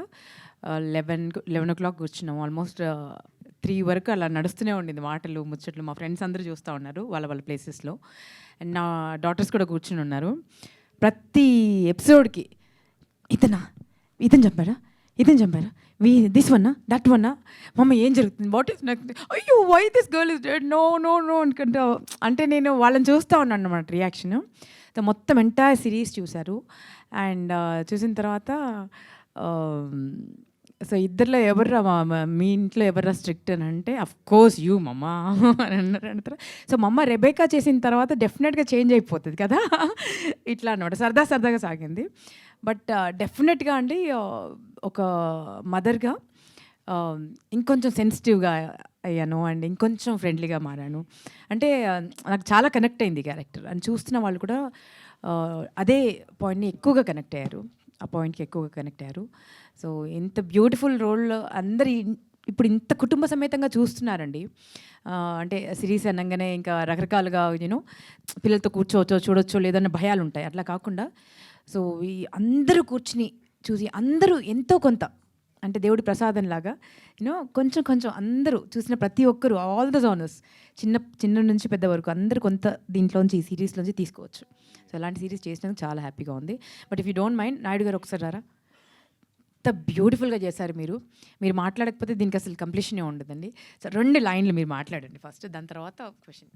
11 o'clock కూర్చున్నాం. ఆల్మోస్ట్ 3 వరకు అలా నడుస్తూనే ఉండింది, మాటలు ముచ్చట్లు. మా ఫ్రెండ్స్ అందరూ చూస్తూ ఉన్నారు వాళ్ళ ప్లేసెస్లో. అండ్ నా డాటర్స్ కూడా కూర్చుని ఉన్నారు. ప్రతి ఎపిసోడ్కి ఇతను చంపారా, దిస్ వన్నా, దట్ వన్నా, మమ్మ ఏం జరుగుతుంది, వాట్ ఈస్ నాకు, అయ్యో why this girl is dead, no అనుకుంటా. అంటే నేను వాళ్ళని చూస్తూ ఉన్నాను అన్నమాట రియాక్షన్. మొత్తం ఎంటైర్ సిరీస్ చూశారు. అండ్ చూసిన తర్వాత సో ఇద్దరిలో ఎవర్రా మీ ఇంట్లో ఎవర్రా స్ట్రిక్ట్ అని అంటే, అఫ్ కోర్స్ యూ మమ్మ అని అన్నారు. సో మమ్మ రెబేకా చేసిన తర్వాత డెఫినెట్గా చేంజ్ అయిపోతుంది కదా, ఇట్లా అనమాట. సరదాగా సాగింది. బట్ డెఫినెట్గా అండి ఒక మదర్గా ఇంకొంచెం సెన్సిటివ్గా అయ్యాను అండ్ ఇంకొంచెం ఫ్రెండ్లీగా మారాను. అంటే నాకు చాలా కనెక్ట్ అయింది క్యారెక్టర్ అని చూస్తున్న వాళ్ళు కూడా అదే పాయింట్ని ఎక్కువగా కనెక్ట్ అయ్యారు. ఆ పాయింట్కి ఎక్కువగా కనెక్ట్ అయ్యారు. సో ఇంత బ్యూటిఫుల్ రోల్ అందరి ఇప్పుడు ఇంత కుటుంబ సమేతంగా చూస్తున్నారండి. అంటే సిరీస్ అనగానే ఇంకా రకరకాలుగా యూనో పిల్లలతో కూర్చోవచ్చో చూడొచ్చో లేదన్న భయాలు ఉంటాయి. అట్లా కాకుండా సో ఈ అందరూ కూర్చుని చూసి అందరూ ఎంతో కొంత అంటే దేవుడి ప్రసాదంలాగా యూనో కొంచెం కొంచెం అందరూ చూసిన ప్రతి ఒక్కరు ఆల్ ద జోనర్స్ చిన్న నుంచి పెద్ద వరకు అందరూ కొంత దీంట్లోంచి ఈ సిరీస్లోంచి తీసుకోవచ్చు. సో అలాంటి సిరీస్ చేసినందుకు చాలా హ్యాపీగా ఉంది. But if you don't mind Naidu గారు ఒకసారి రారా. ఎంత బ్యూటిఫుల్గా చేశారు మీరు మాట్లాడకపోతే దీనికి అసలు కంప్లీషనే ఉండదండి. సో 2 లైన్లు మీరు మాట్లాడండి ఫస్ట్, దాని తర్వాత క్వశ్చన్.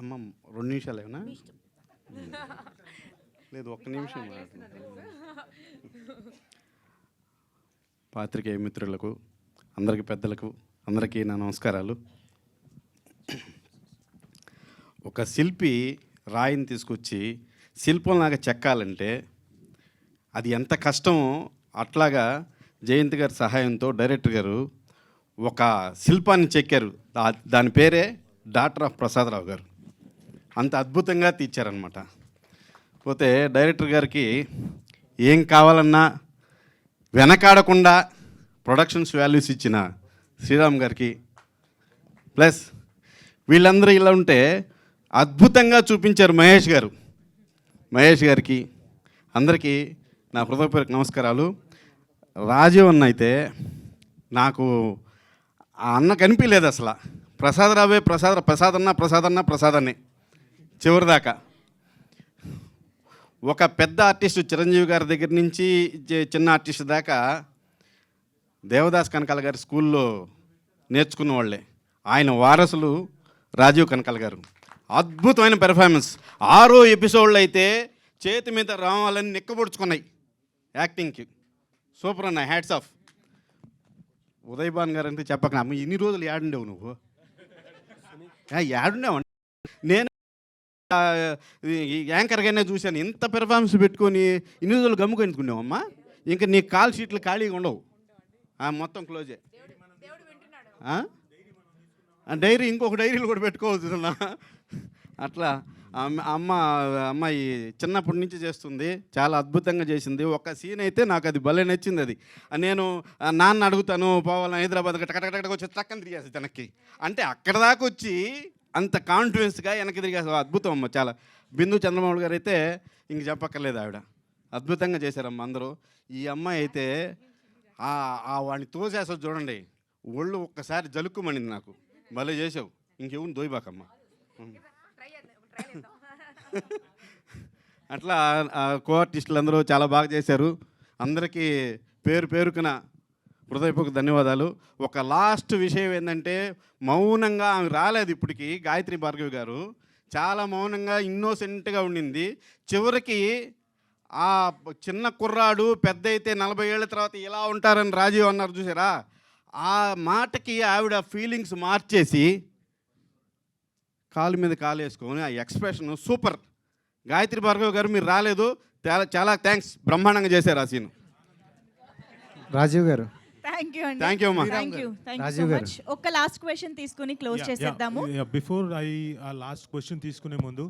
అమ్మ 2 నిమిషాలు ఏమన్నా లేదు, 1 నిమిషం. పాత్రికేయ మిత్రులకు, అందరికీ పెద్దలకు, అందరికీ నా నమస్కారాలు. ఒక శిల్పి రాయిని తీసుకొచ్చి శిల్పంలాగా చెక్కాలంటే అది ఎంత కష్టమో అట్లాగా జయంత్ గారి సహాయంతో డైరెక్టర్ గారు ఒక శిల్పాన్ని చెక్కారు. దాని పేరే డాక్టర్ ఆఫ్ ప్రసాదరావు గారు. అంత అద్భుతంగా తీర్చారనమాట. పోతే డైరెక్టర్ గారికి ఏం కావాలన్నా వెనకాడకుండా ప్రొడక్షన్స్ వాల్యూస్ ఇచ్చిన శ్రీరామ్ గారికి, ప్లస్ వీళ్ళందరూ ఇలా ఉంటే అద్భుతంగా చూపించారు మహేష్ గారికి, అందరికీ నా హృదయపూర్వక నమస్కారాలు. రాజీవ్ అన్న అయితే నాకు ఆ అన్న కనిపించలేదు అసలు. ప్రసాదరావే ప్రసాదన్నే చివరిదాకా. ఒక పెద్ద ఆర్టిస్టు చిరంజీవి గారి దగ్గర నుంచి చిన్న ఆర్టిస్ట్ దాకా దేవదాస్ కనకాల గారి స్కూల్లో నేర్చుకున్న వాళ్ళే. ఆయన వారసులు రాజీవ్ కనకాల గారు. అద్భుతమైన పెర్ఫార్మెన్స్. 6వ ఎపిసోడ్లో అయితే చేతి మీద రావాలని నిక్కబొడుచుకున్నాయి యాక్టింగ్కి. సూపర్ అన్న, హ్యాట్స్ ఆఫ్. ఉదయ్ భాన్ గారు అంటే చెప్పక, అమ్మ ఇన్ని రోజులు యాడుండేవు నువ్వు? యాడుండేవు నేను యాంకర్గానే చూశాను. ఇంత పెర్ఫార్మెన్స్ పెట్టుకొని ఇన్ని రోజులు గమ్ముకొనుకున్నావమ్మా. ఇంకా నీ కాల్ షీట్లు ఖాళీగా ఉండవు, మొత్తం క్లోజే. డైరీ ఇంకొక డైరీలు కూడా పెట్టుకోవచ్చు. అట్లా అమ్మాయి చిన్నప్పటి నుంచి చేస్తుంది, చాలా అద్భుతంగా చేసింది. ఒక సీన్ అయితే నాకు అది భలే నచ్చింది. అది నేను నాన్న అడుగుతాను పోవాలని హైదరాబాద్ టకటకటక వచ్చి టక్కని తిరిగేసి వెనక్కి అంటే అక్కడ దాకా వచ్చి అంత కాన్ఫిడెన్స్గా వెనక్కి తిరిగేసి అద్భుతం అమ్మ. చాలా బిందు చంద్రమౌళి గారు అయితే ఇంక చెప్పక్కర్లేదు, ఆవిడ అద్భుతంగా చేశారమ్మ అందరూ. ఈ అమ్మాయి అయితే వాడిని తోసేసో చూడండి, ఒళ్ళు ఒక్కసారి జలుక్కుమనింది నాకు. భలే చేసావు, ఇంకెవుని దోయిబాకమ్మ. అట్లా కో ఆర్టిస్టులు అందరూ చాలా బాగా చేశారు. అందరికీ పేరుకున హృదయపూర్వక ధన్యవాదాలు. ఒక లాస్ట్ విషయం ఏంటంటే, మౌనంగా ఆమె రాలేదు ఇప్పటికి, గాయత్రి భార్గవి గారు చాలా మౌనంగా ఇన్నోసెంట్గా ఉండింది. చివరికి ఆ చిన్న కుర్రాడు పెద్ద అయితే 40 ఏళ్ళ తర్వాత ఇలా ఉంటారని రాజీవ్ అన్నారు చూసారా, ఆ మాటకి ఆవిడ ఫీలింగ్స్ మార్చేసి కాలు మీద కాలు వేసుకొని ఆ ఎక్స్ప్రెషన్ సూపర్. గాయత్రి భార్గవ్ గారు మీరు రాలేదు, చాలా థ్యాంక్స్, బ్రహ్మాండంగా చేశారు ఆ సీన్. రాజీవ్ గారు థ్యాంక్ యూ అమ్మా. రాజీవ్ గారు ఒక లాస్ట్ క్వశ్చన్ తీసుకుని క్లోజ్ చేసేద్దాము. బిఫోర్ ఆ లాస్ట్ క్వశ్చన్ తీసుకునే ముందు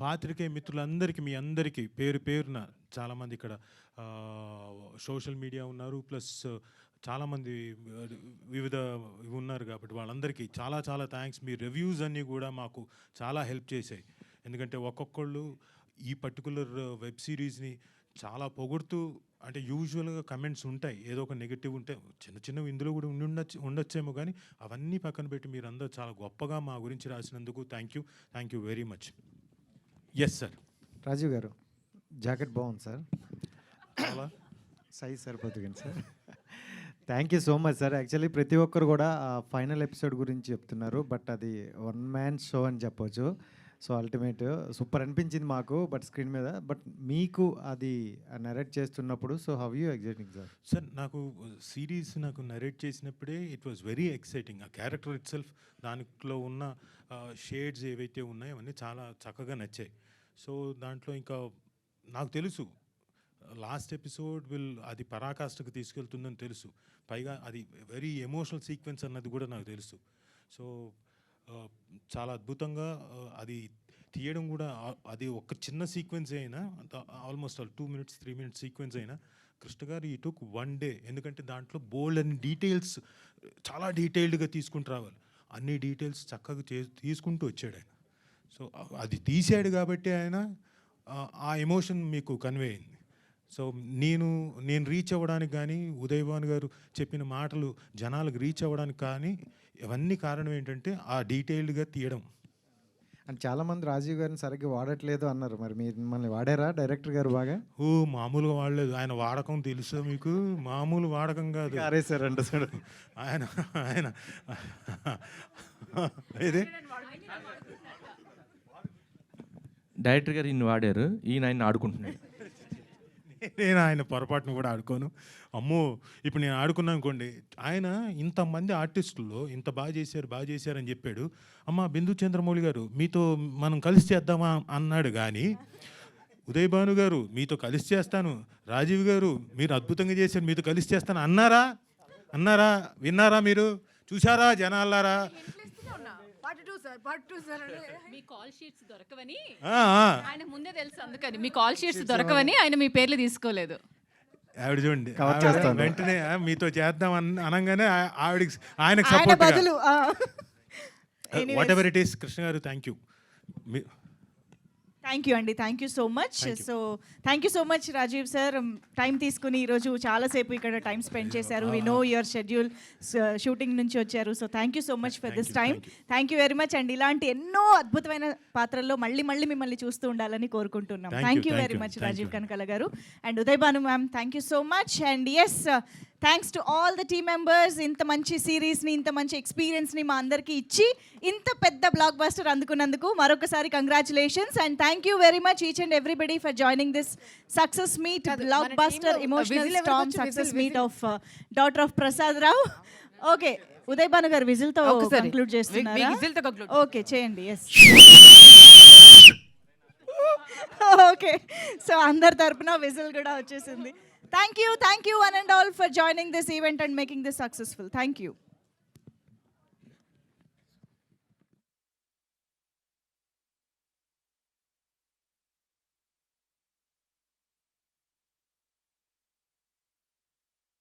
పాత్రికేయ మిత్రులందరికీ, మీ అందరికీ పేరున, చాలామంది ఇక్కడ సోషల్ మీడియా ఉన్నారు, ప్లస్ చాలామంది వివిధ ఉన్నారు కాబట్టి వాళ్ళందరికీ చాలా థ్యాంక్స్. మీ రివ్యూస్ అన్నీ కూడా మాకు చాలా హెల్ప్ చేశాయి. ఎందుకంటే ఒక్కొక్కళ్ళు ఈ పర్టికులర్ వెబ్ సిరీస్ని చాలా పొగుడుతూ, అంటే యూజువల్గా కమెంట్స్ ఉంటాయి, ఏదో ఒక నెగిటివ్ ఉంటే చిన్నవి ఇందులో కూడా ఉండొచ్చేమో, కానీ అవన్నీ పక్కన పెట్టి మీరందరూ చాలా గొప్పగా మా గురించి రాసినందుకు thank you very much. Yes sir. Rajeev garu jacket బాగుంది సార్, చాలా సైజ్ సరిపోతుంది sir. Thank you so much sir. Actually ప్రతి ఒక్కరు కూడా ఫైనల్ ఎపిసోడ్ గురించి చెప్తున్నారు, బట్ అది 1 మ్యాన్ షో అని చెప్పొచ్చు. సో అల్టిమేట్ సూపర్ అనిపించింది మాకు, బట్ స్క్రీన్ మీద. బట్ మీకు అది నరేట్ చేస్తున్నప్పుడు so how you exciting sir? Sir నాకు సిరీస్ నరేట్ చేసినప్పుడే ఇట్ వాజ్ వెరీ ఎక్సైటింగ్. ఆ క్యారెక్టర్ ఇట్ సెల్ఫ్, దాంట్లో ఉన్న షేడ్స్ ఏవైతే ఉన్నాయో అవన్నీ చాలా చక్కగా నచ్చాయి. సో దాంట్లో ఇంకా నాకు తెలుసు లాస్ట్ ఎపిసోడ్ అది పరాకాష్ఠకు తీసుకెళ్తుందని తెలుసు. పైగా అది వెరీ ఎమోషనల్ సీక్వెన్స్ అన్నది కూడా నాకు తెలుసు. సో చాలా అద్భుతంగా అది తీయడం కూడా, అది ఒక చిన్న సీక్వెన్స్ అయినా, ఆల్మోస్ట్ 2 minutes 3 minutes సీక్వెన్స్ అయినా కృష్ణ గారు ఈ టుక్ 1 day. ఎందుకంటే దాంట్లో బోల్డ్ అన్ని డీటెయిల్స్ చాలా డీటెయిల్డ్గా తీసుకుంటూ రావాలి. అన్ని డీటెయిల్స్ చక్కగా తీసుకుంటూ వచ్చాడు ఆయన. సో అది తీసాడు కాబట్టి ఆయన ఆ ఎమోషన్ మీకు కన్వే అయింది. సో నేను రీచ్ అవ్వడానికి కానీ, ఉదయ్ భాను గారు చెప్పిన మాటలు జనాలకు రీచ్ అవ్వడానికి కానీ, ఇవన్నీ కారణం ఏంటంటే ఆ డీటెయిల్డ్గా తీయడం. అండ్ చాలామంది రాజీవ్ గారిని సరిగ్గా వాడట్లేదు అన్నారు. మరి మీరు మిమ్మల్ని వాడారా డైరెక్టర్ గారు బాగా? మామూలుగా వాడలేదు. ఆయన వాడకం తెలుసా మీకు? మామూలు వాడకం కాదు. ఆరేసారంట సార్ ఆయన ఆయన ఇదే డైరెక్టర్ గారు ఈయన వాడారు, ఈయన ఆయన ఆడుకుంటున్నాడు. నేను ఆయన పొరపాటును కూడా ఆడుకోను. అమ్మో, ఇప్పుడు నేను ఆడుకున్నాను అనుకోండి, ఆయన ఇంతమంది ఆర్టిస్టుల్లో ఇంత బాగా చేశారు అని చెప్పాడు. అమ్మ బిందు చంద్రమౌళి గారు మీతో మనం కలిసి చేద్దామా అన్నాడు. కానీ ఉదయ్ భాను గారు మీతో కలిసి చేస్తాను, రాజీవ్ గారు మీరు అద్భుతంగా చేశారు మీతో కలిసి చేస్తాను అన్నారా? విన్నారా? మీరు చూసారా జనాలారా? మీ కాల్ షీట్స్ దొరకవని ఆయన ముందే తెలుసు, అందుకని మీ కాల్ షీట్స్ దొరకవని ఆయన మీ పేర్లు తీసుకోలేదు. ఆవిడ చూడండి, వెంటనే మీతో చేద్దాం అనగానే ఆవిడకి ఆయనకు support. Whatever it is, Krishna garu thank you. Thank you అండి, thank you so much. So thank you so much Rajeev sir, time తీసుకుని ఈరోజు చాలాసేపు ఇక్కడ టైం స్పెండ్ చేశారు. We know your schedule, shooting నుంచి వచ్చారు. So thank you so much for this time. Thank you very much and ఇలాంటి ఎన్నో అద్భుతమైన పాత్రల్లో మళ్ళీ మిమ్మల్ని చూస్తూ ఉండాలని కోరుకుంటున్నాం. Thank you very much Rajeev Kanakala గారు and Uday Bhanu ma'am, thank you so much. And yes, thanks to all the team members. ఇంత మంచి సిరీస్ని, ఇంత మంచి ఎక్స్పీరియన్స్ని మా అందరికీ ఇచ్చి ఇంత పెద్ద బ్లాక్ బస్టర్ అందుకున్నందుకు మరొకసారి congratulations and thank you very much each and everybody for joining this success meet, block buster emotional Storm success meet of daughter of Prasad Rao. Okay, Uday Bhanu గారు విజిల్తో కంక్లూడ్ చేస్తున్నారు. ఓకే చేయండి. ఎస్ ఓకే, సో అందరి తరపున whistle కూడా వచ్చేసింది. Thank you one and all for joining this event and making this successful. Thank you.